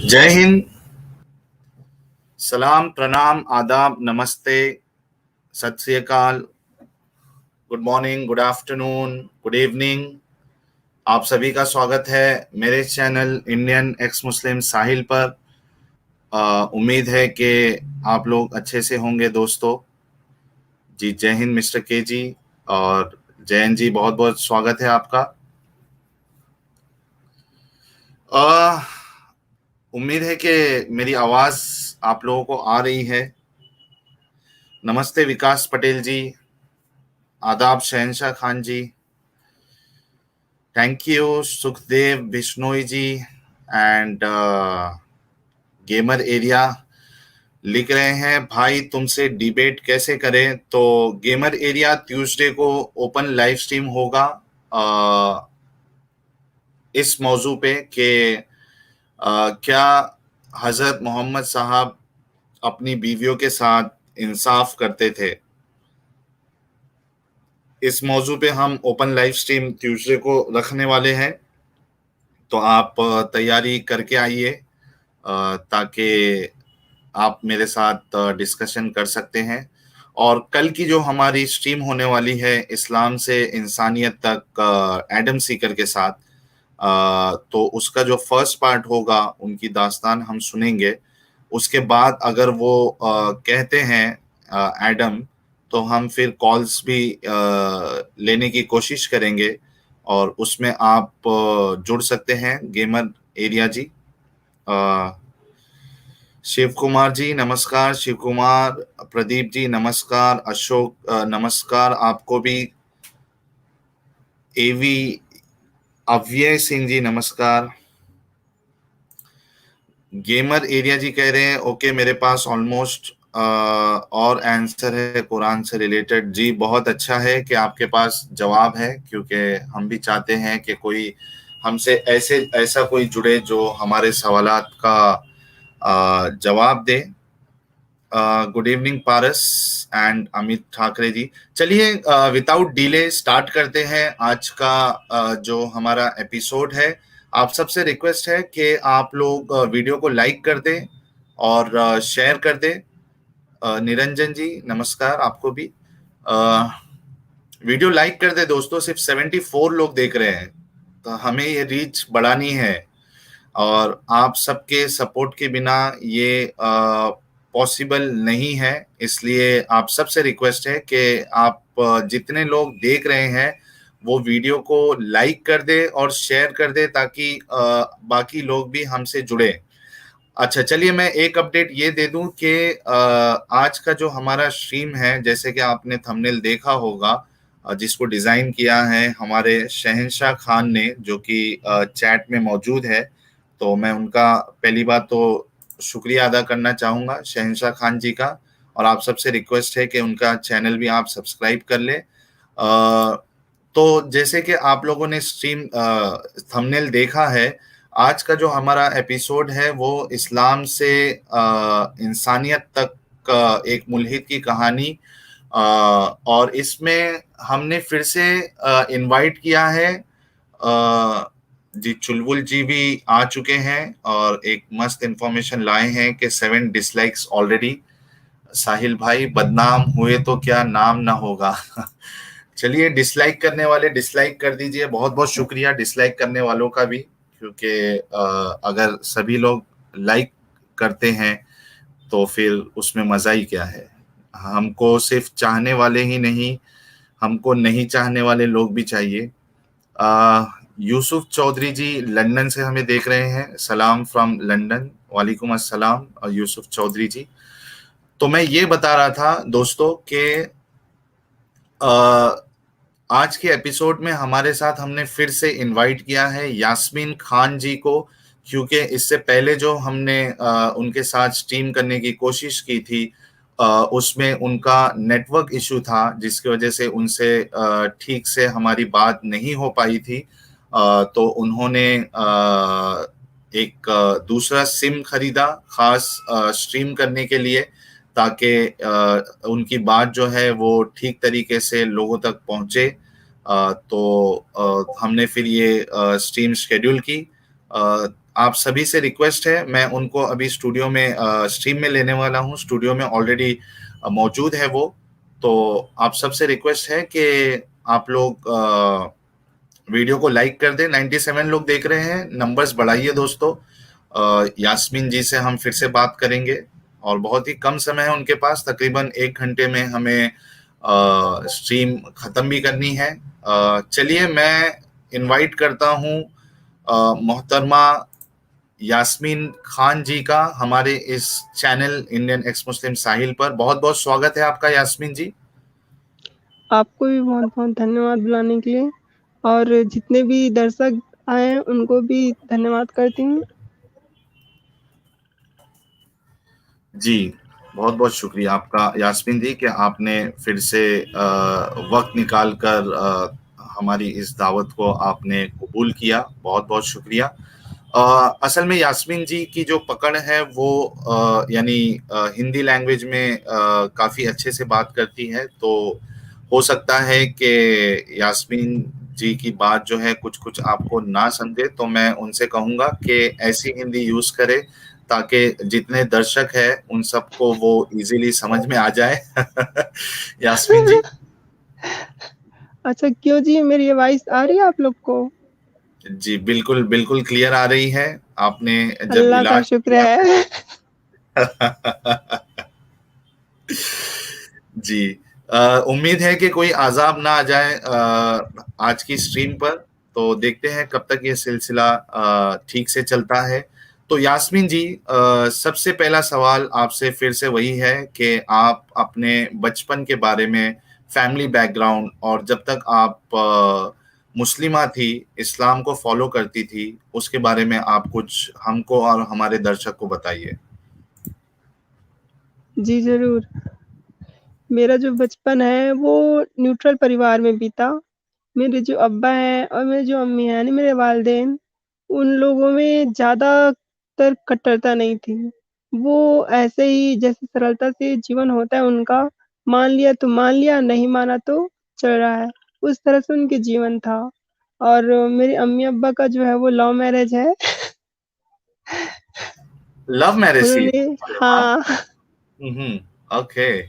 जय हिंद। सलाम, प्रणाम, आदाब, नमस्ते, सत श्री अकाल, good morning, good afternoon, good evening. आप सभी का स्वागत है मेरे चैनल इंडियन एक्स मुस्लिम साहिल पर। उम्मीद है कि आप लोग अच्छे से होंगे दोस्तों। जी जय हिंद मिस्टर के जी और जयन जी, बहुत बहुत स्वागत है आपका। अ, उम्मीद है कि मेरी आवाज़ आप लोगों को आ रही है। नमस्ते विकास पटेल जी, आदाब Shahanshah Khan ji, thank you Sukhdev Bishnoi ji and gamer area लिख रहे हैं भाई तुमसे डिबेट कैसे करें। तो गेमर एरिया ट्यूसडे को ओपन लाइव स्ट्रीम होगा इस मौजू पे कि क्या हजरत मोहम्मद साहब अपनी बीवियों के साथ इंसाफ करते थे। इस मौजू पे हम ओपन लाइव स्ट्रीम ट्यूसडे को रखने वाले हैं, तो आप तैयारी करके आइए ताकि आप मेरे साथ डिस्कशन कर सकते हैं। और कल की जो हमारी स्ट्रीम होने वाली है इस्लाम से इंसानियत तक एडम सीकर के साथ, तो उसका जो फर्स्ट पार्ट होगा उनकी दास्तान हम सुनेंगे। उसके बाद अगर वो कहते हैं एडम, तो हम फिर कॉल्स भी लेने की कोशिश करेंगे और उसमें आप जुड़ सकते हैं गेमर एरिया जी। शिव कुमार जी नमस्कार, शिव कुमार, प्रदीप जी नमस्कार, अशोक नमस्कार आपको भी, एवी अव्यय सिंह जी नमस्कार। गेमर एरिया जी कह रहे हैं ओके मेरे पास ऑलमोस्ट और आंसर है कुरान से रिलेटेड। जी बहुत अच्छा है कि आपके पास जवाब है, क्योंकि हम भी चाहते हैं कि कोई हमसे ऐसा कोई जुड़े जो हमारे सवालात का जवाब दे। Good evening Paras and Amit Thackeray ji. चलिए विदाउट डिले स्टार्ट करते हैं आज का जो हमारा एपिसोड है। आप सबसे रिक्वेस्ट है कि आप लोग वीडियो को लाइक कर दें और शेयर कर दें। निरंजन जी नमस्कार आपको भी। वीडियो लाइक कर दे दोस्तों, सिर्फ 74 लोग देख रहे हैं, तो हमें ये रीच बढ़ानी है और आप सबके सपोर्ट के बिना ये पॉसिबल नहीं है। इसलिए आप सबसे रिक्वेस्ट है कि आप जितने लोग देख रहे हैं वो वीडियो को लाइक कर दे और शेयर कर दे ताकि बाकी लोग भी हमसे जुड़े। अच्छा चलिए मैं एक अपडेट ये दे दूं कि आज का जो हमारा स्ट्रीम है, जैसे कि आपने थंबनेल देखा होगा, जिसको डिजाइन किया है हमारे शहनशाह खान ने, जो कि चैट में मौजूद है। तो मैं उनका पहली बात तो शुक्रिया अदा करना चाहूंगा शहनशाह खान जी का, और आप सबसे रिक्वेस्ट है कि उनका चैनल भी आप सब्सक्राइब कर ले। तो जैसे कि आप लोगों ने स्ट्रीम थंबनेल देखा है, आज का जो हमारा एपिसोड है वो इस्लाम से इंसानियत तक का एक मुल्हिद की कहानी, और इसमें हमने फिर से इनवाइट किया है। जी चुलबुल जी भी आ चुके हैं और एक मस्त इंफॉर्मेशन लाए हैं कि 7 डिसलाइक्स ऑलरेडी। साहिल भाई बदनाम हुए तो क्या नाम ना होगा। चलिए डिसलाइक करने वाले डिसलाइक कर दीजिए, बहुत बहुत शुक्रिया डिसलाइक करने वालों का भी, क्योंकि अगर सभी लोग लाइक करते हैं तो फिर उसमें मजा ही क्या है। हमको सिर्फ चाहने वाले ही नहीं, हमको नहीं चाहने वाले लोग भी चाहिए। यूसुफ चौधरी जी लंदन से हमें देख रहे हैं, सलाम फ्रॉम लंदन, वालेकुम अस्सलाम यूसुफ चौधरी जी। तो मैं ये बता रहा था दोस्तों कि आज के एपिसोड में हमारे साथ हमने फिर से इनवाइट किया है यास्मीन खान जी को, क्योंकि इससे पहले जो हमने उनके साथ स्ट्रीम करने की कोशिश की थी उसमें उनका नेटवर्क इशू था, जिसकी वजह से उनसे ठीक से हमारी बात नहीं हो पाई थी। तो उन्होंने एक दूसरा सिम खरीदा खास स्ट्रीम करने के लिए, ताकि उनकी बात जो है वो ठीक तरीके से लोगों तक पहुंचे। तो हमने फिर ये स्ट्रीम शेड्यूल की। आप सभी से रिक्वेस्ट है, मैं उनको अभी स्टूडियो में स्ट्रीम में लेने वाला हूँ, स्टूडियो में ऑलरेडी मौजूद है वो। तो आप सबसे रिक्वेस्ट है कि आप लोग वीडियो को लाइक कर दें। 97 लोग देख रहे हैं, नंबर्स बढ़ाइए दोस्तों। यास्मीन जी से हम फिर से बात करेंगे और बहुत ही कम समय है उनके पास, तकरीबन 1 घंटे में हमें स्ट्रीम खत्म भी करनी है। चलिए मैं इनवाइट करता हूँ मोहतरमा यास्मीन खान जी का हमारे इस चैनल इंडियन एक्स मुस्लिम साहिल पर। बहुत बहुत स्वागत है आपका यास्मीन जी। आपको भी बहुत-बहुत धन्यवाद बुलाने के लिए और जितने भी दर्शक आए हैं उनको भी धन्यवाद करती हूँ। जी, बहुत-बहुत शुक्रिया आपका यास्मीन जी कि आपने फिर से वक़्त निकाल कर हमारी इस दावत को आपने कबूल किया। बहुत-बहुत शुक्रिया। असल में यास्मीन जी की जो पकड़ है वो यानी हिंदी लैंग्वेज में काफ़ी अच्छे से बात करती है, तो हो सकता है कि यास्मीन जी की बात जो है कुछ-कुछ आपको ना समझे, तो मैं उनसे कहूँगा कि ऐसी हिंदी यूज़ करें ताकि जितने दर्शक हैं उन सबको वो इजीली समझ में आ जाए। यास्मीन जी। अच्छा क्यों जी मेरी आवाज़ आ रही है आप लोग को? जी, बिल्कुल बिल्कुल क्लियर आ रही है। आपने जब अल्लाह का इलाज शुक्र किया है। जी। उम्मीद है कि कोई अज़ाब ना आ जाए आज की स्ट्रीम पर। तो देखते हैं कब तक ये सिलसिला ठीक से चलता है। तो यास्मीन जी, सबसे पहला सवाल आपसे फिर से वही है कि आप अपने बचपन के बारे में, फैमिली बैकग्राउंड और जब तक आप मुस्लिमा थी, इस्लाम को फ़ॉलो करती थी, उसके बारे में आप कुछ हमको और हमारे दर्शक को बताइए। जी, ज़रूर। मेरा जो बचपन है वो न्यूट्रल परिवार में बीता। मेरे जो अब्बा हैं और मेरी जो अम्मी हैं यानी मेरे वालिदैन, उन लोगों में ज़्यादातर कट्टरता नहीं थी। वो ऐसे ही जैसे सरलता से जीवन होता है उनका, मान लिया तो मान लिया, नहीं माना तो चल रहा है। उस तरह से उनके जीवन था और मेरे अम्मी-अब्बा का जो है वो लव मैरिज है। लव मैरिज थी? उन्होंने अरे वाह! हाँ। हुँ, ओके।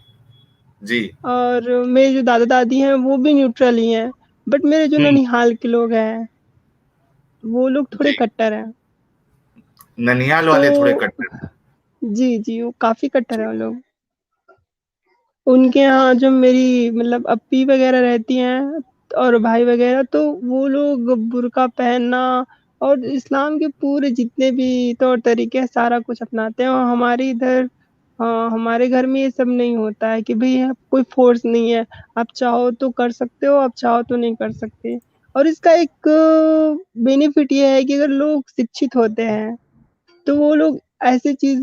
जी। और मेरे जो दादा-दादी हैं वो भी न्यूट्रल ही हैं, बट मेरे जो हुँ, ननिहाल के लोग हैं, वो लोग थोड़े जी। कट्टर हैं। ननिहाल तो वाले थोड़े कट्टर हैं। जी, जी, वो काफ़ी कट्टर जी। हैं वो लोग। उनके यहाँ जो मेरी मतलब अप्पी वग़ैरह रहती हैं और भाई वग़ैरह तो वो लोग बुर्का पहनना और इस्लाम के पूरे जितने भी तौर तरीके हैं सारा कुछ अपनाते हैं और हमारे इधर हमारे घर में ये सब नहीं होता है कि भई कोई फ़ोर्स नहीं है, आप चाहो तो कर सकते हो, आप चाहो तो नहीं कर सकते। और इसका एक बेनिफिट ये है कि अगर लोग शिक्षित होते हैं, तो वो लोग ऐसी चीज़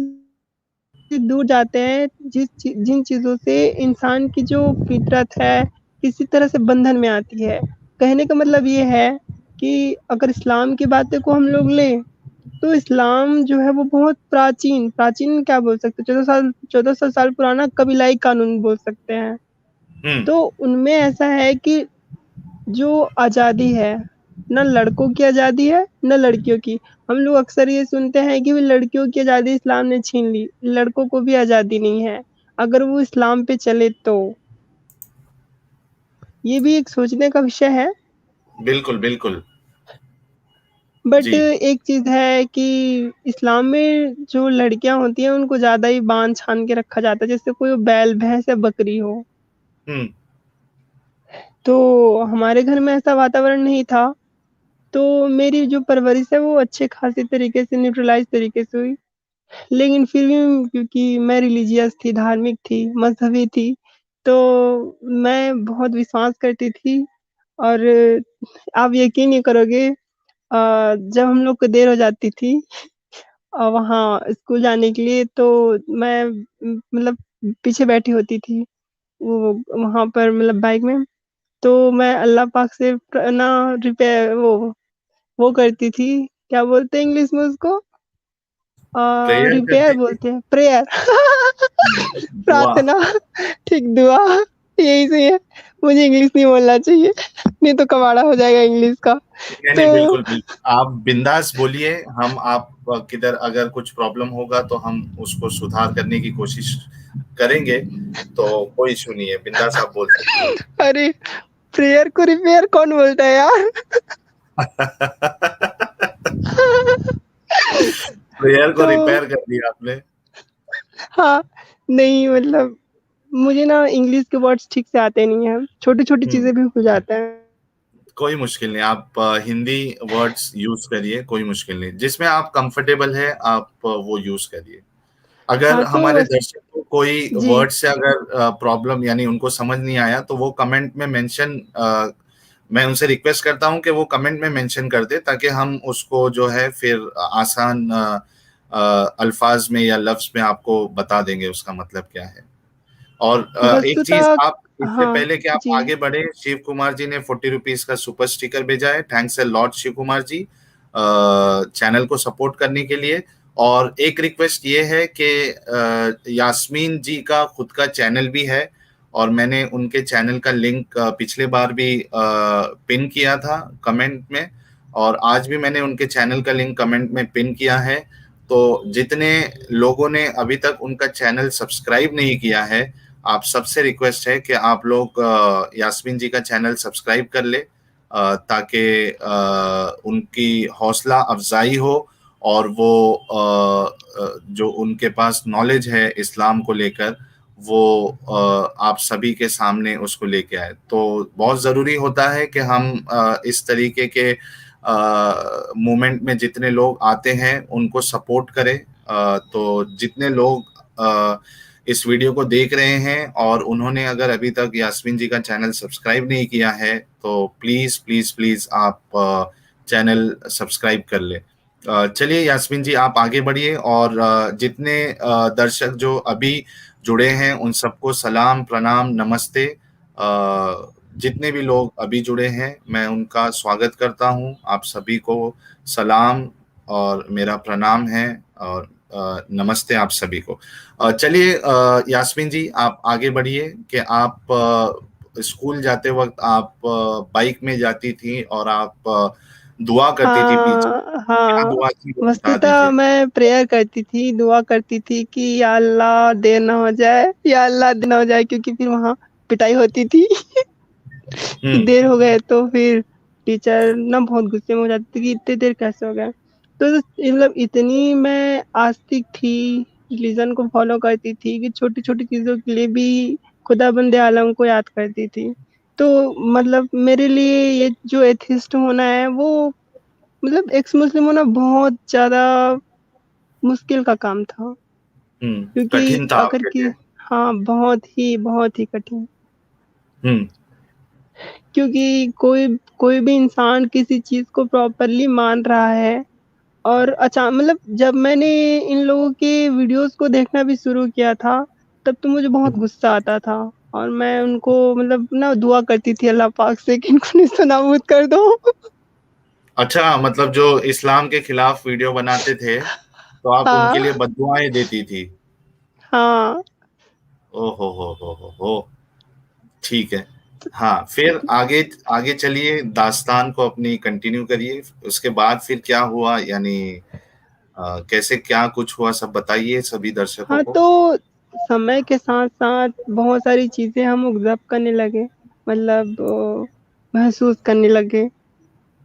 से दूर जाते हैं जिन चीज़ों से इंसान की जो फ़ितरत है, किसी तरह से बंधन में आती है। कहने का मतलब ये है कि अगर इस्लाम की बातें को हम लोग लें, तो इस्लाम जो है वो बहुत प्राचीन क्या बोल सकते हैं 1400 साल पुराना कबीलाई कानून बोल सकते हैं। हुँ, तो उनमें ऐसा है कि जो आज़ादी है, ना लड़कों की आज़ादी है, ना लड़कियों की। हम लोग अक्सर ये सुनते हैं कि लड़कियों की आज़ादी इस्लाम ने छीन ली, लड़कों को भी आज़ादी नहीं है, अगर वो इस्लाम पे चले तो। ये भी एक सोचने का विषय है, बिल्कुल, बिल्कुल। बट जी। एक चीज़ है कि इस्लाम में जो लड़कियाँ होती हैं, उनको ज़्यादा ही बाँध-छान के रखा जाता है, जैसे कोई बैल, भैंस या बकरी हो। हुँ, तो हमारे घर में ऐसा वातावरण नहीं था, तो मेरी जो परवरिश है, वो अच्छे-खासे तरीके से न्यूट्रलाइज़ तरीके से हुई। लेकिन फिर भी क्योंकि मैं रिलीजियस थी, धार्मिक थी, मज़हबी थी, तो मैं बहुत विश्वास करती थी और आप यकीन नहीं करोगे जब हम लोग को देर हो जाती थी वहाँ स्कूल जाने के लिए तो मैं मतलब पीछे बैठी होती थी, वो वहाँ पर मतलब बाइक में, तो मैं अल्लाह पाक से ना वो करती थी, क्या बोलते हैं इंग्लिश में उसको? प्रेयर रिपेयर करती थी? बोलते हैं, प्रेयर हुँ, दुआ। प्रार्थना ठीक दुआ यही सही है। मुझे इंग्लिश नहीं बोलना चाहिए, नहीं तो कबाड़ा हो जाएगा इंग्लिश का। नहीं, तो नहीं, बिल्कुल, बिल्कुल। आप बिंदास बोलिए, हम आप किधर अगर कुछ प्रॉब्लम होगा तो हम उसको सुधार करने की कोशिश करेंगे, तो कोई इश्यू नहीं है, बिंदास आप बोल सकते अरे! प्रेयर को रिपेयर कौन बोलता है यार? प्रेयर को तो रिपेयर कर दिया आपने। हाँ, नहीं मतलब मुझे ना इंग्लिश के वर्ड्स ठीक से आते नहीं हैं, छोटी-छोटी हम्म, चीज़ें भी भूल जाते हैं। कोई मुश्किल नहीं, आप हिंदी वर्ड्स यूज करिए, कोई मुश्किल नहीं, जिसमें आप कंफर्टेबल है आप वो यूज करिए। अगर हाँ, तो हमारे बस दर्शक को कोई जी, वर्ड से अगर प्रॉब्लम यानी उनको समझ नहीं आया तो वो कमेंट में मेंशन, मैं उनसे रिक्वेस्ट करता हूं कि वो कमेंट में मेंशन कर दे, ताकि हम उसको जो है फिर आसान अल्फाज में या लफ्ज में आपको बता देंगे उसका मतलब क्या है। और एक चीज, वस्तुतः आप इससे हाँ, पहले कि आप जी। आगे बढ़े, शिव कुमार जी ने 40 रुपीज का सुपर स्टिकर भेजा है, thanks a lot Shiv Kumar ji, channel को सपोर्ट करने के लिए। और एक रिक्वेस्ट ये है कि यास्मीन जी का खुद का चैनल भी है, और मैंने उनके चैनल का लिंक पिछले बार भी पिन किया था कमेंट में, और आज भी मैंने उनके चैनल का लिंक कमेंट में पिन किया है। तो जितने लोगों ने अभी तक उनका चैनल सब्सक्राइब नहीं किया है, आप सबसे रिक्वेस्ट है कि आप लोग यास्मीन जी का चैनल सब्सक्राइब कर ले, ताकि उनकी हौसला अफजाई हो, और वो जो उनके पास नॉलेज है इस्लाम को लेकर, वो आप सभी के सामने उसको लेके आए। तो बहुत ज़रूरी होता है कि हम इस तरीके के मूवमेंट में जितने लोग आते हैं उनको सपोर्ट करें। तो जितने लोग इस वीडियो को देख रहे हैं और उन्होंने अगर अभी तक यास्मीन जी का चैनल सब्सक्राइब नहीं किया है, तो प्लीज़ प्लीज़ प्लीज़ आप चैनल सब्सक्राइब कर ले। चलिए यास्मीन जी, आप आगे बढ़िए, और जितने दर्शक जो अभी जुड़े हैं उन सबको सलाम, प्रणाम, नमस्ते। जितने भी लोग अभी जुड़े हैं मैं उनका स्वागत करता हूं, आप सभी को सलाम और मेरा प्रणाम है, और नमस्ते आप सभी को। चलिए यास्मीन जी, आप आगे बढ़िए कि आप स्कूल जाते वक्त आप बाइक में जाती थी और आप दुआ करती थी पीछे, हाँ, क्या हाँ। दुआ थी वो बता वस्तुतः दीजिए। मैं प्रेयर करती थी, दुआ करती थी कि या अल्लाह देर ना हो जाए, या अल्लाह देर ना हो जाए, क्योंकि फिर वहाँ पिटाई होती थी। कि हम्म, देर हो गए तो फिर टीचर ना बहुत गुस्से में हो जाती थी कि इतनी देर कैसे हो गया। तो मतलब इतनी मैं आस्तिक थी, रिलीजन को फॉलो करती थी कि छोटी-छोटी चीज़ों के लिए भी खुदाबंद आलम को याद करती थी। तो मतलब मेरे लिए ये जो एथिस्ट होना है वो मतलब एक्स मुस्लिम होना बहुत ज़्यादा मुश्किल का काम था, क्योंकि कठिन था अगर आपके कि लिए। हाँ, बहुत ही कठिन। हम्म, क्योंकि कोई कोई भी इंसान किसी चीज़ को प्रॉपरली मान रहा है और मतलब जब मैंने इन लोगों के वीडियोज़ को देखना भी शुरू किया था, तब तो मुझे बहुत गुस्सा आता था और मैं उनको मतलब ना दुआ करती थी अल्लाह पाक से कि इनको नेस्तनाबूद कर दो। अच्छा, मतलब जो इस्लाम के खिलाफ वीडियो बनाते थे, तो आप उनके लिए हाँ, बद्दुआएं देती थी। हाँ। ओ हो, ठीक है। हाँ, फिर आगे आगे चलिए, दास्तान को अपनी कंटिन्यू करिए, उसके बाद फिर क्या हुआ, यानी कैसे क्या कुछ हुआ, सब बताइए सभी दर्शकों हाँ, को। तो समय के साथ-साथ बहुत सारी चीज़ें हम ऑब्ज़र्व करने लगे, मतलब महसूस करने लगे।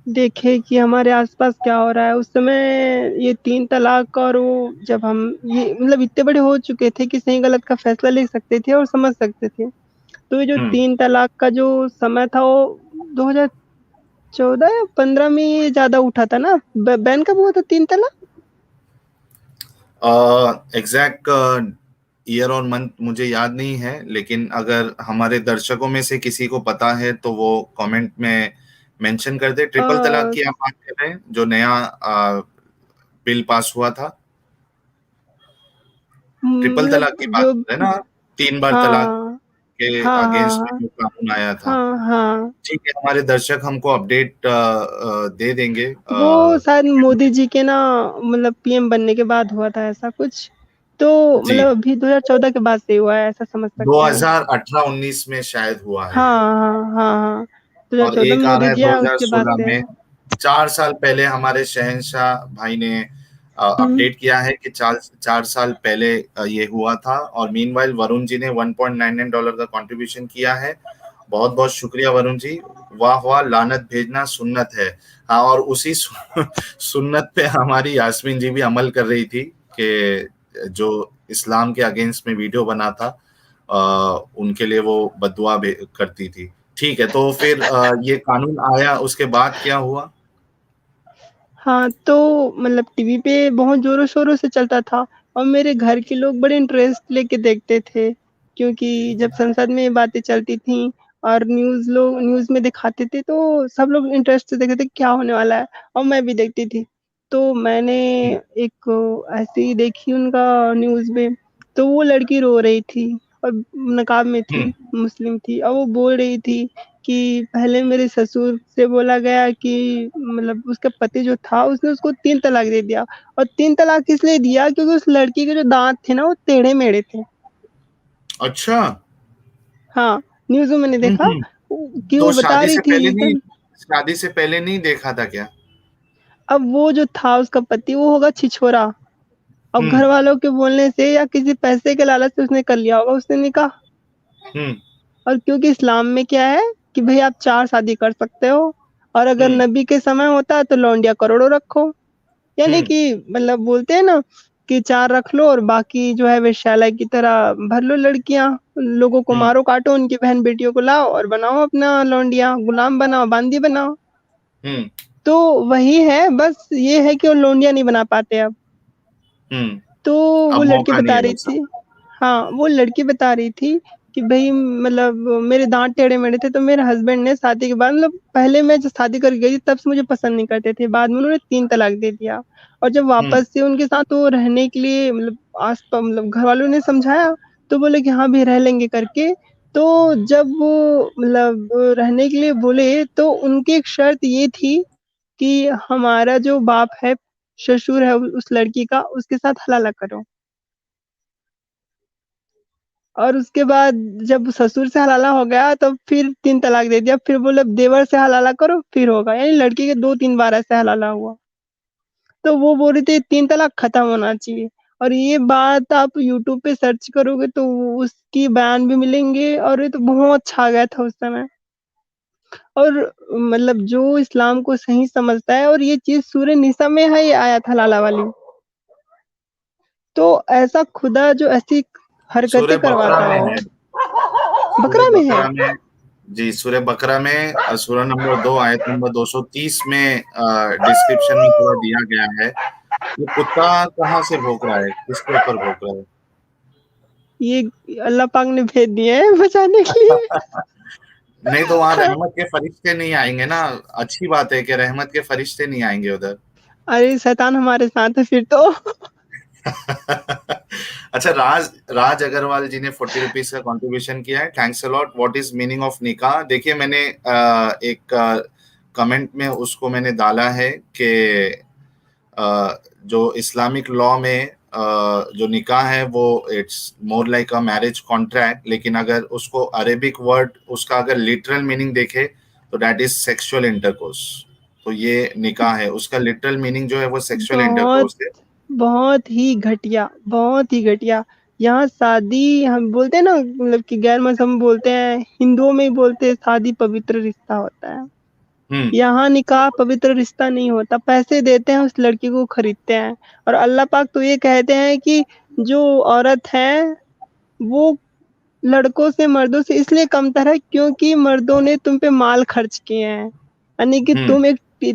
देखे कि हमारे आस-पास क्या हो रहा है। उस समय ये 3 तलाक और वो जब हम ये मतलब इतने बड़े हो चुके थे कि सही-गलत का फ़ैसला ले सकते थे और समझ सकते थे। तो ये जो हम्म 3 तलाक का जो समय था वो 2014 या 15 में ये ज़्यादा उठा था ना? बैन कब हुआ था 3 तलाक? एग्जैक्ट ईयर और मंथ मुझे याद नहीं है, लेकिन अगर हमारे दर्शकों में से किसी को पता है तो वो कमेंट में मेंशन कर दे। अ, ट्रिपल तलाक की आप बात कर रहे हैं, जो नया बिल पास हुआ था, ट्रिपल मतलब तलाक की बात जो कर रहे हैं ना, 3 बार तलाक हाँ। के हाँ, अगेंस्ट में हाँ, जो कानून आया था। हाँ। हाँ, हाँ। ठीक है, हमारे दर्शक हमको अपडेट दे देंगे। वो शायद मोदी जी के ना मतलब पीएम बनने के बाद हुआ था ऐसा कुछ। तो जी। मतलब अभी 2014 के बाद से हुआ है, ऐसा समझ सकते हैं। 2018-19 में शायद हुआ है ये। हाँ, हाँ, हाँ, हाँ। और 2014 एक में आ रहा हुई है थी उसके बाद 2016 से है। में। 4 साल पहले हमारे शहंशाह भाई ने हुँ, अपडेट किया है कि 4 साल पहले ये हुआ था। और मीनवाइल वरुण जी ने $1.99 का कंट्रीब्यूशन किया है। बहुत बहुत शुक्रिया वरुण जी। वाह वाह, लानत भेजना सुन्नत है। हाँ, और उसी सुन्नत पे हमारी यास्मीन जी भी अमल कर रही थी कि जो इस्लाम के अगेंस्ट में वीडियो बना था, उनके लिए वो बददुआ करती थी। ठीक है, तो फिर ये कानून आया, उसके बाद क्या हुआ? हाँ, तो मतलब टीवी पे बहुत ज़ोरों-शोरों से चलता था और मेरे घर के लोग बड़े इंटरेस्ट लेके देखते थे, क्योंकि जब संसद में ये बातें चलती थीं और न्यूज़ में दिखाते थे, तो सब लोग इंटरेस्ट से देखते थे क्या होने वाला है, और मैं भी देखती थी। तो मैंने हुँ, एक ऐसे ही देखी उनका न्यूज़ में, तो वो लड़की रो रही थी और नकाब में हुँ, थी, मुस्लिम थी, और वो बोल रही थी कि पहले मेरे ससुर से बोला गया कि मतलब उसका पति जो था उसने उसको 3 तलाक दे दिया, और 3 तलाक इसलिए दिया क्योंकि उस लड़की के जो दाँत थे ना वो टेढ़े-मेढ़े थे। अच्छा। हाँ, न्यूज़ में मैंने हुँ, देखा हुँ। कि तो वो बता रही थी एकदम। शादी से पहले नहीं देखा था क्या? अब वो जो था उसका पति वो होगा छिछोरा, और हुँ, घरवालों के बोलने से या किसी पैसे के लालच से उसने कर लिया होगा उसने निकाह। हुँ, और क्योंकि इस्लाम में क्या है कि भई आप 4 शादी कर सकते हो, और अगर हुँ, नबी के समय होता है तो लौंडिया करोड़ों रखो। यानी हुँ, कि मतलब बोलते हैं ना कि 4 रख लो और बाकी जो है वेश्यालय की तरह भर लो लड़कियाँ, लोगों को हुँ, मारो-काटो, उनकी बहन-बेटियों को लाओ और बनाओ अपना लौंडिया, गुलाम बनाओ, बांदी बनाओ। हुँ, तो वही है, बस ये है कि वो लौंडिया नहीं बना पाते अब। हुँ। तो वो अब लड़की मौका नहीं बता है रही वैसा। थी, हाँ, वो लड़की बता रही थी कि भई मतलब मेरे दाँत टेढ़े-मेढ़े थे, तो मेरे हस्बैंड ने शादी के बाद मतलब पहले मैं जब शादी करके गई थी तब से मुझे पसंद नहीं करते थे, बाद में उन्होंने 3 तलाक दे दिया। और जब हुँ, वापस से उनके साथ वो रहने के लिए मतलब मतलब घरवालों ने समझाया, तो बोले कि हाँ, भई रह लेंगे करके। तो जब वो मतलब रहने के लिए बोले, तो उनकी एक शर्त ये थी कि हमारा जो बाप है, ससुर है उस लड़की का, उसके साथ हलाला करो। और उसके बाद जब ससुर से हलाला हो गया तो फिर 3 तलाक दे दिया, फिर बोले देवर से हलाला करो फिर होगा, यानी लड़की के 2-3 बार ऐसे हलाला हुआ। तो वो बोल रही थी 3 तलाक खत्म होना चाहिए, और ये बात आप यूट्यूब पे सर्च करोगे तो उसकी बयान भी मिलेंगे, और ये तो बहुत छा गया था उस समय। और मतलब जो इस्लाम को सही समझता है, और ये चीज़ सूरह निसा में है ये आयत हलाला वाली। तो ऐसा खुदा जो ऐसी सूरह हरकतें बकरा करवाता में हो। है। सूरह बकरा में है? बकरा में। जी, सूरह बकरा में सूरह नंबर 2 आयत नंबर 230 में डिस्क्रिप्शन में पूरा दिया गया है। ये कुत्ता कहाँ से भौंक रहा है? किसके ऊपर भौंक रहा है? ये अल्लाह पाक ने भेज दिए हैं बचाने के लिए। नहीं तो वहाँ रहमत के फरिश्ते नहीं आएँगे ना। अच्छी बात है कि रहमत के फरिश्ते नहीं आएँगे उधर। अरे शैतान हमारे साथ है फिर तो। अच्छा, राज राज अग्रवाल जी ने 40 रुपीज का कंट्रीब्यूशन किया है। Thanks a lot. What is meaning of निकाह? देखिए, मैंने एक कमेंट में उसको मैंने डाला है कि जो इस्लामिक लॉ में जो निकाह है वो it's more like a marriage contract, लेकिन अगर उसको अरेबिक वर्ड उसका अगर लिटरल मीनिंग देखे तो दैट इज सेक्सुअल इंटरकोर्स। तो ये निकाह है, उसका लिटरल मीनिंग जो है वो सेक्सुअल बहुत, इंटरकोर्स है। बहुत ही घटिया, बहुत ही घटिया। यहाँ शादी हम बोलते हैं ना मतलब कि गैर मज़हब में बोलते हैं, हिंदुओं में ही बोलते हैं शादी पवित्र रिश्ता होता है। हम्म, यहाँ निकाह पवित्र रिश्ता नहीं होता, पैसे देते हैं उस लड़की को खरीदते हैं। और अल्लाह पाक तो ये कहते हैं कि जो औरत है वो लड़कों से मर्दों से इसलिए कमतर है क्योंकि मर्दों ने तुम पे माल खर्च किए हैं। यानी कि हम्म,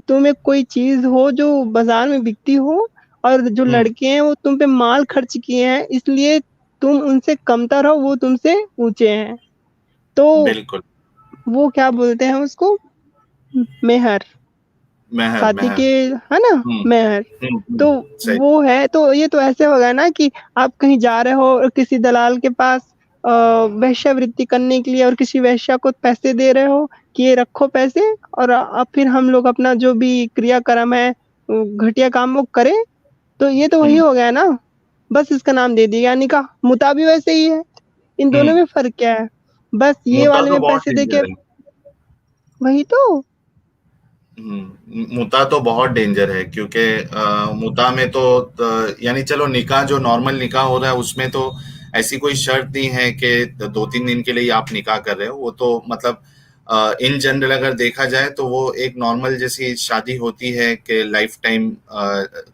तुम एक कोई चीज़ हो जो बाज़ार में बिकती हो, और जो हम्म। लड़के हैं वो तुम पे माल खर्च किए हैं, इसलिए तुम उनसे कमतर हो, वो तुमसे ऊँचे हैं। तो बिल्कुल। वो क्या बोलते हैं उसको, मेहर, मेहर, शादी मेहर। के, है ना? हम्म, मेहर। तो सही। वो है, तो ये तो ऐसे होगा ना कि आप कहीं जा रहे हो और किसी दलाल के पास वेश्यावृत्ति करने के लिए, और किसी वेश्या को पैसे दे रहे हो कि ये रखो पैसे, और अब फिर हम लोग अपना जो भी क्रियाक्रम है घटिया काम वो करें, तो ये तो वही हम्म, हो गया ना। बस इसका नाम दे दिया निकाह। मुता भी वैसे ही है। इन दोनों हम्म। में फ़र्क क्या है? बस ये मुता वाले तो में बहुत पैसे देके डेंजर है। वही तो। मुता तो बहुत डेंजर है, क्योंकि मुता में तो यानी चलो निकाह जो नॉर्मल निकाह हो रहा है उसमें तो ऐसी कोई शर्त नहीं है कि 2-3 दिन के लिए आप निकाह कर रहे हो। वो तो मतलब इन जनरल अगर देखा जाए तो वो एक नॉर्मल जैसी शादी होती है कि लाइफ टाइम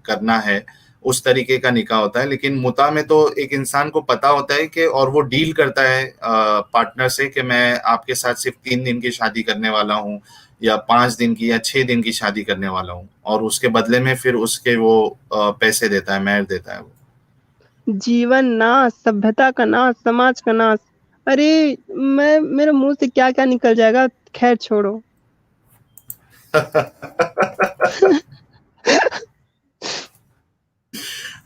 करना है, उस तरीके का निकाह होता है। लेकिन मुता में तो एक इंसान को पता होता है कि, और वो डील करता है पार्टनर से कि मैं आपके साथ सिर्फ 3 दिन की शादी करने वाला हूँ, या 5 दिन की या 6 दिन की शादी करने वाला हूँ, और उसके बदले में फिर उसके वो पैसे देता है, मेहर देता है वो। जीवन नाश, सभ्यता का नाश, समाज का नाश। अरे! मेरे मुँह से क्या-क्या निकल जाएगा, ख़ैर छोड़ो।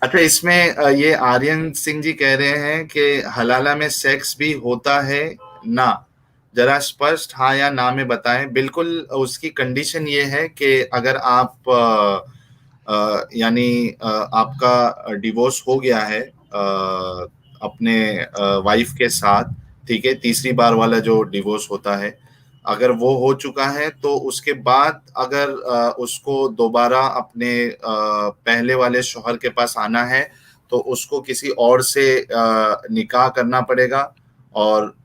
अच्छा, इसमें ये आर्यन सिंह जी कह रहे हैं कि हलाला में सेक्स भी होता है ना, जरा स्पष्ट हाँ या ना में बताएं। बिल्कुल, उसकी कंडीशन ये है कि अगर आप यानी आपका डिवोर्स हो गया है अपने वाइफ के साथ, ठीक है, तीसरी बार वाला जो डिवोर्स होता है, अगर वो हो चुका है तो उसके बाद अगर उसको दोबारा अपने पहले वाले शौहर के पास आना है तो उसको किसी और से निकाह करना पड़ेगा, और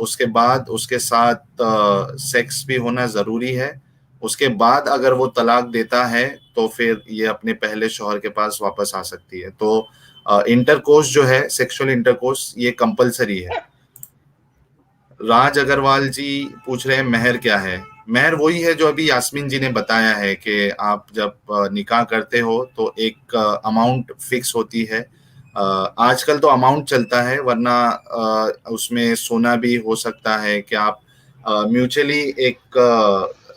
उसके बाद उसके साथ सेक्स भी होना ज़रूरी है। उसके बाद अगर वो तलाक देता है तो फिर ये अपने पहले शौहर के पास वापस आ सकती है। तो इंटरकोर्स जो है, सेक्सुअल इंटरकोर्स, ये कंपलसरी है। राज अग्रवाल जी पूछ रहे हैं महर क्या है। महर वही है जो अभी यास्मीन जी ने बताया है कि आप जब निकाह करते हो तो एक अमाउंट फिक्स होती है। आजकल तो अमाउंट चलता है, वरना उसमें सोना भी हो सकता है कि आप म्यूचुअली एक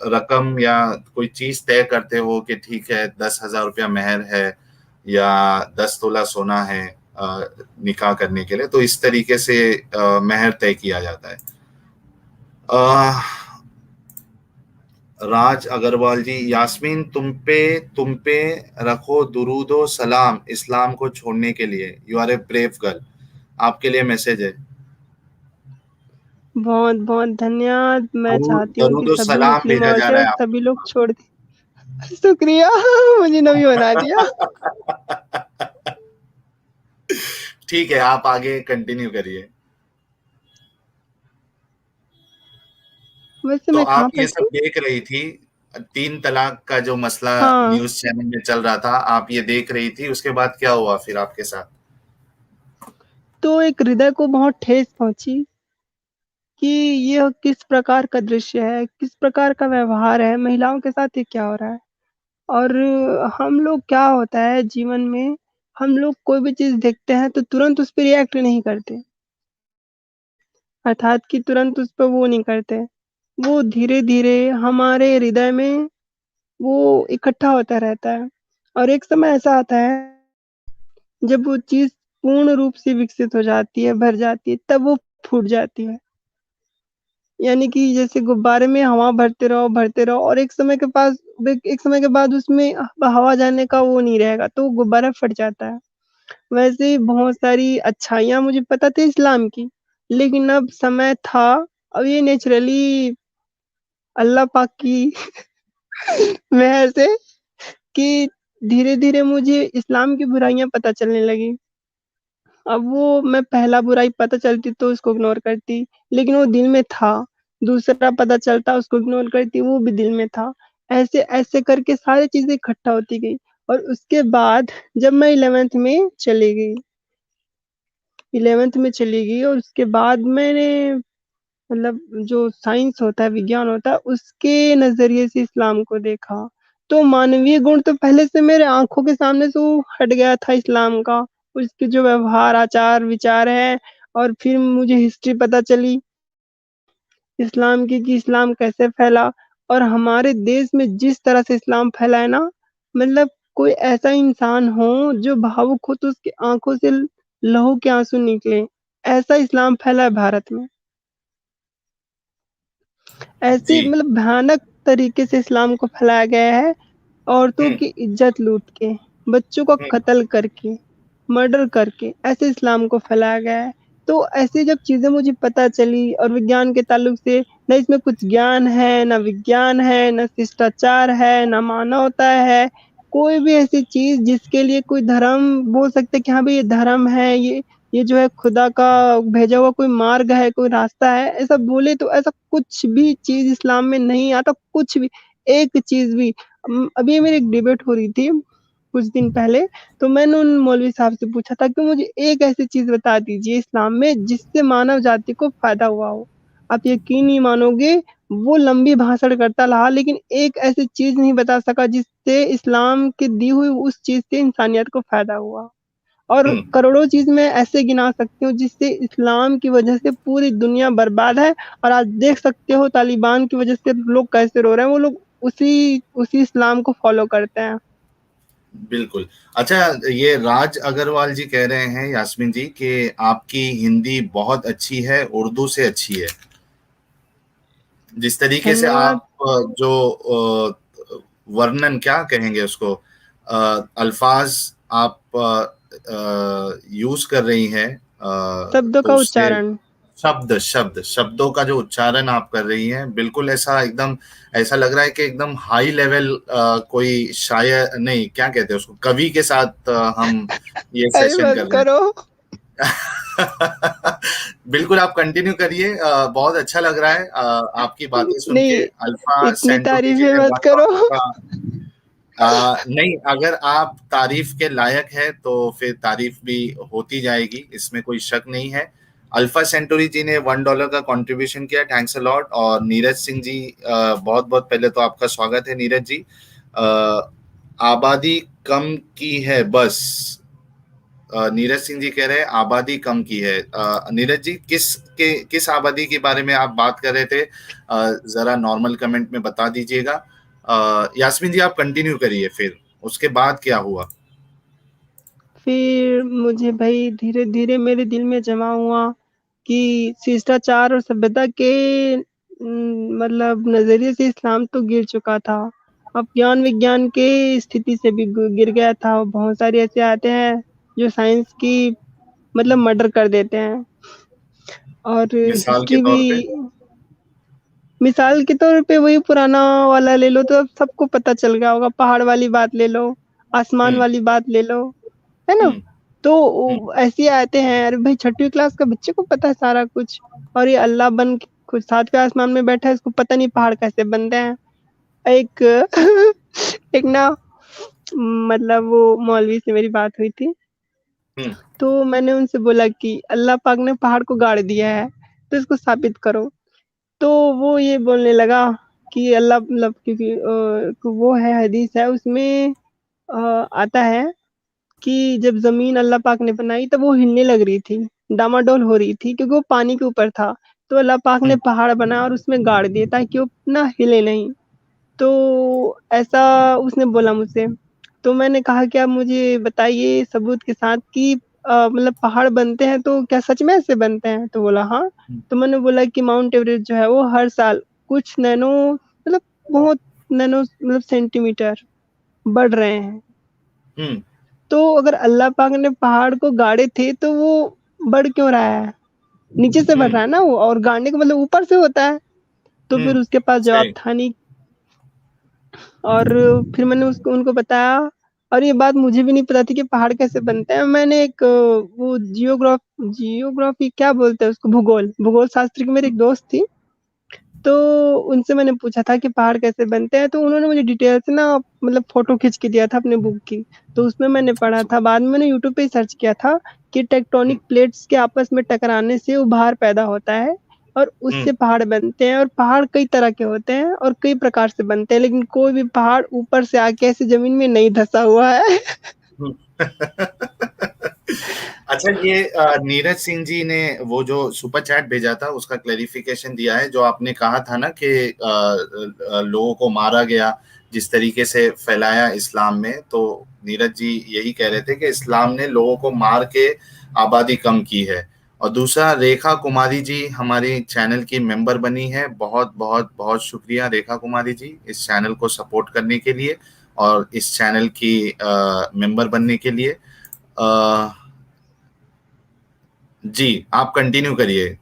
रकम या कोई चीज तय करते हो कि ठीक है 10,000 रुपया महर है या 10 तोला सोना है निकाह करने के लिए, तो इस तरीके से महर तय किया जाता है। राज अग्रवाल जी, यास्मीन तुम पे रखो दुरूदो सलाम इस्लाम को छोड़ने के लिए, you are a brave girl, आपके लिए मैसेज है। बहुत-बहुत धन्यवाद। मैं चाहती हूँ कि दरूदो सभी सलाम मुस्लिम भेजा जा औरतें रहा और है सभी लोग आपको। छोड़ दें। शुक्रिया, मुझे नबी बना दिया। ठीक है, आप आगे कंटिन्यू करिए। वैसे तो मैं आप कहाँ पर ये सब थी? देख रही थी, 3 तलाक का जो मसला हाँ, न्यूज चैनल में चल रहा था, आप ये देख रही थी, उसके बाद क्या हुआ फिर आपके साथ? तो एक हृदय को बहुत ठेस पहुँची कि यह किस प्रकार का दृश्य है, किस प्रकार का व्यवहार है, महिलाओं के साथ ये क्या हो रहा है? और हम लोग क्या होता है जीवन में, हम लोग कोई भी चीज़ देखते हैं तो तुरंत उस पे रिएक्ट नहीं करते, अर्थात कि तुरंत उस पे वो नहीं करते। वो धीरे-धीरे हमारे हृदय में वो इकट्ठा होता रहता है और एक समय ऐसा आता है जब वो चीज़ पूर्ण रूप से विकसित हो जाती है, भर जाती है, तब वो फूट जाती है। यानी कि जैसे गुब्बारे में हवा भरते रहो और एक समय के बाद उसमें हवा जाने का वो नहीं रहेगा, तो वो गुब्बारा फट जाता है। वैसे ही बहुत सारी अच्छाइयाँ मुझे पता थी इस्लाम की, लेकिन अब समय था, अब ये नेचुरली अल्लाह पाक की मेहर से कि धीरे-धीरे मुझे इस्लाम की बुराइयाँ पता चलने लगी। अब वो मैं पहला बुराई पता चलती तो उसको इग्नोर करती, लेकिन वो दिल में था। दूसरा पता चलता उसको इग्नोर करती, वो भी दिल में था। ऐसे-ऐसे करके सारी चीज़ें इकट्ठा होती गई और उसके बाद जब मैं 11th में चली गई और उसके बाद मैंने मतलब जो साइंस होता है, विज्ञान होता है, उसके नज़रिए से इस्लाम को देखा। तो मानवीय गुण तो पहले से मेरे आँखों के सामने से वो हट गया था इस्लाम का। उसके जो व्यवहार, आचार, विचार हैं और फिर मुझे हिस्ट्री पता चली इस्लाम की कि इस्लाम कैसे फैला और हमारे देश में जिस तरह से इस्लाम फैला है ना, मतलब कोई ऐसा इंसान हो जो भावुक हो तो उसकी आँखों से लहू के आँसू निकले। ऐसा इस्लाम फैला है भारत में। ऐसे जी। मतलब भयानक तरीके से इस्लाम को फैलाया गया है, औरतों हम्म। की इज़्ज़त लूट के, बच्चों को हम्म। कत्ल करके, मर्डर करके ऐसे इस्लाम को फैलाया गया है। तो ऐसी जब चीज़ें मुझे पता चली और विज्ञान के ताल्लुक से ना इसमें कुछ ज्ञान है, ना विज्ञान है, ना शिष्टाचार है, ना मानवता है, कोई भी ऐसी चीज़ जिसके लिए कोई धर्म बोल सकते हैं कि हाँ भाई ये धर्म है, ये जो है खुदा का भेजा हुआ कोई मार्ग है, कोई रास्ता है, ऐसा बोले तो ऐसा कुछ भी चीज़ इस्लाम में नहीं आता, कुछ भी, एक चीज़ भी। अभी मेरी एक डिबेट हो रही थी कुछ दिन पहले, तो मैंने उन मौलवी साहब से पूछा था कि मुझे एक ऐसी चीज़ बता दीजिए इस्लाम में जिससे मानव जाति को फ़ायदा हुआ हो। आप यकीन नहीं मानोगे, वो लंबी भाषण करता रहा लेकिन एक ऐसी चीज़ नहीं बता सका जिससे इस्लाम की दी हुई उस चीज़ से इंसानियत को फ़ायदा हुआ। और करोड़ों चीज़ मैं ऐसे गिना सकती हूँ जिससे इस्लाम की वजह से पूरी दुनिया बर्बाद है और आज देख सकते हो तालिबान की वजह से लोग कैसे रो रहे हैं, वो लोग उसी इस्लाम को फ़ॉलो करते हैं। बिल्कुल। अच्छा, ये राज अग्रवाल जी कह रहे हैं यास्मीन जी कि आपकी हिंदी बहुत अच्छी है, उर्दू से अच्छी है। जिस तरीके से धन्यवाद। आप जो वर्णन क्या कहेंगे उसको, अल्फाज आप यूज कर रही हैं, शब्दों तो का उससे उच्चारण। शब्दों का जो उच्चारण आप कर रही हैं, बिल्कुल ऐसा एकदम ऐसा लग रहा है कि एकदम हाई लेवल कोई शायर नहीं, क्या कहते हैं उसको, कवि के साथ हम ये अरे सेशन बस कर रहे हैं। करो। बिल्कुल, आप कंटिन्यू करिए, बहुत अच्छा लग रहा है आपकी बातें सुन के। नहीं, अल्फा इतनी सेंटोरी जी तारीफ़ें ने मत करो। का नहीं, अगर आप तारीफ के लायक है तो फिर तारीफ भी होती जाएगी, इसमें कोई शक नहीं है। अल्फा सेंटोरी जी ने $1 का कंट्रीब्यूशन किया, थैंक्स अ लॉट। और नीरज सिंह जी, बहुत बहुत पहले तो आपका स्वागत है नीरज जी। आबादी कम की है बस, नीरज सिंह जी कह रहे हैं आबादी कम की है। नीरज जी, किस आबादी के बारे में आप बात कर रहे थे, जरा नॉर्मल कमेंट में बता दीजिएगा। यास्मीन जी आप कंटिन्यू करिए, फिर उसके बाद क्या हुआ। फिर मुझे भई धीरे-धीरे मेरे दिल में जमा हुआ कि शिष्टाचार और सभ्यता के मतलब नज़रिए से इस्लाम तो गिर चुका था। अब ज्ञान-विज्ञान के स्थिति से भी गिर गया था और बहुत सारे ऐसे आते हैं जो साइंस की मतलब मर्डर कर देते हैं। और मिसाल के हिस्ट्री भी तौर पे। मिसाल के तौर पे वही पुराना वाला ले लो तो अब सबको पता चल गया होगा, पहाड़ वाली बात ले लो, आसमान हम्म। वाली बात ले लो, है ना? हम्म। तो हम्म। ऐसे आते हैं, अरे भाई 6वीं क्लास का बच्चे को पता है सारा कुछ और ये अल्लाह बन के खुद 7वें आसमान में बैठा है, इसको पता नहीं पहाड़ कैसे बनते हैं। एक एक ना मतलब वो मौलवी से मेरी बात हुई थी, हम्म। तो मैंने उनसे बोला कि अल्लाह पाक ने पहाड़ को गाड़ दिया है, तो इसको साबित करो। तो वो ये बोलने लगा कि अल्लाह मतलब क्योंकि वो है हदीस है उसमें आता है कि जब ज़मीन अल्लाह पाक ने बनाई तब वो हिलने लग रही थी, डामाडोल हो रही थी क्योंकि वो पानी के ऊपर था। तो अल्लाह पाक ने हम्म। पहाड़ बनाया और उसमें गाड़ दिए ताकि वो ना हिले नहीं। तो ऐसा उसने बोला मुझसे। तो मैंने कहा कि आप मुझे बताइए सबूत के साथ कि मतलब पहाड़ बनते हैं तो क्या सच में ऐसे बनते हैं? तो बोला हाँ। तो मैंने बोला कि माउंट एवरेस्ट जो है वो हर साल कुछ नैनो मतलब बहुत नैनो मतलब सेंटीमीटर बढ़ रहे हैं। हम्म। तो अगर अल्लाह पाक ने पहाड़ को गाड़े थे तो वो बढ़ क्यों रहा है? नीचे से बढ़ हम्म। रहा है ना वो और गाड़ने का मतलब ऊपर से होता है। तो फिर उसके पास जवाब सही। था नहीं और फिर मैंने उसको उनको बताया और ये बात मुझे भी नहीं पता थी कि पहाड़ कैसे बनते हैं। मैंने एक वो जियोग्राफी क्या बोलते हैं उसको भूगोल शास्त्र की मेरी एक दोस्त थी। तो उनसे मैंने पूछा था कि पहाड़ कैसे बनते हैं, तो उन्होंने मुझे डिटेल से ना मतलब फ़ोटो खींच के दिया था अपने बुक की। तो उसमें मैंने पढ़ा था, बाद में मैंने यूट्यूब पे ही सर्च किया था कि टेक्टोनिक प्लेट्स के आपस में टकराने से उभार पैदा होता है और हम्म। उससे पहाड़ बनते हैं और पहाड़ कई तरह के होते हैं और कई प्रकार से बनते हैं, लेकिन कोई भी पहाड़ ऊपर से आके ऐसे ज़मीन में नहीं धँसा हुआ है। अच्छा, ये नीरज सिंह जी ने वो जो सुपर चैट भेजा था उसका क्लेरिफिकेशन दिया है, जो आपने कहा था ना कि लोगों को मारा गया, जिस तरीके से फैलाया इस्लाम में, तो नीरज जी यही कह रहे थे कि इस्लाम ने लोगों को मार के आबादी कम की है। और दूसरा, रेखा कुमारी जी हमारी चैनल की मेंबर बनी है, बहुत बहुत बहुत शुक्रिया रेखा कुमारी जी इस चैनल को सपोर्ट करने के लिए और इस चैनल की मेंबर बनने के लिए। जी, आप कंटिन्यू करिए।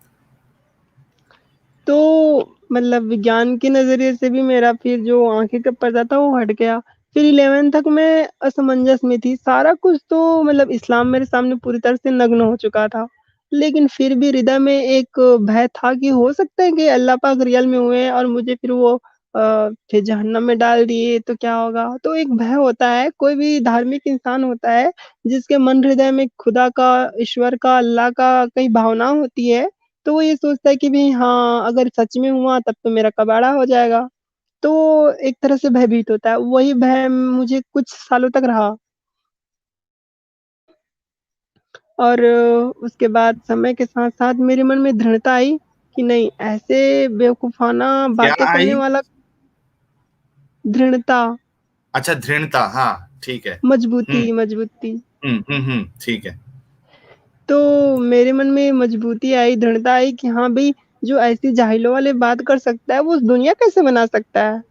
तो मतलब विज्ञान के नज़रिए से भी मेरा फिर जो आँखें का पर्दा था वो हट गया। फिर 11th तक मैं असमंजस में थी, सारा कुछ तो मतलब इस्लाम मेरे सामने पूरी तरह से नग्न हो चुका था। लेकिन फिर भी हृदय में एक भय था कि हो सकता है कि अल्लाह पाक रियल में हुए हैं और मुझे फिर वो फिर जहन्नम में डाल दिए तो क्या होगा? तो एक भय होता है, कोई भी धार्मिक इंसान होता है, जिसके मन हृदय में खुदा का, ईश्वर का, अल्लाह का कहीं भावना होती है, तो वो ये सोचता है कि भई हाँ, अगर सच में हुआ तब तो मेरा कबाड़ा हो जाएगा। तो एक तरह से भयभीत होता है, वही भय मुझे कुछ सालों तक रहा। और उसके बाद समय के साथ-साथ मेरे मन में दृढ़ता आई कि नहीं, ऐसे बेवकूफ़ाना क्या बातें करने आई? वाला दृढ़ता, अच्छा, दृढ़ता, हाँ, ठीक है। मजबूती हुँ, मजबूती। ठीक है। तो मेरे मन में मजबूती आई, दृढ़ता आई कि हाँ भई, जो ऐसी जाहिलों वाली बात कर सकता है, वो दुनिया कैसे बना सकता है?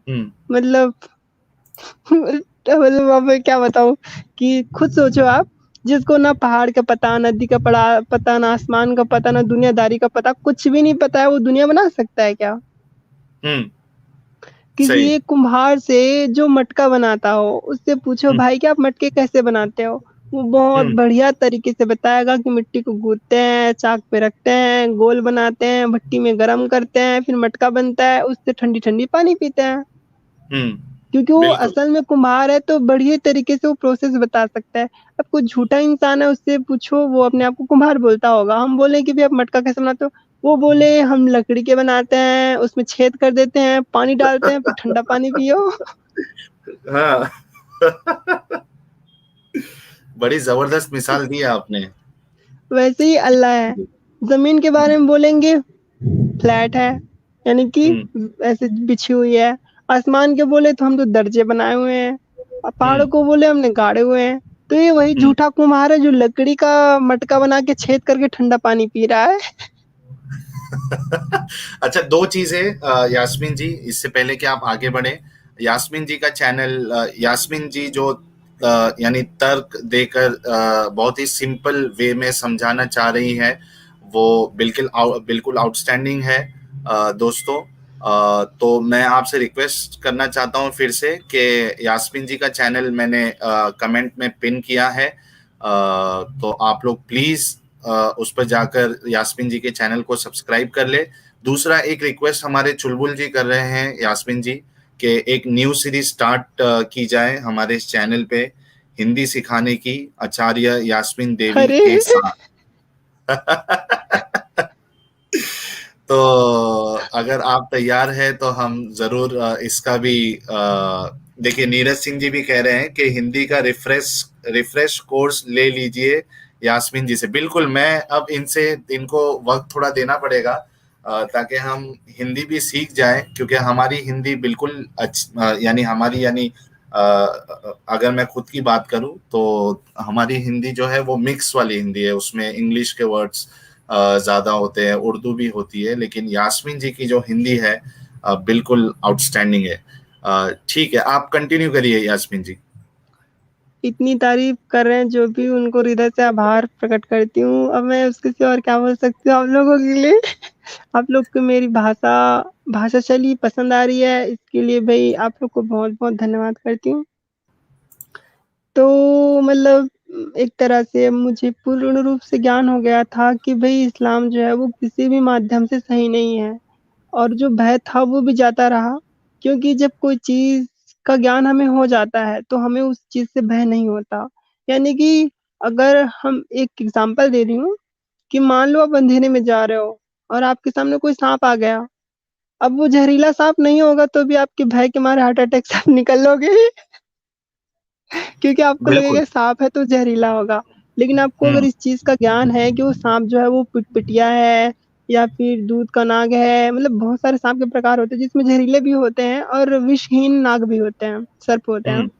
हुँ, मतलब मतलब अब मैं क्या बताऊँ कि खुद सोचो आप, जिसको ना पहाड़ का पता, नदी का पता, ना आसमान का पता, ना दुनियादारी का पता, कुछ भी नहीं पता है, वो दुनिया बना सकता है क्या? हुँ, किसी सही। एक कुम्हार से जो मटका बनाता हो, उससे पूछो हुँ, भाई कि आप मटके कैसे बनाते हो? वो बहुत हुँ, बढ़िया तरीके से बताएगा कि मिट्टी को गूँथते हैं, चाक पे रखते हैं, गोल बनाते हैं, भट्टी में गरम करते हैं, फिर मटका बनता है, उससे ठंडी-ठंडी पानी पीते हैं। हुँ, क्योंकि वो बिल्कुल। असल में कुम्हार है तो बढ़िया तरीके से वो प्रोसेस बता सकता है। अब कोई झूठा इंसान है उससे पूछो वो अपने आप को कुम्हार बोलता होगा। हम बोले कि भई आप मटका कैसे बनाते हो? वो बोले हम लकड़ी के बनाते हैं, उसमें छेद कर देते हैं, पानी डालते हैं, फिर ठंडा पानी पियो। हाँ। बड़ी ज़बरदस्त मिसाल दी आपने। वैसे ही अल्लाह है। जी। ज़मीन के हुँ, बारे में बोलेंगे फ्लैट है, यानी कि हुँ, ऐसे बिछी हुई है। आसमान के बोले तो हम तो दर्जे बनाए हुए हैं। पहाड़ों हुँ, को बोले हमने गाड़े हुए हैं। तो ये वही हुँ। झूठा कुम्हार है जो लकड़ी का मटका बना के छेद करके ठंडा पानी पी रहा है। अच्छा, 2 चीज़ें यास्मीन जी, इससे पहले कि आप आगे बढ़ें, यास्मीन जी का चैनल, यास्मीन जी जो यानी तर्क देकर बहुत ही सिंपल वे में समझाना चाह रही हैं, वो बिल्कुल आउटस्टैंडिंग है दोस्तों। तो मैं आपसे रिक्वेस्ट करना चाहता हूँ फिर से कि यास्मीन जी का चैनल मैंने कमेंट में पिन किया है, तो आप लोग प्लीज़ उस पर जाकर यास्मीन जी के चैनल को सब्सक्राइब कर ले। दूसरा, एक रिक्वेस्ट हमारे चुलबुल जी कर रहे हैं यास्मीन जी कि एक न्यू सीरीज स्टार्ट की जाए हमारे इस चैनल पे, हिंदी सिखाने की, आचार्य यास्मीन देवी अरे! के साथ। तो अगर आप तैयार हैं तो हम जरूर इसका भी देखिए, नीरज सिंह जी भी कह रहे हैं कि हिंदी का रिफ्रेश रिफ्रेश कोर्स ले लीजिए यास्मीन जी से। बिल्कुल, मैं अब इनसे इनको वक्त थोड़ा देना पड़ेगा ताकि हम हिंदी भी सीख जाएं, क्योंकि हमारी हिंदी बिल्कुल यानी हमारी यानी अगर मैं खुद की बात करूं तो हमारी हिंदी जो है वो मिक्स वाली हिंदी है, उसमें इंग्लिश के वर्ड्स ज्यादा होते हैं, उर्दू भी होती है, लेकिन यास्मीन जी की जो हिंदी है बिल्कुल आउटस्टैंडिंग है। ठीक है, आप कंटिन्यू करिए यास्मीन जी। इतनी तारीफ़ कर रहे हैं जो भी उनको हृदय से आभार प्रकट करती हूँ। अब मैं उसके सिवा और क्या बोल सकती हूँ आप लोगों के लिए। आप लोग को मेरी भाषा शैली पसंद आ रही है, इसके लिए भई आप लोग को बहुत-बहुत धन्यवाद करती हूँ। तो मतलब एक तरह से मुझे पूर्ण रूप से ज्ञान हो गया था कि भई इस्लाम जो है वो किसी भी माध्यम से सही नहीं है और जो भय था वो भी जाता रहा, क्योंकि जब कोई चीज़ का ज्ञान हमें हो जाता है, तो हमें उस चीज़ से भय नहीं होता। यानी कि अगर हम एक एग्ज़ाम्पल दे रही हूँ कि मान लो आप अंधेरे में जा रहे हो और आपके सामने कोई साँप आ गया, अब वो ज़हरीला साँप नहीं होगा तो भी आपके भय के मारे हार्ट अटैक से आप निकल लोगे। क्योंकि आपको बिल्कुल। लगेगा साँप है तो ज़हरीला होगा। लेकिन आपको अगर हम्म, इस चीज़ का ज्ञान है कि वो साँप जो है वो पिटपिटिया है या फिर दूध का नाग है, मतलब बहुत सारे साँप के प्रकार होते हैं जिसमें ज़हरीले भी होते हैं और विषहीन नाग भी होते हैं, सर्प होते हैं। हम्म,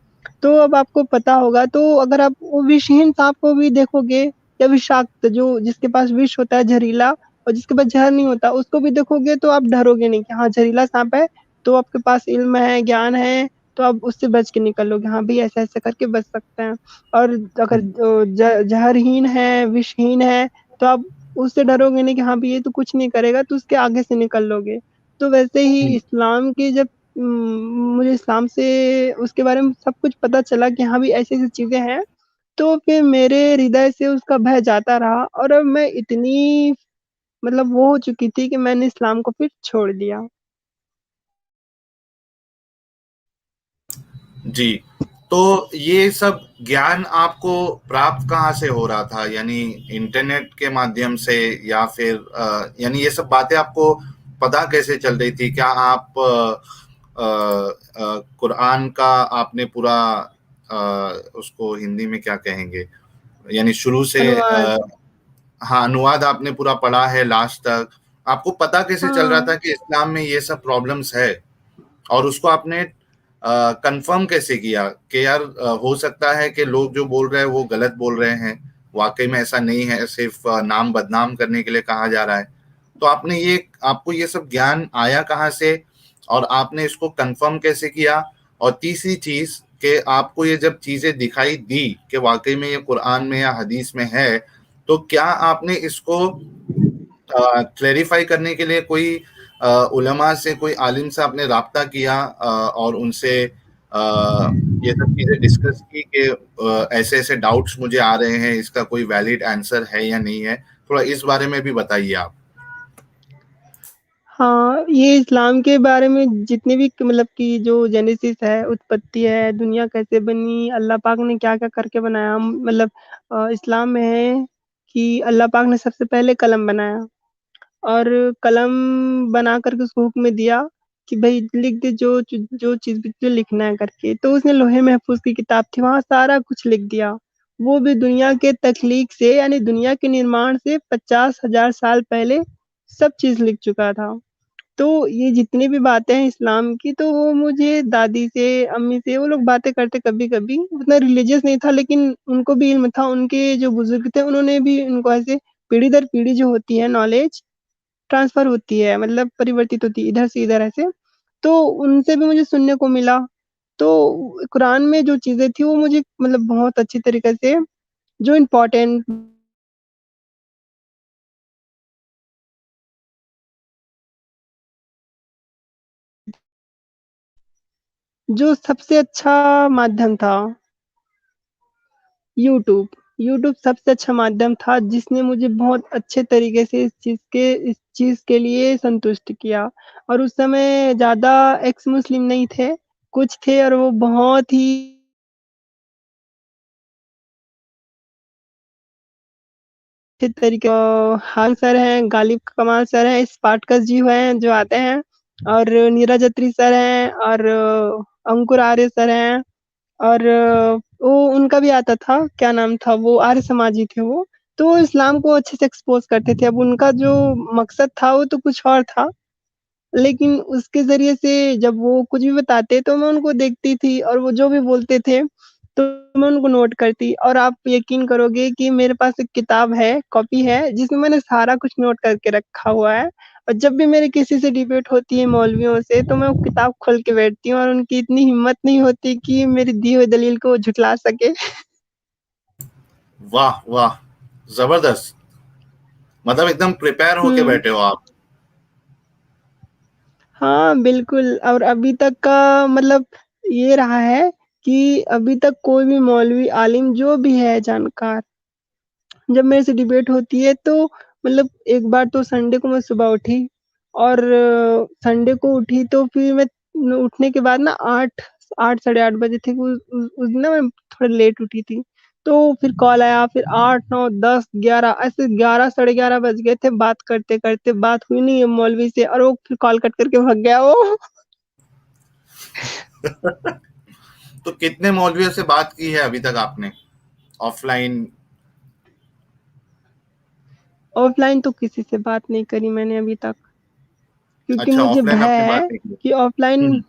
तो अब आपको पता होगा तो अगर आप वो विषहीन साँप को भी देखोगे या विषाक्त जो जिसके पास विष होता है ज़हरीला और जिसके पास ज़हर नहीं होता, उसको भी देखोगे तो आप डरोगे नहीं कि हाँ, ज़हरीला साँप है, तो आपके पास इल्म है, ज्ञान है, तो आप उससे बच के निकलोगे। हाँ, भई ऐसा-ऐसा करके बच सकते हैं। और अगर ज जहरहीन है, विषहीन है, तो आप उससे डरोगे नहीं कि हाँ भई ये तो कुछ नहीं करेगा, तो उसके आगे से निकल लोगे। तो वैसे ही हुँ। इस्लाम की जब मुझे इस्लाम से उसके बारे में सब कुछ पता चला कि हाँ भई ऐसी-ऐसी चीज़ें हैं, तो फिर मेरे हृदय से उसका भय जाता रहा और अब मैं इतनी मतलब वो हो चुकी थी कि मैंने इस्लाम को फिर छोड़ दिया। जी। तो ये सब ज्ञान आपको प्राप्त कहाँ से हो रहा था? यानी इंटरनेट के माध्यम से या फिर यानी ये सब बातें आपको पता कैसे चल रही थी? क्या आप कुरान का आपने पूरा उसको हिंदी में क्या कहेंगे? यानी शुरू से अनुवाद। हाँ, अनुवाद आपने पूरा पढ़ा है लास्ट तक। आपको पता कैसे चल रहा हाँ। था कि इस्लाम में ये सब प्रॉब्लम्स है? और उसको आपने कंफर्म कैसे किया कि यार हो सकता है कि लोग जो बोल रहे हैं वो गलत बोल रहे हैं, वाकई में ऐसा नहीं है, सिर्फ नाम बदनाम करने के लिए कहा जा रहा है। तो आपको ये सब ज्ञान आया कहाँ से और आपने इसको कंफर्म कैसे किया? और तीसरी चीज कि आपको ये जब चीजें दिखाई दी कि वाकई में ये कुरान में या हदीस में है, तो क्या आपने इसको क्लेरिफाई करने के लिए कोई उलमा से, कोई आलिम से आपने राब्ता किया और उनसे ये सब चीजें डिस्कस की कि ऐसे-ऐसे डाउट्स मुझे आ रहे हैं, इसका कोई वैलिड आंसर है या नहीं है? थोड़ा इस बारे में भी बताइए आप। हाँ, ये इस्लाम के बारे में जितने भी मतलब कि जो जेनेसिस है, उत्पत्ति है, दुनिया कैसे बनी, अल्लाह पाक ने क्या-क्या करके बनाया मतलब इस्लाम में है कि अल्लाह पाक ने सबसे पहले कलम बनाया और कलम बना कर के उसको हुक्म दिया कि भई लिख दे जो चीज़ भी तुझे लिखना है करके। तो उसने लौहे महफूज़ की किताब थी, वहाँ सारा कुछ लिख दिया। वो भी दुनिया के तख्लीक से यानी दुनिया के निर्माण से 50,000 साल पहले सब चीज़ लिख चुका था। तो ये जितनी भी बातें हैं इस्लाम की तो वो मुझे दादी से, अम्मी से वो लोग बातें करते कभी-कभी, उतना रिलीजियस नहीं था लेकिन उनको भी इल्म था, उनके जो बुज़ुर्ग थे उन्होंने भी उनको ऐसे पीढ़ी दर पीढ़ी जो होती है नॉलेज ट्रांसफ़र होती है मतलब परिवर्तित होती है इधर से इधर ऐसे, तो उनसे भी मुझे सुनने को मिला। तो कुरान में जो चीज़ें थी वो मुझे मतलब बहुत अच्छी तरीके से जो इम्पोर्टेंट जो सबसे अच्छा माध्यम था यूट्यूब। यूट्यूब सबसे अच्छा माध्यम था जिसने मुझे बहुत अच्छे तरीके से इस चीज़ के लिए संतुष्ट किया और उस समय ज़्यादा एक्स मुस्लिम नहीं थे, कुछ थे और वो बहुत ही अच्छे तरीके हाल सर हैं, गालिब कमाल सर हैं, स्पार्टकस जी हैं जो आते हैं और नीरज अत्री सर हैं और अंकुर आर्य सर हैं और वो उनका भी आता था, क्या नाम था वो आर्य समाजी थे वो। तो वो इस्लाम को अच्छे से एक्सपोज़ करते थे। अब उनका जो मकसद था वो तो कुछ और था, लेकिन उसके ज़रिए से जब वो कुछ भी बताते तो मैं उनको देखती थी और वो जो भी बोलते थे, तो मैं उनको नोट करती और आप यकीन करोगे कि मेरे पास एक किताब है, कॉपी है, जिसमें मैंने सारा कुछ नोट करके रखा हुआ है और जब भी मेरी किसी से डिबेट होती है मौलवियों से, तो मैं वो किताब खोल के बैठती हूँ और उनकी इतनी हिम्मत नहीं होती कि मेरी दी हुई दलील को झुठला सके। वाह, वाह! ज़बरदस्त। मतलब एकदम प्रिपेयर होके हुँ। बैठे हो आप। हाँ, बिल्कुल और अभी तक का मतलब ये रहा है कि अभी तक कोई भी मौलवी, आलिम जो भी है जानकार, जब मेरे से डिबेट होती है तो मतलब एक बार तो संडे को मैं सुबह उठी और संडे को उठी तो फिर मैं उठने के बाद ना 8 साढ़े 8 बजे थे उस दिन ना मैं थोड़ा लेट उठी थी। तो फिर कॉल आया फिर 8, 9, 10, 11 ऐसे 11 साढ़े 11 बज गए थे बात करते-करते बात हुई नहीं है मौलवी से और वो फिर कॉल कट करके भाग गया वो। तो कितने मौलवियों से बात की है अभी तक आपने? ऑफलाइन? ऑफ़लाइन तो किसी से बात नहीं करी मैंने अभी तक, क्योंकि अच्छा, मुझे ऑफलाइन भय आपने बात है नहीं की। कि ऑफ़लाइन हुँ,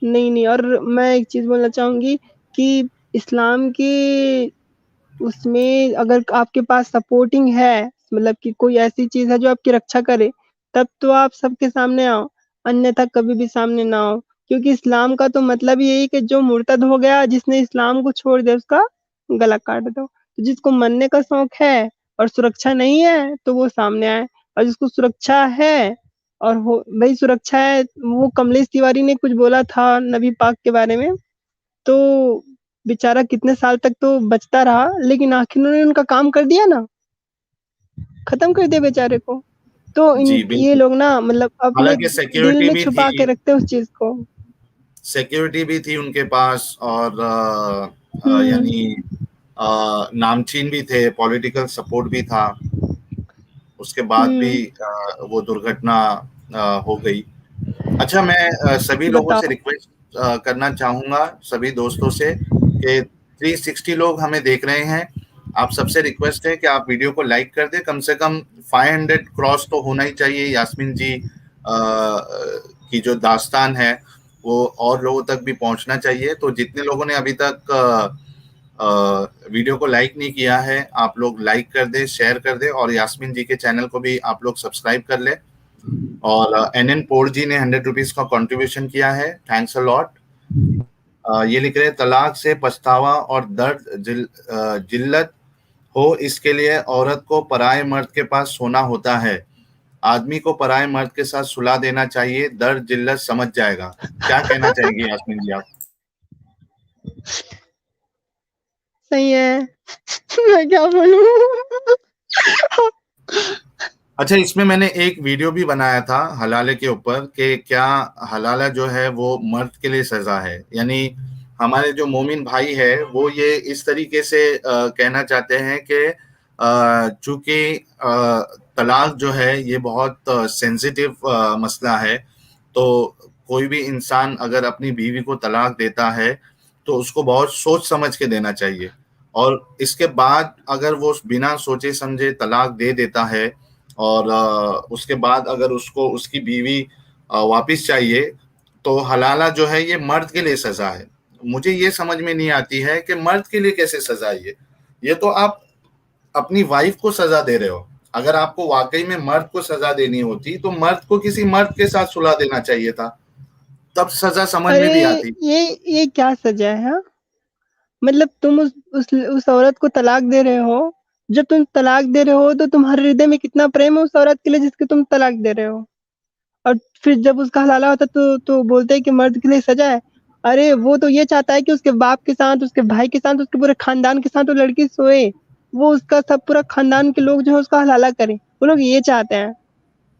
नहीं, नहीं और मैं एक चीज़ बोलना चाहूँगी कि इस्लाम के उसमें अगर आपके पास सपोर्टिंग है, मतलब कि कोई ऐसी चीज़ है जो आपकी रक्षा करे, तब तो आप सबके सामने आओ, अन्यथा कभी भी सामने ना आओ। क्योंकि इस्लाम का तो मतलब ही यही है कि जो मुर्तद हो गया, जिसने इस्लाम को छोड़ दिया उसका गला काट दो। तो जिसको मरने का शौक है, और सुरक्षा नहीं है तो वो सामने आए, और जिसको सुरक्षा है और हो भई सुरक्षा है, वो कमलेश तिवारी ने कुछ बोला था नबी पाक के बारे में, तो बेचारा कितने साल तक तो बचता रहा, लेकिन आखिर उन्होंने उनका काम कर दिया ना, खत्म कर दिया बेचारे को। तो इन जी, ये बिल्कुल। लोग ना मतलब अपने हालाँकि दिल सिक्योरिटी में भी छुपा के थी रखते हैं उस चीज़ को। सिक्योरिटी भी थी उनके पास और हुँ, यानी नामचीन भी थे, पॉलिटिकल सपोर्ट भी था। उसके बाद भी हुँ, वो दुर्घटना हो गई। अच्छा, मैं सभी लोगों से बताओ। रिक्वेस्ट करना चाहूँगा, सभी दोस्तों से कि 360 लोग हमें देख रहे हैं। आप सबसे रिक्वेस्ट है कि आप वीडियो को लाइक कर दें, कम से कम 500 क्रॉस तो होना ही चाहिए। यास्मीन जी की जो दास्तान है, वो और लोगों तक भी पहुँचना चाहिए। तो जितने लोगों ने अभी तक वीडियो को लाइक नहीं किया है, आप लोग लाइक कर दें, शेयर कर दें और यास्मीन जी के चैनल को भी आप लोग सब्सक्राइब कर लें। और एन पोर जी ने 100 रुपीज का कंट्रीब्यूशन किया है, थैंक्स अ लॉट। ये लिख रहे हैं, तलाक से पछतावा और दर्द जिल्लत हो, इसके लिए औरत को पराये मर्द के पास सोना होता है। आदमी को पराये मर्द के साथ सुला देना चाहिए, दर्द जिल्लत समझ जाएगा। क्या कहना चाहेंगे यास्मीन जी आप? सही है। मैं क्या बोलूँ? अच्छा, इसमें मैंने एक वीडियो भी बनाया था हलाले के ऊपर कि क्या हलाला जो है वो मर्द के लिए सजा है। यानी हमारे जो मोमिन भाई है वो ये इस तरीके से कहना चाहते हैं कि चूंकि तलाक जो है ये बहुत सेंसिटिव मसला है, तो कोई भी इंसान अगर अपनी बीवी को तलाक देता है तो उसको बहुत सोच समझ के देना चाहिए। और इसके बाद अगर वो बिना सोचे समझे तलाक दे देता है और उसके बाद अगर उसको उसकी बीवी वापिस चाहिए, तो हलाला जो है ये मर्द के लिए सजा है। मुझे ये समझ में नहीं आती है कि मर्द के लिए कैसे सजा है ये तो आप अपनी वाइफ को सजा दे रहे हो। अगर आपको वाकई में मर्द को सजा देनी होती तो मर्द को किसी मर्द के साथ सुलह देना चाहिए था, तब सजा समझ में अरे! भी आती। ये क्या सज़ा है, हाँ? मतलब तुम उस औरत को तलाक दे रहे हो, जब तुम तलाक दे रहे हो तो तुम्हारे हृदय में कितना प्रेम है उस औरत के लिए जिसको तुम तलाक दे रहे हो। और फिर जब उसका हलाला होता है तो बोलते हैं कि मर्द के लिए सज़ा है। अरे! वो तो ये चाहता है कि उसके बाप के साथ, उसके भाई के साथ, उसके पूरे खानदान के साथ वो लड़की सोए। वो उसका सब पूरा खानदान के लोग जो है उसका हलाला करें। वो लोग ये चाहते हैं।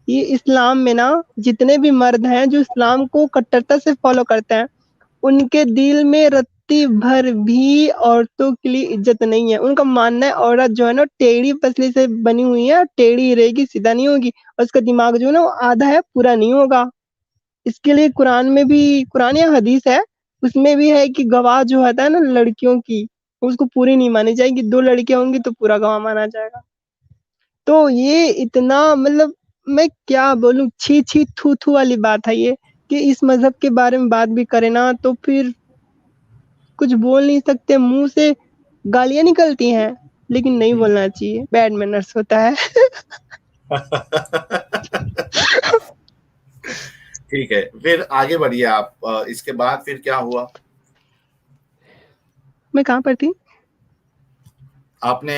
ये इस्लाम में ना जितने भी मर्द हैं जो इस्लाम को कट्टरता से फ़ॉलो करते हैं, उनके दिल में रत्ती भर भी औरतों के लिए इज़्ज़त नहीं है। उनका मानना है औरत जो है ना टेढ़ी पसली से बनी हुई है, टेढ़ी ही रहेगी, सीधा नहीं होगी और उसका दिमाग जो है ना वो आधा है, पूरा नहीं होगा। इसके लिए कुरान में भी कुरान या हदीस है, उसमें भी है कि गवाह जो होता है ना लड़कियों की, उसको पूरी नहीं मानी जाएगी, 2 लड़कियाँ होंगी तो पूरा गवाह माना जाएगा। तो ये इतना मतलब मैं क्या बोलूँ छी छी, थू थू वाली बात है ये, कि इस मज़हब के बारे में बात भी करें ना तो फिर कुछ बोल नहीं सकते, मुँह से गालियाँ निकलती हैं, लेकिन नहीं बोलना चाहिए, बैड मैनर्स होता है। ठीक है, फिर आगे बढ़िए आप। इसके बाद फिर क्या हुआ? मैं कहाँ पर थी? आपने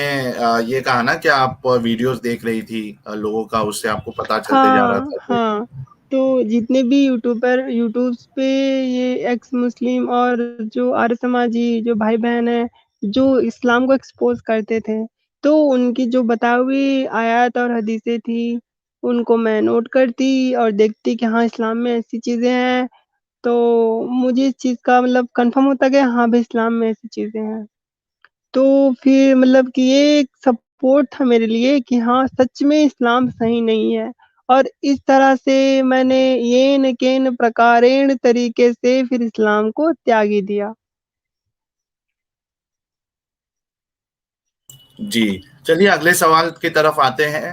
ये कहा ना कि आप वीडियोस देख रही थी लोगों का, उससे आपको पता चलते जा रहा हाँ, था कि हाँ। तो जितने भी यूट्यूबर यूट्यूब्स पे ये एक्स मुस्लिम और जो आर्य समाजी जो भाई-बहन हैं, जो इस्लाम को एक्सपोज़ करते थे, तो उनकी जो बताई हुई आयत और हदीसें थी, उनको मैं नोट करती और देखती कि हाँ, इस्लाम में ऐसी चीज़ें हैं, तो मुझे इस चीज़ का मतलब कन्फर्म होता गया हाँ भाई, इस्लाम में ऐसी चीज़ें हैं। तो फिर मतलब कि ये एक सपोर्ट था मेरे लिए कि हाँ, सच में इस्लाम सही नहीं है और इस तरह से मैंने येन केन प्रकारेण तरीके से फिर इस्लाम को त्याग ही दिया। जी। चलिए अगले सवाल की तरफ आते हैं।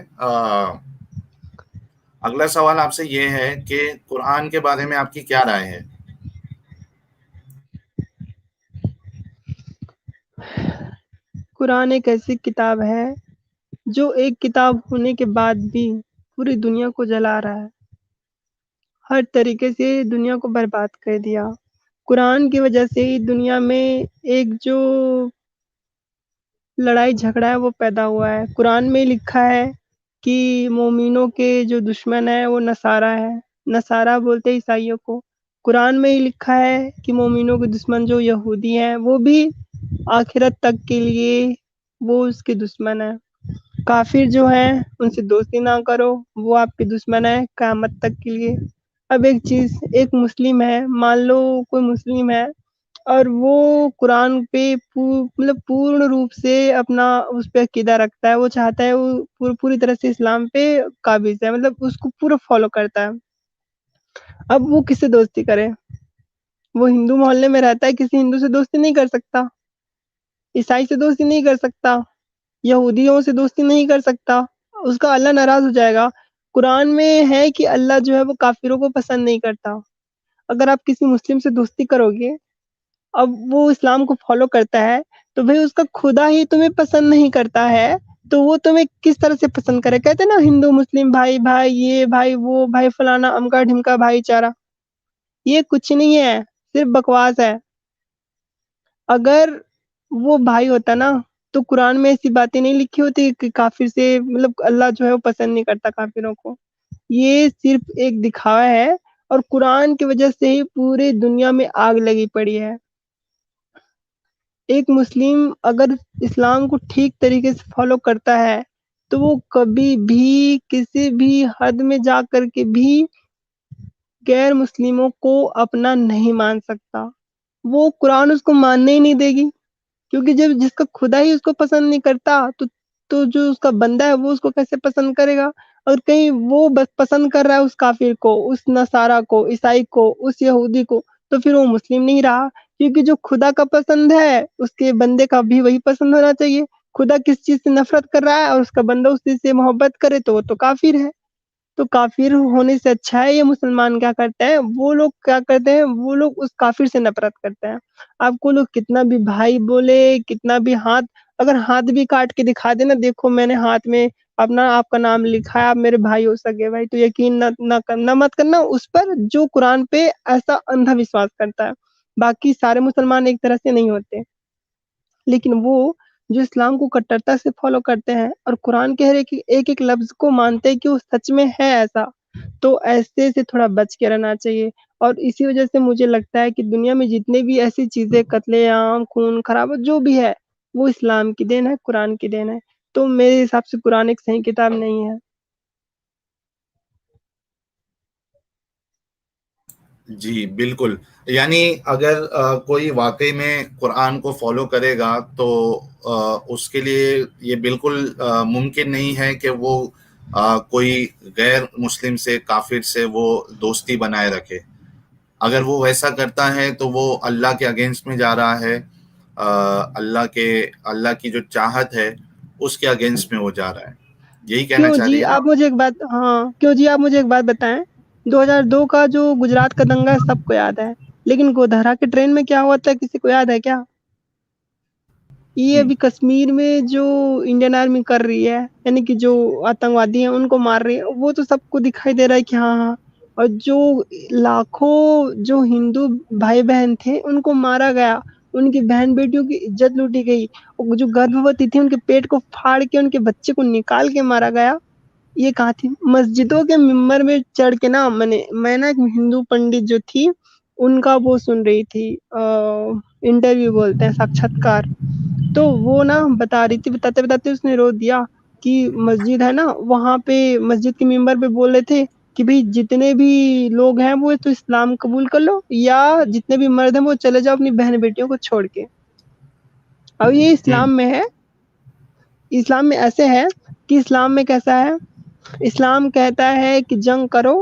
अगला सवाल आपसे ये है कि कुरान के बारे में आपकी क्या राय है? कुरान एक ऐसी किताब है, जो एक किताब होने के बाद भी पूरी दुनिया को जला रहा है। हर तरीके से दुनिया को बर्बाद कर दिया। कुरान की वजह से ही दुनिया में एक जो लड़ाई झगड़ा है वो पैदा हुआ है। कुरान में लिखा है कि मोमिनों के जो दुश्मन है वो नसारा है। नसारा बोलते हैं ईसाइयों को। कुरान में ही लिखा है कि मोमिनों के दुश्मन जो यहूदी हैं वो भी आखिरत तक के लिए वो उसके दुश्मन है। काफिर जो है उनसे दोस्ती ना करो, वो आपके दुश्मन है क़यामत तक के लिए। अब एक चीज़, एक मुस्लिम है, मान लो कोई मुस्लिम है और वो कुरान पे मतलब पूर्ण रूप से अपना उस पे अकीदा रखता है, वो चाहता है वो पूरी तरह से इस्लाम पे काबिज़ है, मतलब उसको पूरा फ़ॉलो करता है। अब वो किससे दोस्ती करे? वो हिंदू मोहल्ले में रहता है, किसी हिंदू से दोस्ती नहीं कर सकता, ईसाई से दोस्ती नहीं कर सकता, यहूदियों से दोस्ती नहीं कर सकता, उसका अल्लाह नाराज़ हो जाएगा। कुरान में है कि अल्लाह जो है वो काफ़िरों को पसंद नहीं करता। अगर आप किसी मुस्लिम से दोस्ती करोगे, अब वो इस्लाम को फ़ॉलो करता है, तो भई उसका खुदा ही तुम्हें पसंद नहीं करता है, तो वो तुम्हें किस तरह से पसंद करे? कहते हैं ना हिंदू मुस्लिम भाई-भाई, ये भाई, वो भाई, फलाना अमका-ढिमका भाईचारा, ये कुछ नहीं है, सिर्फ़ बकवास है। अगर वो भाई होता ना, तो कुरान में ऐसी बातें नहीं लिखी होती कि काफ़िर से मतलब अल्लाह जो है वो पसंद नहीं करता काफ़िरों को। ये सिर्फ़ एक दिखावा है और कुरान की वजह से ही पूरी दुनिया में आग लगी पड़ी है। एक मुस्लिम अगर इस्लाम को ठीक तरीके से फ़ॉलो करता है, तो वो कभी भी किसी भी हद में जा कर के भी गैर मुस्लिमों को अपना नहीं मान सकता। वो कुरान उसको मानने ही नहीं देगी। क्योंकि जब जिसका खुदा ही उसको पसंद नहीं करता तो जो उसका बंदा है वो उसको कैसे पसंद करेगा? और कहीं वो बस पसंद कर रहा है उस काफ़िर को, उस नसारा को, ईसाई को, उस यहूदी को, तो फिर वो मुस्लिम नहीं रहा। क्योंकि जो खुदा का पसंद है, उसके बंदे का भी वही पसंद होना चाहिए। खुदा किस चीज़ से नफ़रत कर रहा है और उसका बंदा उस चीज़ से मोहब्बत करे तो वो तो काफ़िर है। तो काफ़िर होने से अच्छा है ये मुसलमान क्या करते हैं, वो लोग क्या करते हैं, वो लोग उस काफ़िर से नफ़रत करते हैं। आपको लोग कितना भी भाई बोले, कितना भी हाथ, अगर हाथ भी काट के दिखा दे ना, देखो मैंने हाथ में अपना आपका नाम लिखा है, आप मेरे भाई हो सगे भाई, तो यकीन ना मत करना उस पर जो कुरान पे ऐसा अंधा विश्वास करता है। बाकी सारे मुसलमान एक तरह से नहीं होते। लेकिन वो जो इस्लाम को कट्टरता से फ़ॉलो करते हैं और कुरान के हर एक-एक लफ्ज़ को मानते हैं कि वो सच में है ऐसा, तो ऐसे से थोड़ा बच के रहना चाहिए। और इसी वज़ह से मुझे लगता है कि दुनिया में जितने भी ऐसी चीज़ें कत्लेआम, खून-खराबा जो भी है, वो इस्लाम की देन है, कुरान की देन है। तो मेरे हिसाब से कुरान एक सही किताब नहीं है। जी, बिल्कुल। यानी अगर कोई वाक़ई में कुरान को फ़ॉलो करेगा तो उसके लिए ये बिल्कुल मुमकिन नहीं है कि वो कोई गैर मुस्लिम से, काफ़िर से वो दोस्ती बनाए रखे। अगर वो वैसा करता है तो वो अल्लाह के अगेंस्ट में जा रहा है। अल्लाह की जो चाहत है, उसके अगेंस्ट में वो जा रहा है। यही कहना क्यों चाह जी रही हैं ना आप आप? मुझे एक बात हाँ, क्यों जी आप मुझे एक बात बताएँ, 2002 का जो गुजरात का दंगा सबको याद है, लेकिन गोधरा के ट्रेन में क्या हुआ था किसी को याद है क्या? ये हुँ, अभी कश्मीर में जो इंडियन आर्मी कर रही है, यानी कि जो आतंकवादी हैं उनको मार रही है, वो तो सबको दिखाई दे रहा है कि हाँ, हाँ। और जो लाखों जो हिंदू भाई-बहन थे उनको मारा गया, उनकी बहन-बेटियों की इज़्ज़त लूटी गई, और जो गर्भवती थी उनके पेट को फाड़ के उनके बच्चे को निकाल के मारा गया। ये कहाँ थी? मस्जिदों के मिंबर में चढ़ के ना मैं ना एक हिंदू पंडित जो थी, उनका वो सुन रही थी इंटरव्यू बोलते हैं साक्षात्कार। तो वो ना बता रही थी, बताते-बताते उसने रो दिया कि मस्जिद है ना, वहाँ पे मस्जिद के मिंबर पे बोल रहे थे कि भई जितने भी लोग हैं वो तो इस्लाम कबूल कर लो या जितने भी मर्द हैं वो चले जाओ अपनी बहन-बेटियों को छोड़ के। अब ये हुँ, इस्लाम में है, इस्लाम में ऐसे है कि इस्लाम में कैसा है, इस्लाम कहता है कि जंग करो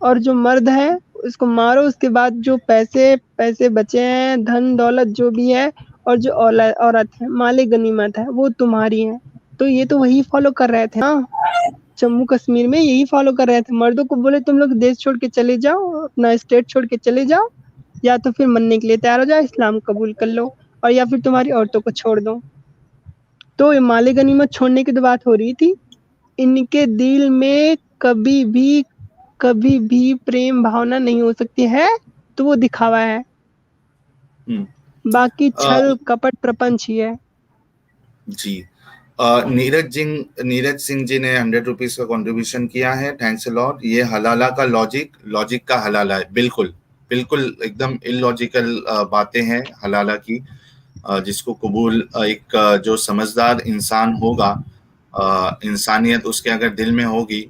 और जो मर्द है उसको मारो, उसके बाद जो पैसे पैसे बचे हैं, धन-दौलत जो भी है और जो औरत है, माल-ए-गनीमत है, वो तुम्हारी है। तो ये तो वही फ़ॉलो कर रहे थे ना, जम्मू-कश्मीर में यही फ़ॉलो कर रहे थे। मर्दों को बोले तुम लोग देश छोड़ के चले जाओ, अपना स्टेट छोड़ के चले जाओ या तो फिर मरने के लिए तैयार हो जाओ, इस्लाम कबूल कर लो और या फिर तुम्हारी औरतों को छोड़ दो। तो ये माल-ए-गनीमत छोड़ने की तो बात हो रही थी। इनके दिल में कभी भी प्रेम भावना नहीं हो सकती है, तो वो दिखावा है। हुँ। बाकी अ, छल, कपट, प्रपंच ही है। जी। नीरज सिंह जी ने 100 रुपीज का कंट्रीब्यूशन किया है, थैंक्स अ लॉट। ये हलाला का लॉजिक का हलाला है, बिल्कुल बिल्कुल एकदम इलॉजिकल बातें हैं हलाला की, जिसको कबूल एक जो समझदार इंसान होगा, इंसानियत उसके अगर दिल में होगी,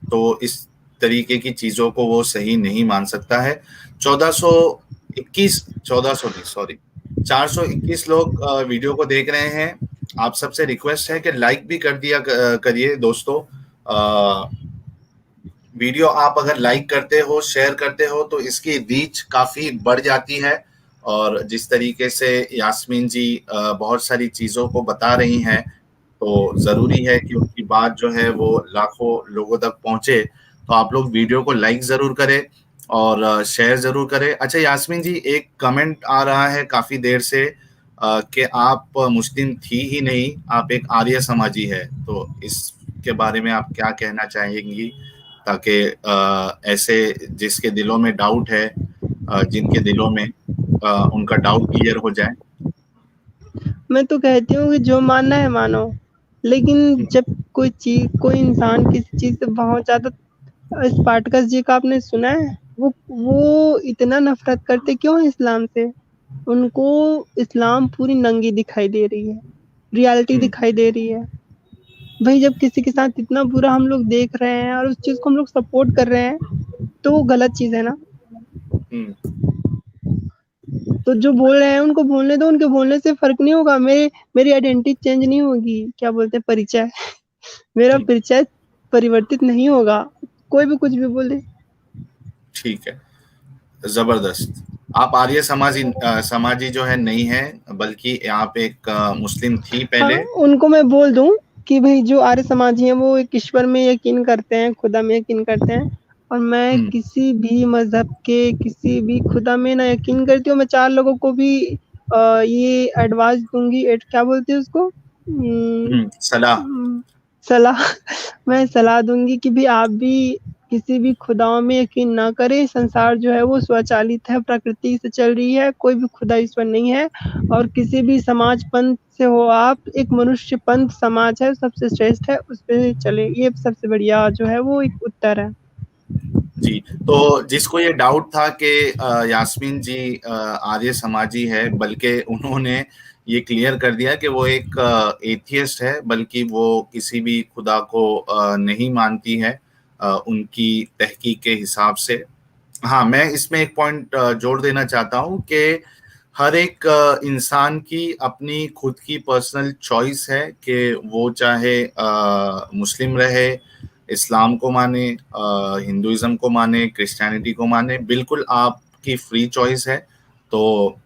तो इस तरीके की चीजों को वो सही नहीं मान सकता है। 1421 नहीं, सॉरी, 421 लोग वीडियो को देख रहे हैं। आप सबसे रिक्वेस्ट है कि लाइक भी कर दिया करिए दोस्तों। वीडियो आप अगर लाइक करते हो, शेयर करते हो, तो इसकी रीच काफी बढ़ जाती है। और जिस तरीके से यास्मीन जी बहुत सारी चीजों को बता रही हैं, तो जरूरी है कि उनकी बात जो है वो लाखों लोगों तक पहुंचे। तो आप लोग वीडियो को लाइक जरूर करें और शेयर जरूर करें। अच्छा यास्मीन जी, एक कमेंट आ रहा है काफी देर से कि आप मुस्लिम थी ही नहीं, आप एक आर्य समाजी है, तो इसके बारे में आप क्या कहना चाहेंगी, ताकि ऐसे जिसके दिलों में डाउट है, जिनके दिलों में उनका डाउट क्लियर हो जाए। मैं तो कहती हूँ कि जो मानना है मानो, लेकिन जब कोई इंसान किसी चीज़ से बहुत ज़्यादा, स्पार्टकस जी का आपने सुना है? वो इतना नफ़रत करते क्यों हैं इस्लाम से? उनको इस्लाम पूरी नंगी दिखाई दे रही है, रियलिटी दिखाई दे रही है। भाई जब किसी के साथ इतना बुरा हम लोग देख रहे हैं और उस चीज़ को हम लोग सपोर्ट कर रहे हैं, तो वो गलत चीज़ है ना? तो जो बोल रहे हैं उनको बोलने दो, उनके बोलने से फ़र्क नहीं होगा। मेरी आइडेंटिटी चेंज नहीं होगी, क्या बोलते हैं, परिचय। मेरा परिचय परिवर्तित नहीं होगा, कोई भी कुछ भी बोले। ठीक है, जबरदस्त। आप आर्य समाजी जो है नहीं है, बल्कि आप एक मुस्लिम थी हाँ, पहले। उनको मैं बोल दूँ कि भाई जो आर्य समाजी हैं वो एक ईश्वर में यकीन करते हैं, खुदा में यकीन करते हैं, और मैं किसी भी मज़हब के किसी भी खुदा में ना यकीन करती हूँ। मैं 4 लोगों को भी ये एडवाइस दूँगी, क्या बोलते हैं उसको? सलाह। सलाह मैं सलाह दूँगी कि भी आप भी किसी भी खुदाओं में यकीन ना करें। संसार जो है वो स्वचालित है, प्रकृति से चल रही है, कोई भी खुदा ईश्वर नहीं है। और किसी भी समाज पंथ से हो आप, एक मनुष्य पंथ समाज है, सबसे श्रेष्ठ है, उस पे चलें। ये सबसे बढ़िया जो है वो एक उत्तर है। जी, तो जिसको ये डाउट था कि यास्मीन जी आर्य समाजी है, बल्कि उन्होंने ये क्लियर कर दिया कि वो एक एथियस्ट है, बल्कि वो किसी भी खुदा को नहीं मानती है उनकी तहकीक के हिसाब से। हाँ, मैं इसमें एक पॉइंट जोड़ देना चाहता हूँ कि हर एक इंसान की अपनी खुद की पर्सनल चॉइस है कि वो चाहे मुस्लिम रहे, इस्लाम को माने, हिंदुइज्म को माने, क्रिश्चियनिटी को माने, बिल्कुल आपकी फ्री चॉइस है। तो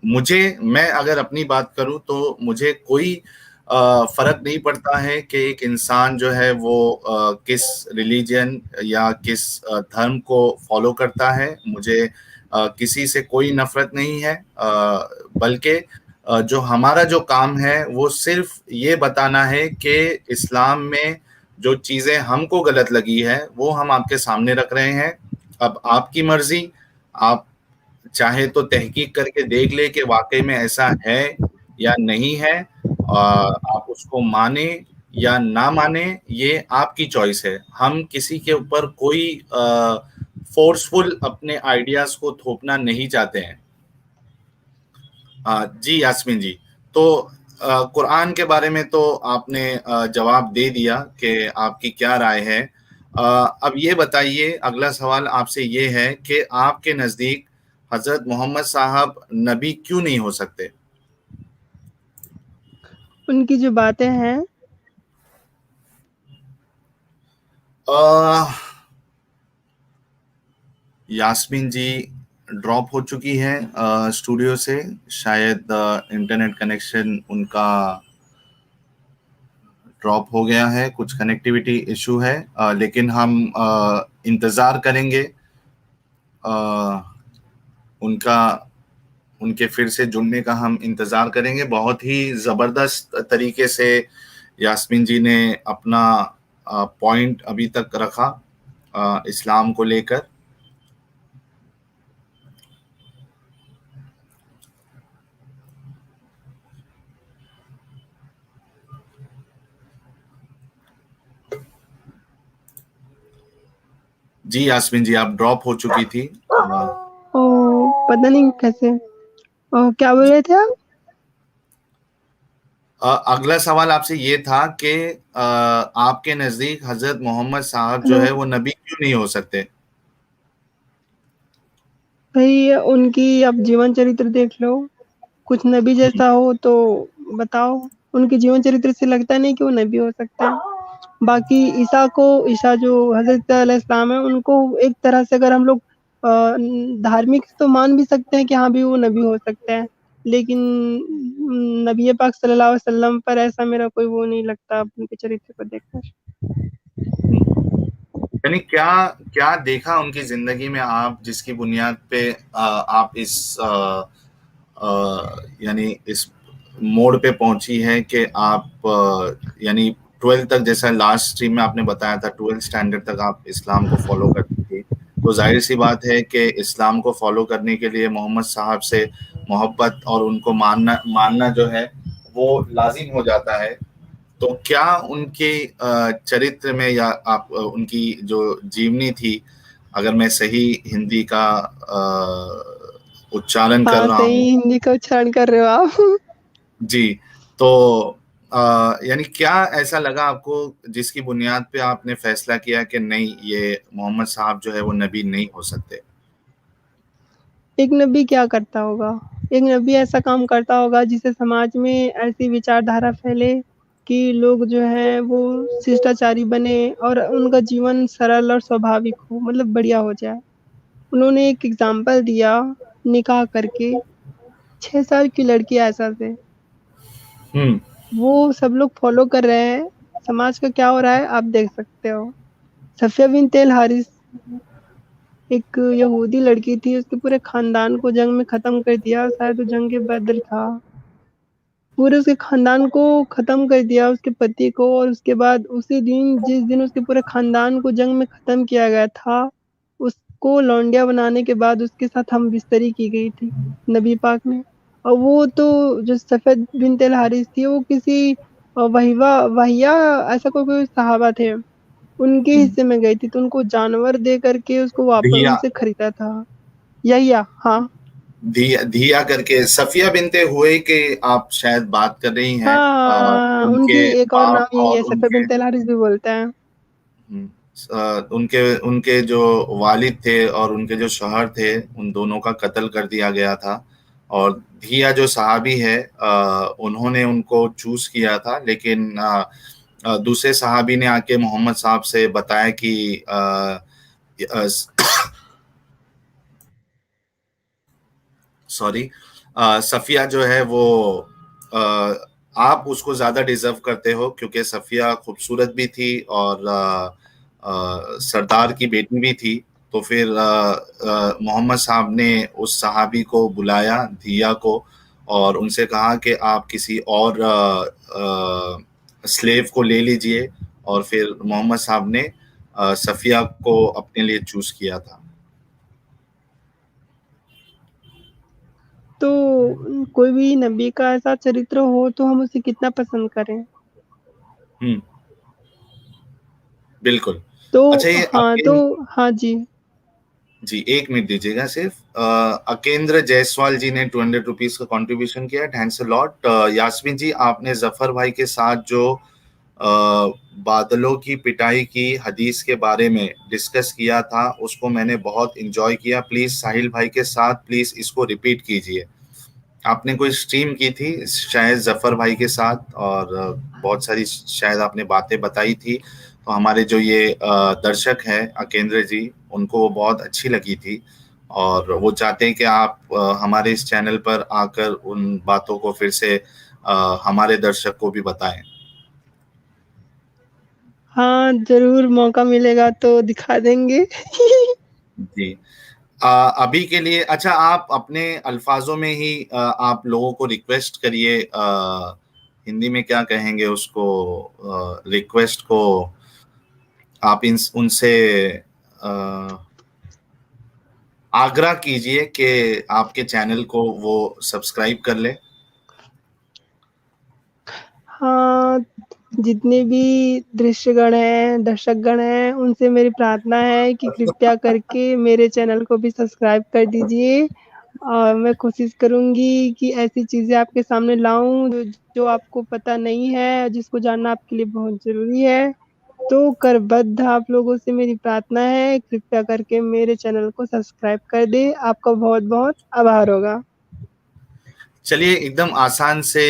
मैं अगर अपनी बात करूं, तो मुझे कोई फर्क नहीं पड़ता है कि एक इंसान जो है वो किस रिलीजन या किस धर्म को फॉलो करता है। मुझे किसी से कोई नफरत नहीं है, बल्कि जो हमारा जो काम है वो सिर्फ ये बताना है कि इस्लाम में जो चीजें हमको गलत लगी है वो हम आपके सामने रख रहे हैं। अब आपकी मर्जी, आप चाहे तो तहकीक करके देख ले कि वाकई में ऐसा है या नहीं है। आप उसको माने या ना माने, ये आपकी चॉइस है। हम किसी के ऊपर कोई फोर्सफुल अपने आइडियाज को थोपना नहीं चाहते हैं। जी यास्मीन जी, तो कुरान के बारे में तो आपने जवाब दे दिया कि आपकी क्या राय है। अब ये बताइए, अगला सवाल आपसे ये है कि आपके नज़दीक हजरत मोहम्मद साहब नबी क्यों नहीं हो सकते? उनकी जो बातें हैं, अ, यास्मीन जी ड्रॉप हो चुकी है स्टूडियो से, शायद इंटरनेट कनेक्शन उनका ड्रॉप हो गया है, कुछ कनेक्टिविटी इशू है। लेकिन हम इंतज़ार करेंगे उनका, उनके फिर से जुड़ने का हम इंतज़ार करेंगे। बहुत ही ज़बरदस्त तरीके से यास्मीन जी ने अपना पॉइंट अभी तक रखा इस्लाम को लेकर। जी यास्मीन जी, आप ड्रॉप हो चुकी थी। ओह! पता नहीं कैसे। क्या बोल रहे थे आप? अगला सवाल आपसे ये था कि आपके नजदीक हजरत मोहम्मद साहब जो हेलो। है वो नबी क्यों नहीं हो सकते? भई उनकी आप जीवन चरित्र देख लो, कुछ नबी हम्म, जैसा हो तो बताओ। उनके जीवन चरित्र से लगता नहीं कि वो नबी हो सकते हैं। बाकी ईसा जो हज़रत अलैहिस्सलाम है, उनको एक तरह से अगर हम लोग धार्मिक तो मान भी सकते हैं कि हाँ, भी वो नबी हो सकते हैं। लेकिन नबी पाक सल्लल्लाहु अलैहि वसल्लम पर ऐसा मेरा कोई वो नहीं लगता उनके चरित्र को देखकर। हम्म। यानी क्या क्या देखा उनकी जिंदगी में आप, जिसकी बुनियाद पे आप इस यानी इस मोड़ पे पहुंची है कि आप यानी 12th तक, जैसा लास्ट स्ट्रीम में आपने बताया था, 12th स्टैंडर्ड तक आप इस्लाम को फॉलो करती थी। तो जाहिर सी बात है कि इस्लाम को फॉलो करने के लिए मोहम्मद साहब से मोहब्बत और उनको मानना मानना जो है वो लाजिम हो जाता है। तो क्या उनके चरित्र में, या आप उनकी जो जीवनी थी, अगर मैं सही हिंदी का उच्चारण कर हाँ, रहा सही हूँ, हिंदी का उच्चारण कर रहे हो आप। जी, तो यानी क्या ऐसा लगा आपको जिसकी बुनियाद पे आपने फैसला किया कि नहीं, ये मोहम्मद साहब जो है वो नबी नहीं हो सकते? एक नबी क्या करता होगा? एक नबी ऐसा काम करता होगा जिससे समाज में ऐसी विचारधारा फैले कि लोग जो हैं वो शिष्टाचारी बने और उनका जीवन सरल और स्वाभाविक हो, मतलब बढ़िया हो जाए। उन्होंने एक एग्ज़ाम्पल दिया निकाह करके, 6 साल की लड़की आयशा से। हम्म। वो सब लोग फ़ॉलो कर रहे हैं, समाज का क्या हो रहा है आप देख सकते हो। सफ़िया बिन्त अल हारिस एक यहूदी लड़की थी, उसके पूरे ख़ानदान को जंग में ख़त्म कर दिया, शायद वो जंग बद्र था। पूरे उसके ख़ानदान को ख़त्म कर दिया, उसके पति को, और उसके बाद उसी दिन जिस दिन उसके पूरे ख़ानदान को जंग में ख़त्म किया गया था, उसको लौंडिया बनाने के बाद उसके साथ हमबिस्तरी की गई थी, नबी पाक ने। और वो तो जो सफ़िया बिन्त अल हारिस थी, वो किसी वहिया ऐसा कोई सहाबा थे, उनके हम्म। हिस्से में गई थी, तो उनको जानवर दे करके उसको वापस धिया उनसे खरीदा था। यहिया, हाँ। धिया धिया करके सफिया बिनते हुए के आप शायद बात कर रही हाँ, हैं, हाँ, हाँ, उनकी उनके एक और बाप नाम यही और है, सफ़िया उनके बिन्त अल हारिस भी बोलते हैं। उनके उनके जो वालिद थे और उनके जो शौहर थे, उन दोनों का कत्ल कर दिया गया था। और धिया जो सहाबी है, उन्होंने उनको चूज किया था, लेकिन दूसरे सहाबी ने आके मोहम्मद साहब से बताया कि सॉरी, सफिया जो है वो आप उसको ज्यादा डिजर्व करते हो, क्योंकि सफिया खूबसूरत भी थी और सरदार की बेटी भी थी। तो फिर मोहम्मद साहब ने उस सहाबी को बुलाया, धिया को, और उनसे कहा कि आप किसी और स्लेव को ले लीजिए। और फिर मोहम्मद साहब ने सफिया को अपने लिए चूज किया था। तो कोई भी नबी का ऐसा चरित्र हो तो हम उसे कितना पसंद करें। हम्म, बिल्कुल। तो अच्छा, ये हाँ, तो हाँ जी। जी, 1 मिनट दीजिएगा सिर्फ। अकेंद्र जायसवाल जी ने 200 रुपीज का कंट्रीब्यूशन किया, थैंक्स अ लॉट। यास्मीन जी, आपने जफर भाई के साथ जो बादलों की पिटाई की हदीस के बारे में डिस्कस किया था, उसको मैंने बहुत इंजॉय किया। प्लीज साहिल भाई के साथ प्लीज इसको रिपीट कीजिए। आपने कोई स्ट्रीम की थी शायद जफर भाई के साथ, और बहुत सारी शायद आपने बातें बताई थी। तो हमारे जो ये दर्शक हैं अकेंद्र जी, उनको वो बहुत अच्छी लगी थी, और वो चाहते हैं कि आप हमारे इस चैनल पर आकर उन बातों को फिर से हमारे दर्शक को भी बताएं। हाँ, ज़रूर मौका मिलेगा तो दिखा देंगे। जी। अभी के लिए अच्छा, आप अपने अल्फाजों में ही आप लोगों को रिक्वेस्ट करिए, हिंदी में क्या कहेंगे उसको, रिक्वेस्ट को आप इन उनसे अ, आग्रह कीजिए कि आपके चैनल को वो सब्सक्राइब कर ले। हाँ, जितने भी दृश्यगण हैं, दर्शकगण हैं, उनसे मेरी प्रार्थना है कि कृपया करके मेरे चैनल को भी सब्सक्राइब कर दीजिए। और मैं कोशिश करूँगी कि ऐसी चीज़ें आपके सामने लाऊँ जो आपको पता नहीं है, जिसको जानना आपके लिए बहुत ज़रूरी है। तो करबद्ध आप लोगों से मेरी प्रार्थना है, कृपया करके मेरे चैनल को सब्सक्राइब कर दें। आपका बहुत-बहुत आभार होगा। चलिए एकदम आसान से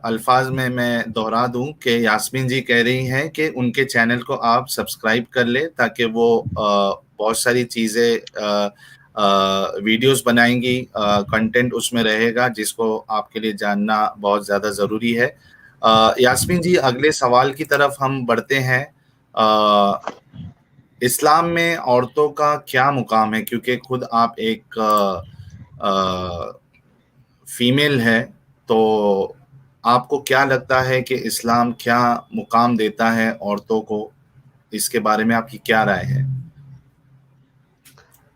अल्फाज में मैं दोहरा दूं कि यास्मीन जी कह रही हैं कि उनके चैनल को आप सब्सक्राइब कर ले ताकि वो बहुत सारी चीज़ें वीडियोस बनाएंगी, कंटेंट उसमें रहेगा जिसको आपके लिए जानना बहुत ज़्यादा ज़रूरी है। यास्मीन जी अगले सवाल की तरफ हम बढ़ते हैं। इस्लाम में औरतों का क्या मुकाम है, क्योंकि खुद आप एक फीमेल है, तो आपको क्या लगता है कि इस्लाम क्या मुकाम देता है औरतों को? इसके बारे में आपकी क्या राय है?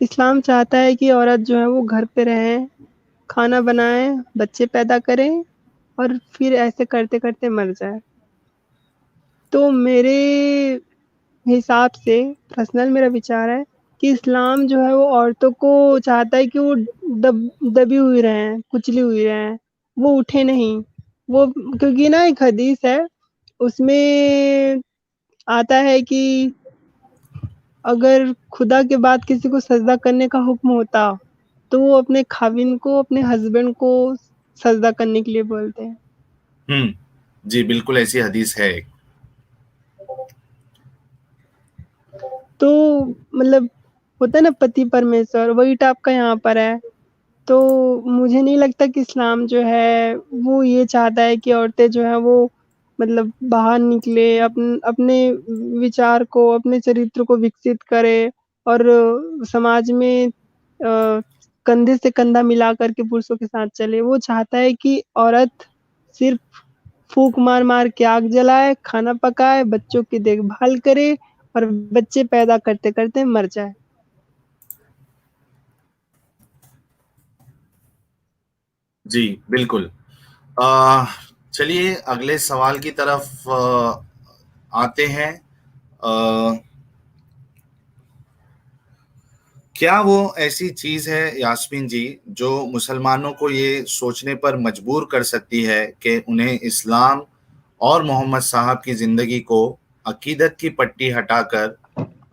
इस्लाम चाहता है कि औरत जो है वो घर पे रहें, खाना बनाएँ, बच्चे पैदा करें और फिर ऐसे करते-करते मर जाए। तो मेरे हिसाब से पर्सनल मेरा विचार है कि इस्लाम जो है वो औरतों को चाहता है कि वो दबी हुई रहें, कुचली हुई रहें, वो उठे नहीं। वो क्योंकि ना एक हदीस है, उसमें आता है कि अगर खुदा के बाद किसी को सजदा करने का हुक्म होता, तो वो अपने खाविंद को, अपने हस्बैंड को सजदा करने के लिए बोलते हैं। जी बिल्कुल ऐसी हदीस है एक। तो मतलब होता है ना पति परमेश्वर, वही टाइप का यहाँ पर है। तो मुझे नहीं लगता कि इस्लाम जो है वो ये चाहता है कि औरतें जो हैं वो मतलब बाहर निकले, अपने विचार को, अपने चरित्र को विकसित करे और समाज में कंधे से कंधा मिला कर के पुरुषों के साथ चले। वो चाहता है कि औरत सिर्फ़ फूँक मार-मार के आग जलाए, खाना पकाए, बच्चों की देखभाल करे और बच्चे पैदा करते-करते मर जाए। जी बिल्कुल। अ, चलिए अगले सवाल की तरफ आते हैं। अ, क्या वो ऐसी चीज है यास्मीन जी जो मुसलमानों को ये सोचने पर मजबूर कर सकती है कि उन्हें इस्लाम और मोहम्मद साहब की जिंदगी को अकीदत की पट्टी हटाकर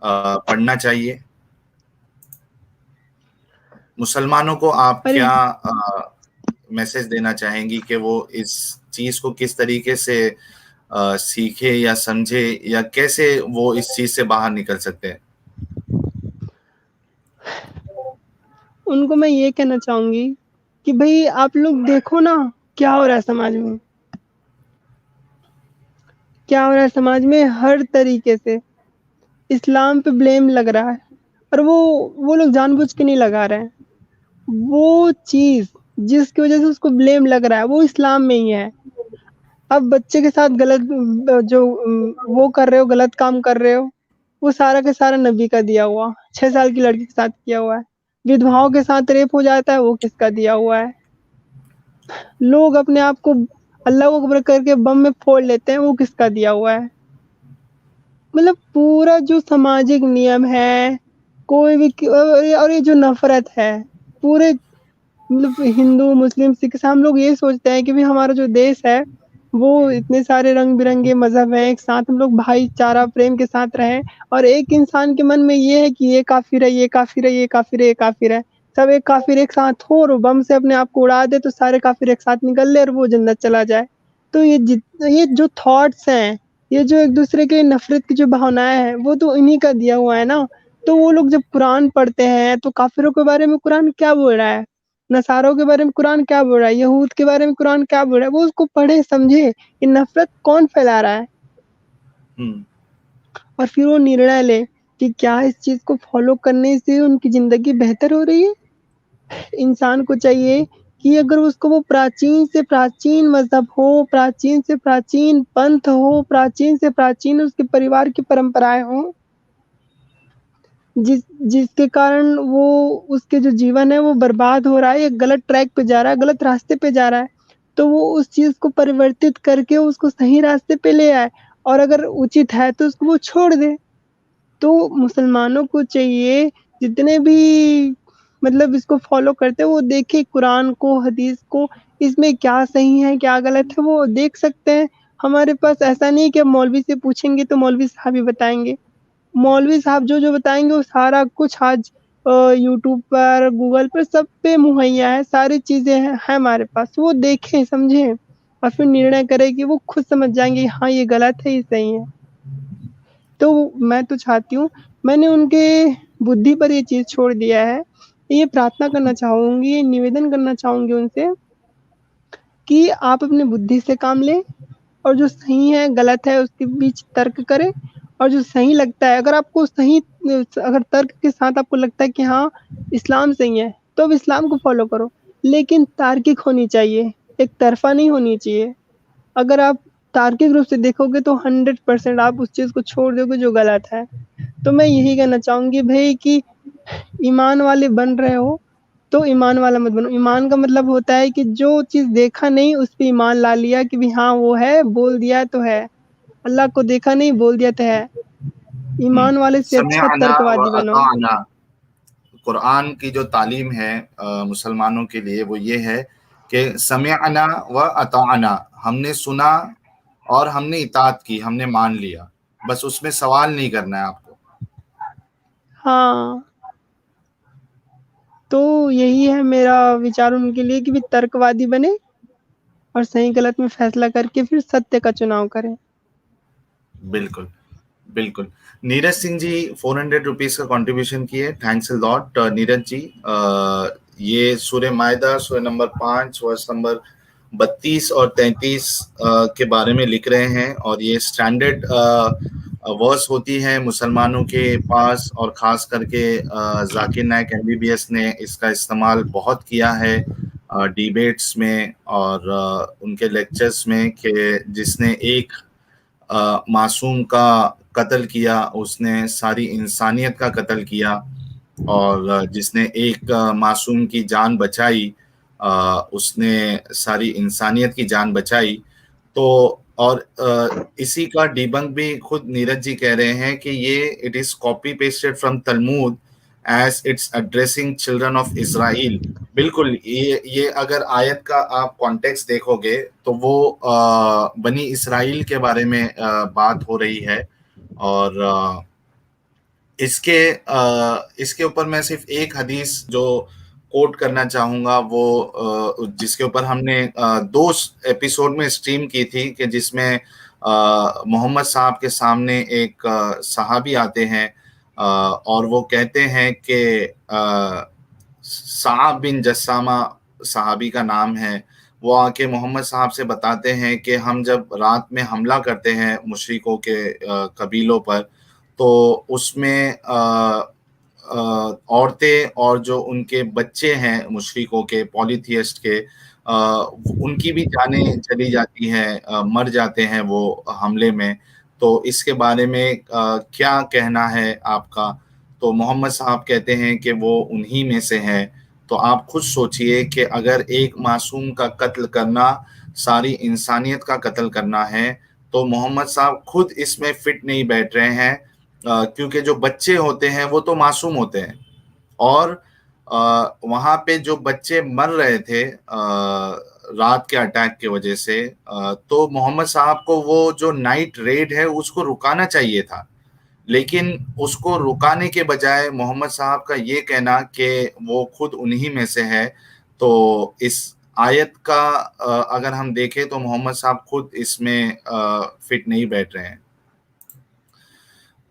पढ़ना चाहिए? मुसलमानों को आप अरे! क्या मैसेज देना चाहेंगी कि वो इस चीज को किस तरीके से सीखे या समझे, या कैसे वो इस चीज से बाहर निकल सकते हैं? उनको मैं ये कहना चाहूँगी कि भई आप लोग देखो ना, क्या हो रहा है समाज में? क्या हो रहा है समाज में हर तरीके से इस्लाम पे ब्लेम लग रहा है और वो लोग जानबूझ के नहीं लगा रहे हैं। वो चीज़ जिसकी वज़ह से उसको ब्लेम लग रहा है, वो इस्लाम में ही है। अब बच्चे के साथ गलत वो कर रहे हो, गलत काम कर रहे हो, वो सारा का सारा नबी का दिया हुआ। 6 साल की लड़की के साथ किया हुआ है। विधवाओं के साथ रेप हो जाता है, वो किसका दिया हुआ है। लोग अपने आप को अल्लाह को अकबर करके बम में फोड़ लेते हैं, वो किसका दिया हुआ है। मतलब पूरा जो सामाजिक नियम है, कोई भी और ये जो नफ़रत है, पूरे मतलब हिंदू, मुस्लिम, सिख से हम लोग ये सोचते हैं कि भाई हमारा जो देश है, वो इतने सारे रंग-बिरंगे मज़हब हैं, एक साथ हम लोग भाईचारा, प्रेम के साथ रहें और एक इंसान के मन में ये है कि ये काफ़िर है, ये काफ़िर है, ये काफ़िर है, ये काफ़िर है। सब एक काफ़िर एक साथ हो और बम से अपने आप को उड़ा दे, तो सारे काफ़िर एक साथ निकल ले और वो जन्नत चला जाए। तो ये जो थॉट्स हैं, ये जो एक-दूसरे के नफ़रत की जो भावनाएँ हैं, वो तो इन्हीं का दिया हुआ है ना। तो वो लोग जब कुरान पढ़ते हैं, तो काफ़िरों के बारे में कुरान क्या बोल रहा है? नसारों के बारे में कुरान क्या बोल रहा है, यहूद के बारे में कुरान क्या बोल रहा है, वो उसको पढ़े समझे, ये नफ़रत कौन फैला रहा है हम्म। और फिर वो निर्णय ले कि क्या इस चीज़ को फ़ॉलो करने से उनकी ज़िंदगी बेहतर हो रही है। इंसान को चाहिए कि अगर उसको वो प्राचीन से प्राचीन मज़हब हो, प्राचीन से प्राचीन पंथ हो, प्राचीन से प्राचीन उसके परिवार की परंपराएँ हों, जिसके कारण वो उसके जो जीवन है वो बर्बाद हो रहा है, या गलत ट्रैक पे जा रहा है, गलत रास्ते पे जा रहा है। तो वो उस चीज़ को परिवर्तित करके उसको सही रास्ते पे ले आए और अगर उचित है तो उसको वो छोड़ दे। तो मुसलमानों को चाहिए जितने भी मतलब इसको फ़ॉलो करते हैं वो देखें कुरान को, हदीस को, इसमें क्या सही है, क्या गलत है वो देख सकते हैं। हमारे पास ऐसा नहीं है कि अब मौलवी से पूछेंगे तो मौलवी साहब ही बताएँगे। मौलवी साहब जो-जो बताएँगे वो सारा कुछ आज यूट्यूब पर, गूगल पर सब पे मुहैया है, सारी चीज़ें हैं हमारे पास। वो देखें, समझें और फिर निर्णय करें कि वो खुद समझ जाएँगे हाँ, ये गलत है, ये सही है। तो मैं तो चाहती हूँ मैंने उनके बुद्धि पर ये चीज़ छोड़ दिया है। ये प्रार्थना करना चाहूँगी, ये निवेदन करना चाहूँगी उनसे कि आप अपनी बुद्धि से काम लें और जो सही है, गलत है उसके बीच तर्क करें और जो सही लगता है अगर आपको सही अगर तर्क के साथ आपको लगता है कि हाँ, इस्लाम सही है, तो आप इस्लाम को फ़ॉलो करो। लेकिन तार्किक होनी चाहिए, एक तरफ़ा नहीं होनी चाहिए। अगर आप तार्किक रूप से देखोगे तो 100% आप उस चीज़ को छोड़ दोगे जो गलत है। तो मैं यही कहना चाहूँगी भई कि ईमान वाले बन रहे हो, तो ईमान वाला मत बनो। ईमान का मतलब होता है कि जो चीज़ देखा नहीं उस पे ईमान ला लिया कि भई हाँ, वो है, बोल दिया तो है। अल्लाह को देखा नहीं, बोल दिया तो है। ईमान वाले से अच्छा समिअना व तर्कवादी बनो। अताअना, कुरान की जो तालीम है मुसलमानों के लिए वो ये है कि समिअना व अताअना, हमने सुना और हमने इताअत की, हमने मान लिया। बस उसमें सवाल नहीं करना है आपको। हाँ, तो यही है मेरा विचार उनके लिए कि वे तर्कवादी बने और सही-गलत में फैसला करके फिर सत्य का चुनाव करें। बिल्कुल, बिल्कुल। नीरज सिंह जी 400 रुपीज़ का कंट्रीब्यूशन किए, thanks a lot Neeraj ji. ये सूरह माइदा सूरह नंबर 5 वर्स नंबर 32 और 33 के बारे में लिख रहे हैं और ये स्टैंडर्ड वर्स होती है मुसलमानों के पास और ख़ास करके ज़ाकिर नाइक एमबीबीएस ने इसका इस्तेमाल बहुत किया है डिबेट्स में और उनके लेक्चर्स में कि जिसने एक मासूम का कत्ल किया उसने सारी इंसानियत का कत्ल किया और जिसने एक मासूम की जान बचाई उसने सारी इंसानियत की जान बचाई। तो और इसी का डिबंक भी खुद नीरज जी कह रहे हैं कि ये it is copy pasted from Talmud as it's addressing children of Israel. बिल्कुल, ये अगर आयत का आप कॉन्टेक्स्ट देखोगे तो वो बनी इसराइल के बारे में बात हो रही है और इसके ऊपर मैं सिर्फ एक हदीस जो कोट करना चाहूंगा वो जिसके ऊपर हमने 2 एपिसोड में स्ट्रीम की थी कि जिसमें मोहम्मद साहब के सामने एक सहाबी आते हैं और वो कहते हैं कि साहब बिन जस्सामा सहाबी का नाम है। वो आके मोहम्मद साहब से बताते हैं कि हम जब रात में हमला करते हैं मुशरिकों के कबीलों पर तो उसमें औरतें और जो उनके बच्चे हैं मुशरिकों के पॉलीथियस्ट के उनकी भी जानें चली जाती हैं, मर जाते हैं वो हमले में। तो इसके बारे में क्या कहना है आपका? तो मोहम्मद साहब कहते हैं कि वो उन्हीं में से हैं। तो आप खुद सोचिए कि अगर एक मासूम का कत्ल करना सारी इंसानियत का कत्ल करना है तो मोहम्मद साहब खुद इसमें फिट नहीं बैठ रहे हैं क्योंकि जो बच्चे होते हैं वो तो मासूम होते हैं और वहाँ पे जो बच्चे मर रहे थे रात के अटैक की वजह से तो मोहम्मद साहब को वो जो नाइट रेड है उसको रुकाना चाहिए था, लेकिन उसको रुकाने के बजाय मोहम्मद साहब का ये कहना कि वो खुद उन्हीं में से है। तो इस आयत का अगर हम देखें तो मोहम्मद साहब खुद इसमें फिट नहीं बैठ रहे हैं।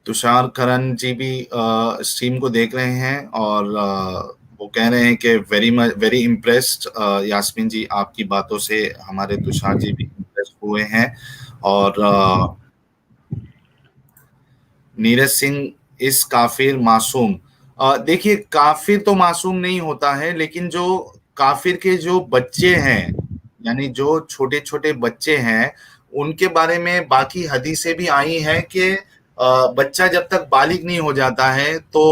तुषार करण जी भी स्ट्रीम को देख रहे हैं और वो कह रहे हैं कि वेरी इम्प्रेस्ड यास्मीन जी, आपकी बातों से हमारे तुषार जी भी इम्प्रेस हुए हैं। और नीरज सिंह इस काफिर मासूम, देखिए काफिर तो मासूम नहीं होता है, लेकिन जो काफिर के जो बच्चे हैं यानी जो छोटे छोटे बच्चे हैं उनके बारे में बाकी हदीसें भी आई हैं कि बच्चा जब तक बालिग नहीं हो जाता है तो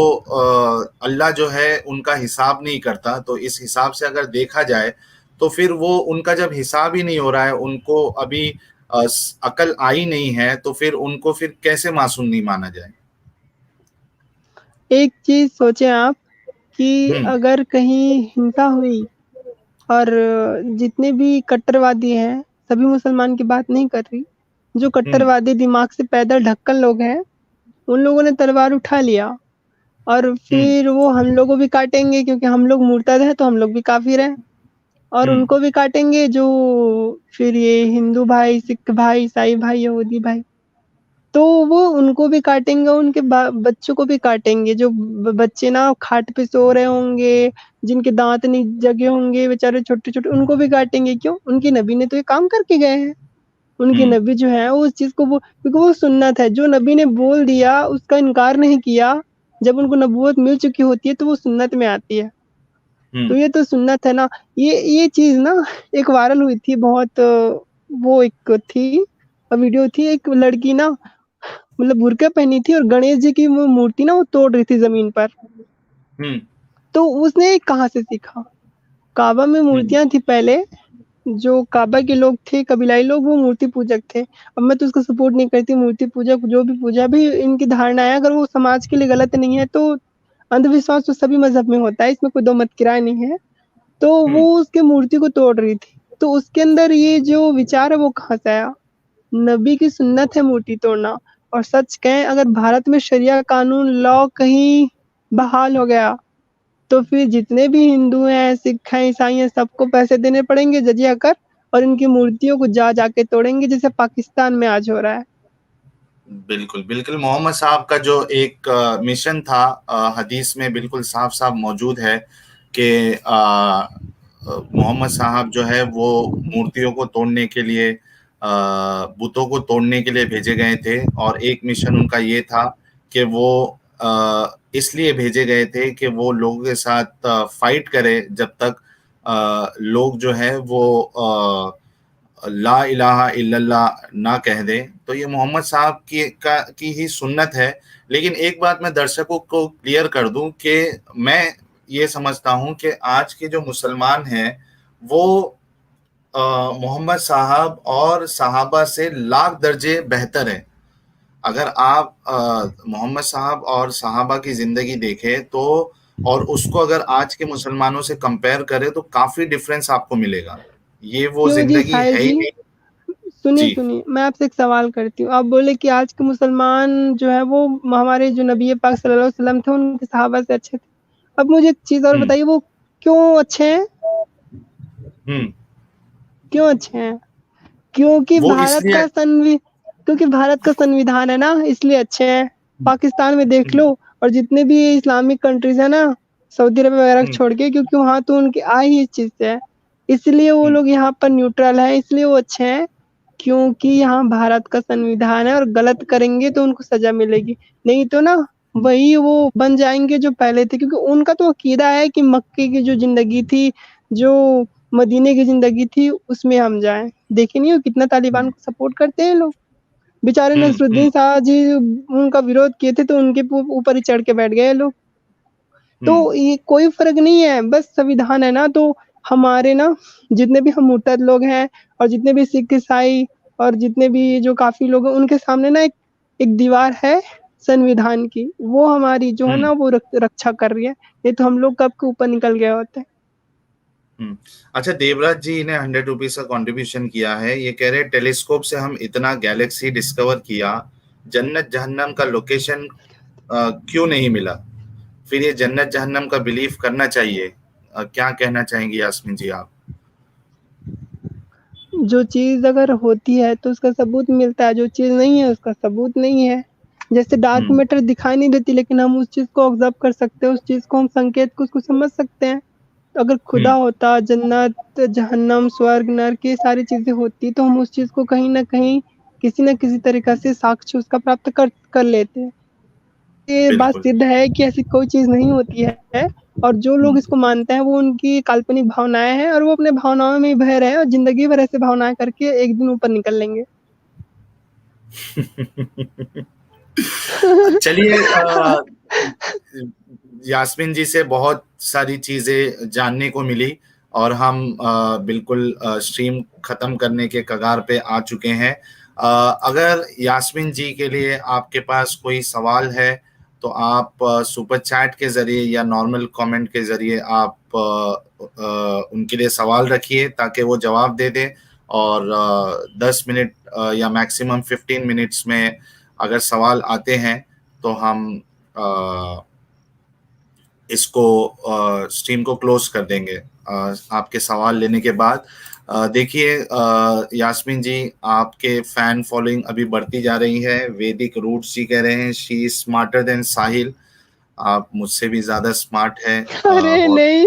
अल्लाह जो है उनका हिसाब नहीं करता। तो इस हिसाब से अगर देखा जाए तो फिर वो उनका जब हिसाब ही नहीं हो रहा है, उनको अभी अकल आई नहीं है, तो फिर उनको फिर कैसे मासूम नहीं माना जाए? एक चीज़ सोचें आप कि हम्म। अगर कहीं हिंसा हुई और जितने भी कट्टरवादी हैं, सभी मुसलमान की बात नहीं कर रही, जो हम्म। कट्टरवादी दिमाग से पैदल ढक्कन लोग हैं, उन लोगों ने तलवार उठा लिया और हम्म। फिर वो हम लोगों को भी काटेंगे क्योंकि हम लोग मुर्तद हैं, तो हम लोग भी काफ़िर हैं और हम्म। उनको भी काटेंगे जो फिर ये हिंदू भाई, सिख भाई, ईसाई भाई, यहूदी भाई, तो वो उनको भी काटेंगे, उनके बच्चों को भी काटेंगे। जो बच्चे ना खाट पे सो रहे होंगे, जिनके दांत नहीं जगे होंगे, बेचारे छोटे-छोटे, उनको भी काटेंगे। क्यों? उनके नबी ने तो ये काम करके गए हैं। उनके हम्म। नबी जो है उस चीज़ को वो, क्योंकि वो सुन्नत है, जो नबी ने बोल दिया उसका इनकार नहीं किया, जब उनको नबूवत मिल चुकी होती है तो वो सुन्नत में आती है। तो हम्म। ये तो सुन्नत है ना। ये चीज़ ना एक वायरल हुई थी बहुत, वो एक थी वीडियो थी, एक लड़की ना मतलब बुर्का पहनी थी और गणेश जी की वो मूर्ति ना वो तोड़ रही थी ज़मीन पर। हम्म। तो उसने कहाँ से सीखा? काबा में हम्म। मूर्तियाँ थी पहले, जो काबा के लोग थे, कबीलाई लोग, वो मूर्ति पूजक थे। अब मैं तो उसको सपोर्ट नहीं करती, मूर्ति पूजक जो भी पूजा भी इनकी धारणा है, अगर वो समाज के लिए गलत नहीं है तो अंधविश्वास तो सभी मज़हब में होता है, इसमें कोई दो मत की राय नहीं है। तो वो हम्म। उसके मूर्ति को तोड़ रही थी। तो उसके अंदर ये जो विचार है वो कहाँ से आया? नबी की सुन्नत है मूर्ति तोड़ना। और सच कहें, अगर भारत में शरिया कानून लॉ कहीं बहाल हो गया तो फिर जितने भी हिंदू हैं, सिख हैं, ईसाई हैं, सबको पैसे देने पड़ेंगे जजिया कर और इनकी मूर्तियों को जा जाके तोड़ेंगे जैसे पाकिस्तान में आज हो रहा है। बिल्कुल, बिल्कुल। मोहम्मद साहब का जो एक मिशन था, हदीस में बिल्कुल साफ साफ मौजूद है कि मोहम्मद साहब जो है वो मूर्तियों को तोड़ने के लिए, बुतों को तोड़ने के लिए भेजे गए थे। और एक मिशन उनका ये था कि वो इसलिए भेजे गए थे कि वो लोगों के साथ फाइट करे जब तक लोग जो है वो ला इलाहा इल्लल्लाह ना कह दे। तो ये मोहम्मद साहब की ही सुन्नत है। लेकिन एक बात मैं दर्शकों को क्लियर कर दूं कि मैं ये समझता हूं कि आज के जो मुसलमान हैं वो मोहम्मद साहब और सहाबा से लाख दर्जे बेहतर हैं। अगर आप मोहम्मद साहब और सहाबा की जिंदगी देखें तो, और उसको अगर आज के मुसलमानों से कंपेयर करें तो काफी डिफरेंस आपको मिलेगा। ये वो क्यों जी जिंदगी साहिल है ही जी? नहीं। सुनिए, जी। सुनिए, मैं आपसे एक सवाल करती हूँ। आप बोले कि आज के मुसलमान जो है वो हमारे जो नबी पाक सल्लल्लाहु अलैहि वसल्लम थे उनके सहाबा से अच्छे थे। अब मुझे एक चीज़ और हम्म। बताइए, वो क्यों अच्छे हैं? हम्म। क्यों अच्छे हैं? क्योंकि वो भारत इसलिए। का संवि क्योंकि भारत का संविधान है ना, इसलिए अच्छे हैं। पाकिस्तान में देख हम्म। लो और जितने भी इस्लामिक कंट्रीज़ हैं ना, सऊदी अरब वगैरह को हम्म। छोड़ के, क्योंकि वहाँ तो उनकी आय ही इस चीज़ से है। इसलिए वो हम्म। लोग यहाँ पर न्यूट्रल हैं, इसलिए वो अच्छे हैं, क्योंकि यहाँ भारत का संविधान है और गलत करेंगे तो उनको सज़ा मिलेगी। नहीं तो ना वही वो बन जाएँगे जो पहले थे, क्योंकि उनका तो अकीदा है कि मक्के की जो ज़िंदगी थी, जो मदीने की ज़िंदगी थी, उसमें हम जाएँ। देखे नहीं हो कितना तालिबान हम्म। को सपोर्ट करते हैं लोग। बेचारे हम्म। नसरुद्दीन शाह जी उनका विरोध किए थे तो उनके ऊपर ही चढ़ के बैठ गए लोग। तो हम्म। ये कोई फ़र्क नहीं है, बस संविधान है ना, तो हमारे ना जितने भी हम मुर्तद लोग हैं और जितने भी सिख, ईसाई और जितने भी जो काफ़ी लोग हैं, उनके सामने ना एक एक दीवार है संविधान की, वो हमारी जो है हम्म। ना वो रक्षा कर रही है, नहीं तो हम लोग कब के ऊपर निकल गए होते। हम्म। अच्छा, देवराज जी ने 100 रुपीज का कंट्रीब्यूशन किया है। ये कह रहे हैं टेलीस्कोप से हम इतना गैलेक्सी डिस्कवर किया, जन्नत जहन्नम का लोकेशन क्यों नहीं मिला? फिर ये जन्नत जहन्नम का बिलीव करना चाहिए। क्या कहना चाहेंगी यास्मीन जी आप? जो चीज़ अगर होती है तो उसका सबूत मिलता है, जो चीज़ नहीं है उसका सबूत नहीं है। जैसे डार्क हम्म। मैटर दिखाई नहीं देती लेकिन हम उस चीज़ को ऑब्ज़र्व कर सकते हैं, उस चीज़ को हम संकेत को उसको समझ सकते हैं। तो अगर खुदा हम्म। होता, जन्नत, जहन्नम, स्वर्ग, नर्क, ये सारी चीज़ें होती तो हम उस चीज़ को कहीं न कहीं, किसी न किसी तरीक़ा से साक्ष्य उसका प्राप्त कर कर लेते। ये बात बिल्कुल। सिद्ध है कि ऐसी कोई चीज़ नहीं होती है और जो लोग हम्म। इसको मानते हैं वो उनकी काल्पनिक भावनाएँ हैं और वो अपने भावनाओं में ही बह रहे हैं और ज़िंदगी भर ऐसे भावनाएँ करके एक दिन ऊपर निकल लेंगे। चलिए, यास्मीन जी से बहुत सारी चीजें जानने को मिली। और हम बिल्कुल स्ट्रीम खत्म करने के कगार पे आ चुके हैं। अगर यास्मीन जी के लिए आपके पास कोई सवाल है तो आप सुपर चैट के जरिए या नॉर्मल कमेंट के जरिए आप उनके लिए सवाल रखिए ताकि वो जवाब दे दें। और 10 मिनट या मैक्सिमम 15 मिनट्स में अगर सवाल आते हैं तो हम इसको स्ट्रीम को क्लोज कर देंगे आपके सवाल लेने के बाद। देखिए यास्मीन जी, आपके फैन फॉलोइंग अभी बढ़ती जा रही है। वैदिक रूट्स जी कह रहे हैं शी इज स्मार्टर देन साहिल। आप मुझसे भी ज्यादा स्मार्ट है। अरे बहुत नहीं।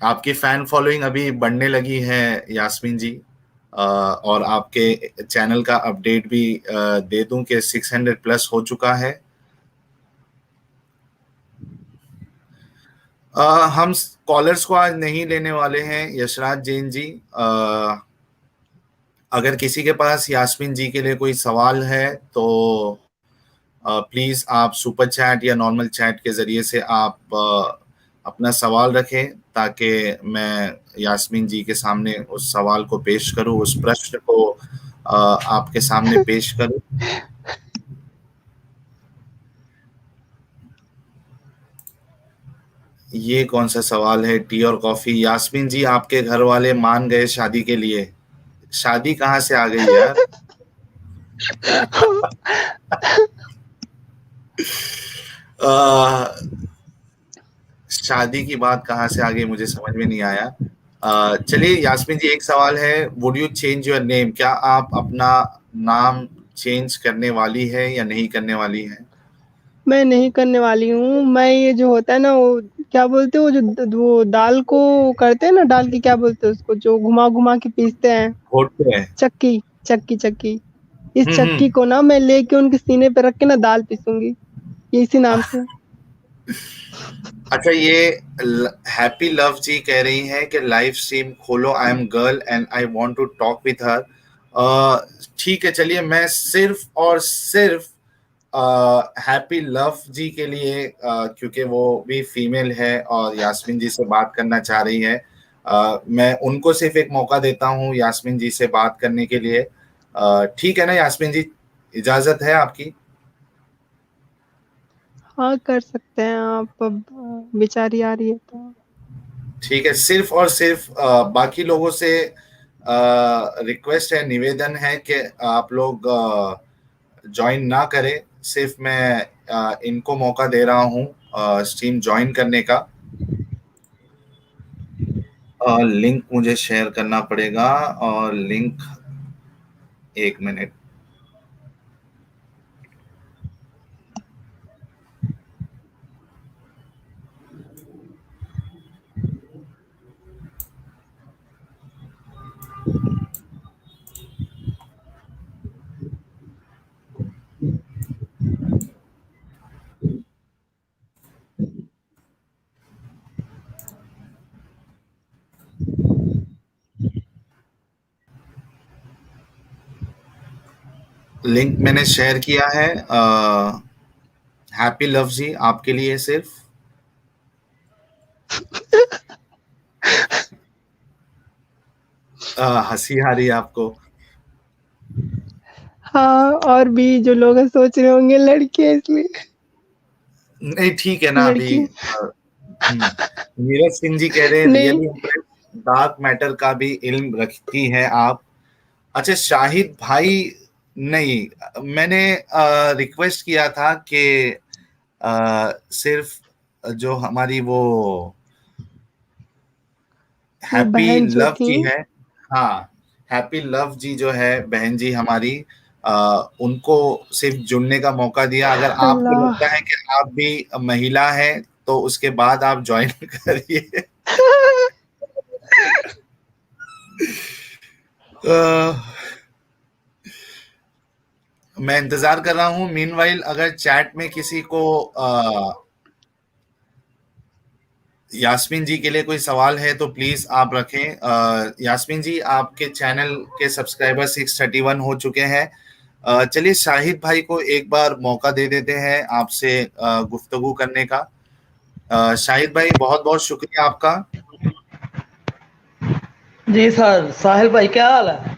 आपकी फैन फॉलोइंग अभी बढ़ने लगी है यास्मीन जी। और आपके चैनल का अपडेट भी दे दूं कि 600 प्लस हो चुका है। हम कॉलर्स को आज नहीं लेने वाले हैं यशराज जैन जी। अगर किसी के पास यास्मीन जी के लिए कोई सवाल है तो प्लीज आप सुपर चैट या नॉर्मल चैट के जरिए से आप अपना सवाल रखें ताकि मैं यास्मीन जी के सामने उस सवाल को पेश करूं, उस प्रश्न को आपके सामने पेश करूं। ये कौन सा सवाल है? टी और कॉफी। यास्मीन जी, आपके घर वाले मान गए शादी के लिए। शादी कहाँ से आ गई यार? शादी की बात कहाँ से आ गई मुझे समझ में नहीं आया। चलिए यास्मीन जी, एक सवाल है, would you change your name? क्या आप अपना नाम चेंज करने वाली है या नहीं करने वाली है? मैं नहीं करने वाली हूँ। मैं ये जो होता है ना, वो क्या बोलते हैं, वो जो वो दाल को करते हैं ना, दाल की क्या बोलते हैं उसको, जो घुमा घुमा के पीसते हैं, घोटते हैं। चक्की। चक्की चक्की। इस हम्म। चक्की को ना मैं लेके उनके सीने पे रख के ना दाल पीसूंगी, ये इसी नाम से। अच्छा, ये हैप्पी लव जी कह रही हैं कि लाइव स्ट्रीम खोलो, I am girl and I want to talk with her. ठीक है, चलिए मैं सिर्फ और सिर्फ हैप्पी लव जी के लिए, क्योंकि वो भी फीमेल है और यास्मीन जी से बात करना चाह रही है, मैं उनको सिर्फ एक मौका देता हूँ यास्मीन जी से बात करने के लिए। ठीक है ना यास्मीन जी, इजाजत है आपकी? हाँ, कर सकते हैं आप। अब बेचारी आ रही है तो। ठीक है, सिर्फ और सिर्फ बाकी लोगों से रिक्वेस्ट है, निवेदन है कि आप लोग ज्वाइन ना करें। सिर्फ मैं इनको मौका दे रहा हूँ स्ट्रीम ज्वाइन करने का। लिंक मुझे शेयर करना पड़ेगा और लिंक, एक मिनट। लिंक मैंने शेयर किया है हैप्पी लव जी आपके लिए सिर्फ। हंसी आ रही है आपको? हाँ, और भी जो लोग सोच रहे होंगे लड़की है इसलिए। नहीं ठीक है ना अभी। लड़की नीरज सिंह जी कह रहे हैं नहीं। रियली इम्प्रेस, डार्क मैटर का भी इल्म रखती हैं आप। अच्छा शाहिद भाई, नहीं, मैंने रिक्वेस्ट किया था कि सिर्फ जो हमारी वो वो हैप्पी बहन जो लव थी। जी है, हाँ, हैप्पी लव जी जो है बहन जी हमारी, उनको सिर्फ जुड़ने का मौका दिया। अगर आपको अल्लाह। लगता है कि आप भी महिला हैं तो उसके बाद आप ज्वाइन करिए। मैं इंतजार कर रहा हूँ। मीनवाइल अगर चैट में किसी को यास्मीन जी के लिए कोई सवाल है तो प्लीज आप रखें। यास्मीन जी, आपके चैनल के सब्सक्राइबर 631 हो चुके हैं। चलिए शाहिद भाई को एक बार मौका दे देते हैं आपसे गुफ्तगू करने का। शाहिद भाई बहुत बहुत शुक्रिया आपका। जी सर, साहिल भाई क्या हाल है?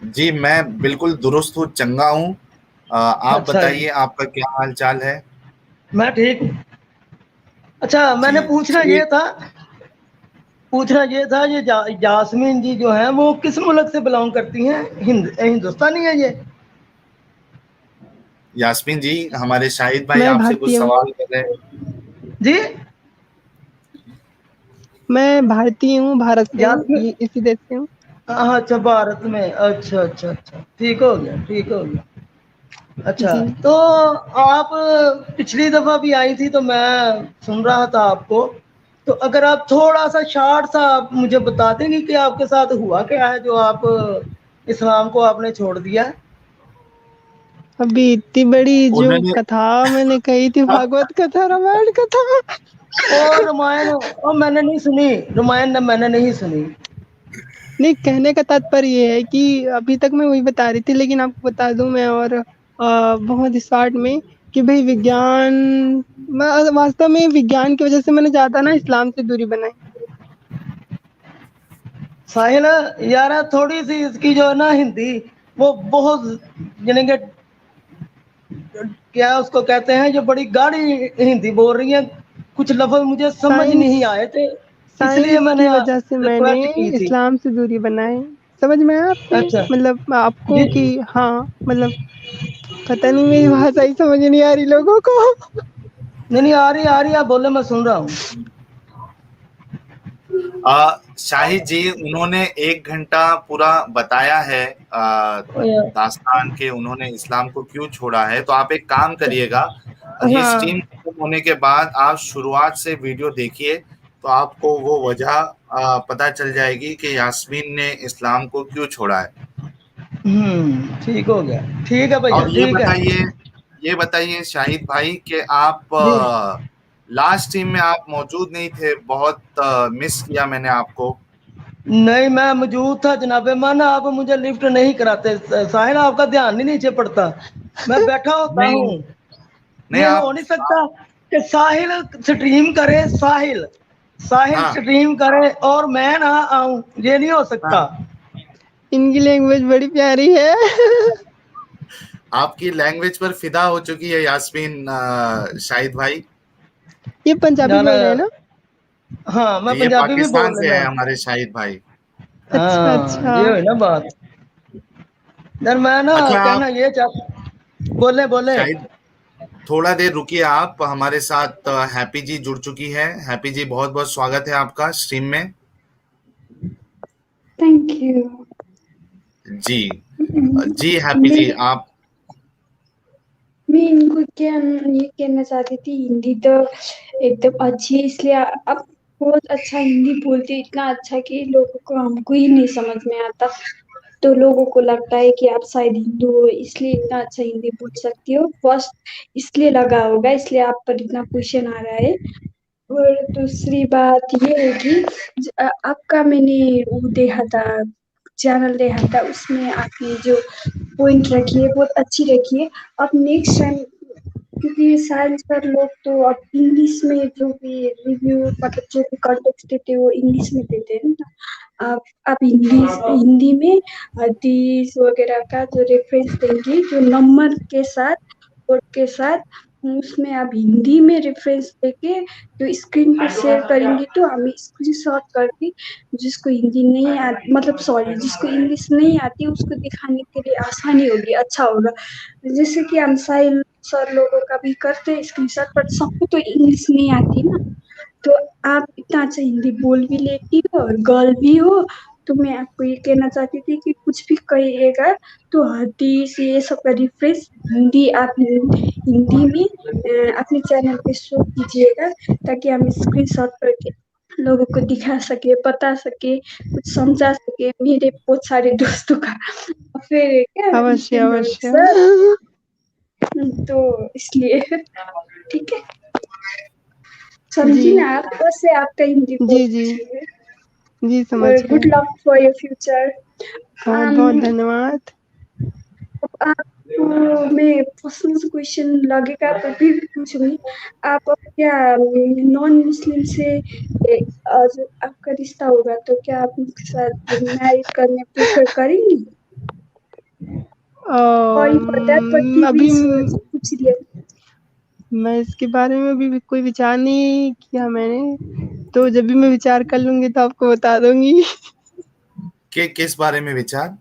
जी मैं बिल्कुल दुरुस्त हूँ, चंगा हूँ। आप अच्छा जी, बताइए आपका क्या हाल चाल है। मैं ठीक हूँ। अच्छा, मैंने जी चलिए। पूछना ये था, ये यास्मीन जी जो है वो किस मुल्क से बिलोंग करती हैं? हिंदुस्तानी है ये? यास्मीन जी, हमारे शाहिद भाई मैं आपसे कुछ भारतीय हूँ। सवाल कर रहे हैं। जी, मैं भारतीय हूँ, भारत से हूँ, यास्मीन। ये इसी देश से हूँ। हाँ, अच्छा, भारत में। अच्छा अच्छा अच्छा, ठीक हो गया, ठीक हो गया। अच्छा, जी। तो आप पिछली दफा भी आई थी तो मैं सुन रहा था आपको। तो अगर आप थोड़ा सा शॉर्ट सा आप मुझे बता देंगे कि आपके साथ हुआ क्या है जो आप इस्लाम को आपने छोड़ दिया है? अभी इतनी बड़ी जो उन्होंने कथा मैंने कही थी, भागवत कथा, रामायण कथा। और रामायण और मैंने नहीं सुनी, रामायण मैंने नहीं सुनी। नहीं, कहने का तात्पर्य ये है कि अभी तक मैं वही बता रही थी, लेकिन आपको बता दूं मैं, और बहुत स्टार्ट में, कि भाई विज्ञान, वास्तव में विज्ञान की वजह से मैंने ज्यादा ना इस्लाम से दूरी बनाई। साहिल यार, थोड़ी सी इसकी जो है ना हिंदी, वो बहुत, यानी कि क्या उसको कहते हैं, जो बड़ी गाढ़ी हिंदी बोल रही है। कुछ लफ्ज मुझे समझ साइंस नहीं आए थे, इसलिए साइंस मैंने की वजह से मैंने रिक्वेस्ट की थी। इस्लाम से दूरी बनाई। समझ में आया आपके, अच्छा मतलब आपको, जी, कि हाँ, मतलब पता नहीं मेरी भाषा ही समझ नहीं आ रही लोगों को। नहीं नहीं, आ रही, आप बोले, मैं सुन रहा हूँ। शाहिद जी, उन्होंने 1 घंटा पूरा बताया है दास्तान के उन्होंने इस्लाम को क्यों छोड़ा है। तो आप एक काम करिएगा, ये स्ट्रीम हाँ, खत्म होने के बाद आप शुरुआत से वीडियो देखिए, तो आपको वो वजह पता चल जाएगी कि यास्मीन ने इस्लाम को क्यों छोड़ा है। ठीक हो गया, ठीक है भैया, और ठीक है। ये बताइए शाहिद भाई कि आप जी, लास्ट टीम में आप मौजूद नहीं थे, बहुत मिस किया मैंने आपको। नहीं, मैं मौजूद था जनाबे मन, आप मुझे लिफ्ट नहीं कराते। साहिल, आपका ध्यान नहीं नीचे पड़ता, मैं बैठा होता नहीं हूँ। नहीं ये हो आप नहीं सकता कि साहिल स्ट्रीम करे, साहिल साहिल हाँ स्ट्रीम करे और मैं ना आऊं, ये नहीं हो सकता। हाँ, इनकी लैंग्वेज बड़ी प्यारी है। आपकी लैंग्वेज पर फिदा हो चुकी है यास्मीन। शाहिद भाई, ये पंजाबी जाना, बोल रहे हैं ना? हाँ, मैं ये पंजाबी भी पाकिस्तान बोल से लेना। है हमारे शाहिद भाई। अच्छा हाँ, अच्छा। ये हुई ना बात। यार मैं ना अच्छा आप कहना ये चाह, बोले बोले। शाहिद, थोड़ा देर रुकिए, आप हमारे साथ हैप्पी जी जुड़ चुकी है। हैप्पी जी, बहुत बहुत स्वागत है आपका स्ट्रीम में। Thank you. जी जी हैप्पी मैं जी आप। मैं इनको क्या ये कहना चाहती थी, हिंदी तो एकदम अच्छी है, इसलिए आप बहुत अच्छा हिंदी बोलते हैं, इतना अच्छा कि लोगों को, हमको ही नहीं समझ में आता। तो लोगों को लगता है कि आप शायद हिंदू हो, इसलिए इतना अच्छा हिंदी बोल सकती हो, फर्स्ट इसलिए लगा होगा, इसलिए आप पर इतना क्वेश्चन आ रहा है। और दूसरी बात ये है कि आपका मैंने वो देखा था, चैनल देखा था, उसमें आपने जो पॉइंट रखी है बहुत अच्छी रखी है। अब नेक्स्ट टाइम, क्योंकि साइंस पर लोग तो अब इंग्लिश में जो भी रिव्यू, मतलब जो भी कॉन्टेक्स्ट देते हैं वो इंग्लिश में देते हैं ना। आप हिंदी हिंदी में हदीस वगैरह का जो रेफरेंस देंगे, जो नंबर के साथ, कोड के साथ, उसमें आप हिंदी में रेफरेंस देके जो स्क्रीन पर शेयर करेंगे, तो हम स्क्रीनशॉट करके, जिसको हिंदी नहीं आती, मतलब सॉरी, जिसको इंग्लिश नहीं आती, उसको दिखाने के लिए आसानी होगी, अच्छा होगा। जैसे कि हम साहिल सर लोगों का भी करते हैं स्क्रीनशॉट, पर सबको तो इंग्लिश नहीं आती ना। तो आप इतना अच्छा हिंदी बोल भी लेती हो और गर्ल भी हो, तो मैं आपको ये कहना चाहती थी कि कुछ भी कहिएगा तो हदीस ये सब का रिफरेंस हिंदी, आप हिंदी में अपने चैनल पे शो कीजिएगा, ताकि हम स्क्रीनशॉट करके लोगों को दिखा सके, बता सके, कुछ समझा सके। मेरे बहुत सारे दोस्तों का फिर क्या अवश्य मुस्लिम लोग अवश्य। सर, तो इसलिए ठीक है, जी समझी ना आप? वैसे आपका हिंदी बहुत जी जी। अच्छी है, जी समझ और गए। Good luck for your future. बहुत बहुत धन्यवाद। आपको मैं पर्सनल क्वेश्चन लगेगा तो फिर पूछूंगी। आप क्या नॉन मुस्लिम से आज आपका रिश्ता होगा तो क्या आप उनके साथ मैरिज करने प्रेफर करेंगी? सॉरी फॉर दैट बट अभी पूछ लिया। मैं इसके बारे में अभी कोई विचार नहीं किया मैंने, तो जब भी मैं विचार कर लूंगी तो आपको बता दूंगी। किस बारे में विचार?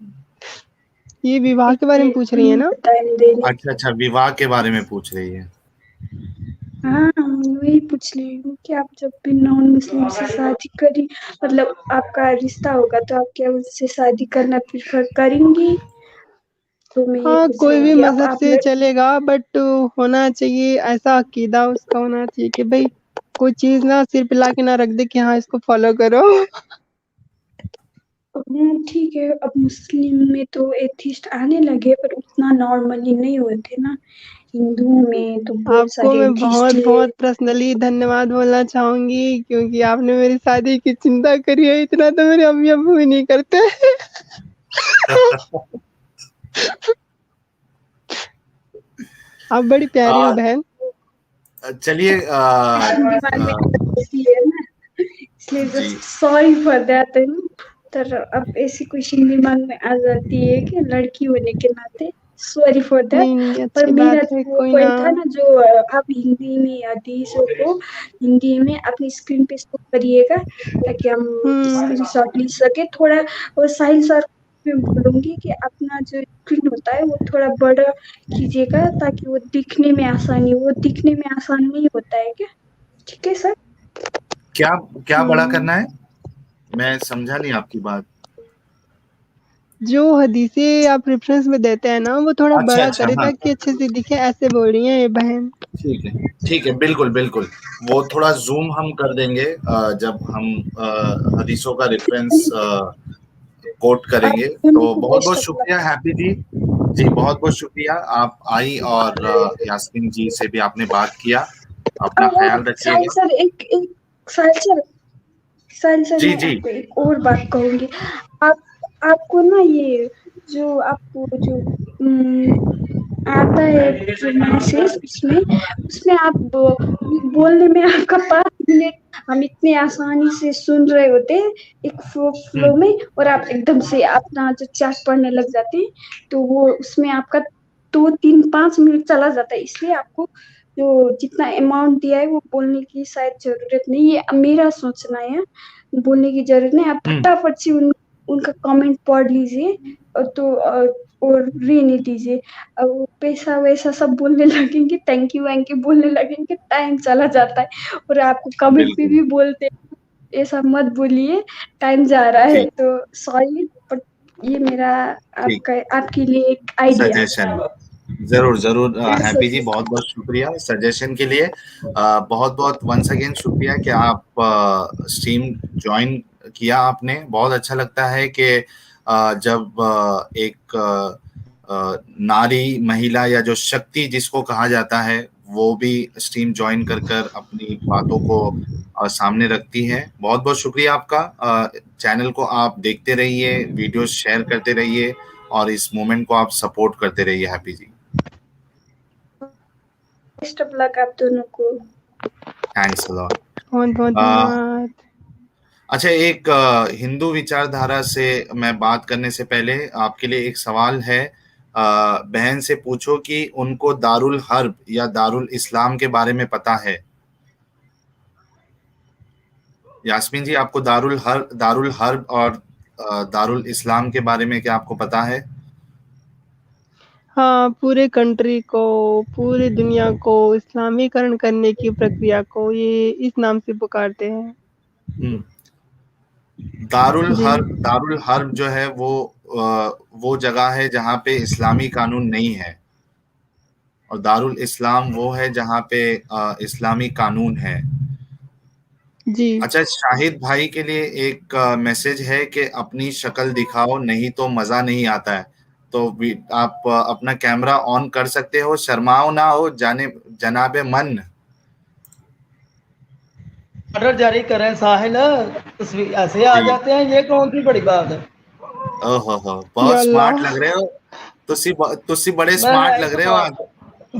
ये विवाह के बारे में पूछ रही है ना? अच्छा, विवाह के बारे में पूछ रही है। हाँ, वही पूछ रही हूँ कि आप जब भी नॉन मुस्लिम से शादी करी, मतलब आपका रिश्ता होगा तो आप क्या उससे शादी करना प्रेफर करेंगी? तो मैं ये हाँ, पूछ कोई रही भी थी। मजहब से चलेगा, बट होना चाहिए ऐसा अकीदा उसका होना चाहिए कि भाई कोई चीज ना सिर पे ला के ना रख दे कि हाँ इसको फॉलो करो। ठीक है, अब मुस्लिम में तो एथिस्ट आने लगे पर उतना नॉर्मली नहीं होते ना। हिंदुओं में तो बहुत आपको सारे मैं एथिस्ट बहुत है। बहुत पर्सनली धन्यवाद बोलना चाहूंगी क्योंकि आपने मेरी शादी की चिंता करी है। इतना तो मेरे अम्मी अब्बू भी नहीं करते। आप बड़ी प्यारी हो बहन। चलिए दिमाग में ऐसी है ना, इसलिए जी जस्ट सॉरी फॉर दैट। तर अब ऐसी क्वेश्चन दिमाग में आ जाती है कि लड़की होने के नाते सॉरी फॉर दैट। नहीं नहीं, पर अच्छी मेरा बात है, जो कोई ना। पॉइंट था ना, जो आप हिंदी में हदीसों को हिंदी में अपनी स्क्रीन पे शो करिएगा ताकि हम स्क्रीनशॉट ले सके थोड़ा। और साहिल सर मैं बोलूंगी कि अपना जो स्क्रीन होता है वो थोड़ा बड़ा कीजिएगा ताकि वो दिखने में आसानी, वो दिखने में आसान नहीं होता है क्या? ठीक है सर। क्या क्या बड़ा करना है? मैं समझा नहीं आपकी बात। जो हदीसें आप रेफरेंस में देते हैं ना वो थोड़ा अच्छा बड़ा अच्छा, करे हाँ ताकि अच्छे से दिखे, ऐसे बोल रही है ये बहन। ठीक है, बिल्कुल बिल्कुल। वो थोड़ा जूम हम कर देंगे जब हम हदीसों का रेफरेंस कोट करेंगे। आप दोनों तो को बहुत बेस्ट बहुत ऑफ शुक्रिया लक। हैप्पी जी। जी बहुत बहुत शुक्रिया, आप आई और यास्मीन जी से भी आपने बात किया। अपना और ख्याल साहिल रखिएगा। सर एक एक साहिल सर जी मैं जी आपको एक और बात कहूंगी। आप आपको ना ये जो आपको जो आता है जो मैसेज, उसमें उसमें आप बोलने में आपका 5 मिनट हम इतने आसानी से सुन रहे होते हैं एक फ्लो में, और आप एकदम से अपना जो चैट पढ़ने लग जाते हैं तो वो उसमें आपका 2 3 5 मिनट चला जाता है। इसलिए आपको जो जितना अमाउंट दिया है वो बोलने की शायद जरूरत नहीं है, मेरा सोचना है। बोलने की जरूरत नहीं, आप फटाफट से उनका कमेंट पढ़ लीजिए और और रहने दीजिए। अब वो पैसा वैसा सब बोलने लगेंगे, थैंक यू वैंक यू बोलने लगेंगे, टाइम चला जाता है। और आपको कमेंट पे बिल्कुल भी बोलते हैं ऐसा मत बोलिए, टाइम जा रहा है। ठीक तो सॉरी बट ये मेरा ठीक आपके लिए एक आइडिया सजेशन, जरूर जरूर हैप्पी जी, है। बहुत बहुत शुक्रिया सजेशन के लिए। बहुत बहुत वंस अगेन शुक्रिया कि आप स्ट्रीम ज्वाइन किया आपने। बहुत अच्छा लगता है कि जब एक नारी महिला या जो शक्ति जिसको कहा जाता है वो भी स्ट्रीम ज्वाइन कर कर अपनी बातों को सामने रखती है। बहुत बहुत शुक्रिया आपका। चैनल को आप देखते रहिए, वीडियोस शेयर करते रहिए और इस मोमेंट को आप सपोर्ट करते रहिए Happy ji. Best of luck आप दोनों को। Thanks a lot. बहुत बहुत धन्यवाद। अच्छा, एक हिंदू विचारधारा से मैं बात करने से पहले आपके लिए एक सवाल है। बहन से पूछो कि उनको दारुल हर्ब या दारुल इस्लाम के बारे में पता है। यास्मीन जी, आपको दारुल हर्ब और दारुल इस्लाम के बारे में क्या आपको पता है? हाँ, पूरे कंट्री को, पूरी दुनिया को इस्लामीकरण करने की प्रक्रिया को ये इस नाम से पुकारते हैं। दारुल हर्ब जो है वो जगह है जहाँ पे इस्लामी कानून नहीं है, और दारुल इस्लाम वो है जहाँ पे इस्लामी कानून है। जी। अच्छा, शाहिद भाई के लिए एक मैसेज है कि अपनी शक्ल दिखाओ नहीं तो मजा नहीं आता है। तो आप अपना कैमरा ऑन कर सकते हो, शर्माओ ना हो जाने जनाबे मन। ऑर्डर जारी करें साहिल, तस्वीर ऐसे आ जी, जाते हैं, ये कौन सी बड़ी बात है। ओहो हो, बहुत या स्मार्ट अल्लाह। लग रहे हो। तुसी बड़े स्मार्ट लग रहे हो आज।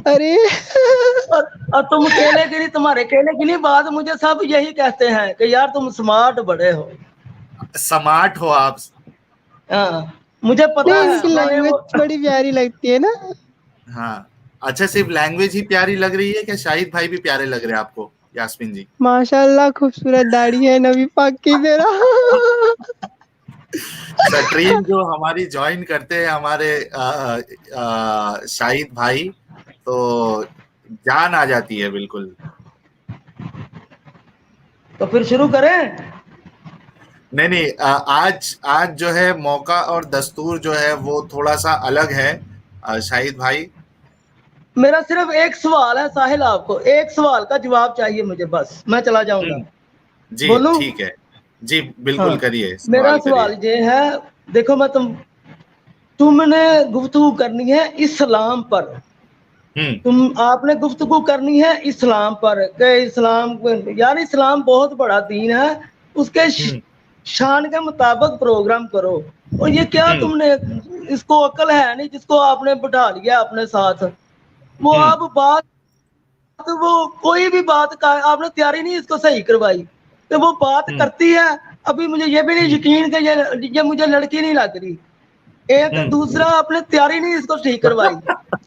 अरे और तुम केले की नहीं, तुम्हारे केले की नहीं बात, मुझे सब यही कहते हैं कि यार तुम स्मार्ट बड़े हो। स्मार्ट हो आप। हाँ, मुझे पता नहीं, है, इनकी मैंने लैंग्वेज वो बड़ी प्यारी लगती है ना। हाँ, अच्छा सिर्फ लैंग्वेज ही प्यारी लग रही है क्या शाहिद भाई भी प्यारे लग रहे हैं आपको यास्मीन जी? माशाल्लाह खूबसूरत दाढ़ी है नबी पाक की तरह। स्ट्रीम जो हमारी ज्वाइन करते हैं हमारे शाहिद भाई, तो जान आ जाती है बिल्कुल। तो फिर शुरू करें। नहीं, आज जो है मौका और दस्तूर जो है वो थोड़ा सा अलग है शाहिद भाई। मेरा सिर्फ एक सवाल है साहिल, आपको एक सवाल का जवाब चाहिए मुझे, बस मैं चला जाऊंगा। जी बोलूं? ठीक है जी, बिल्कुल हाँ, करिए, मेरा सवाल करिए। सवाल ये है, देखो मैं तुमने गुफ्तगू करनी है इस्लाम पर। आपने गुफ्तगू करनी है इस्लाम पर कि इस्लाम, यार इस्लाम बहुत बड़ा दीन है, उसके शान के मुताबिक प्रोग्राम करो। और ये क्या तुमने, इसको अकल है नहीं जिसको आपने बिठा लिया अपने साथ। वो आप बात, वो कोई भी बात का आपने तैयारी नहीं इसको सही करवाई, तो वो बात करती है। अभी मुझे ये भी नहीं यकीन कि ये मुझे लड़की नहीं लग रही। एक दूसरा, आपने तैयारी नहीं इसको ठीक करवाई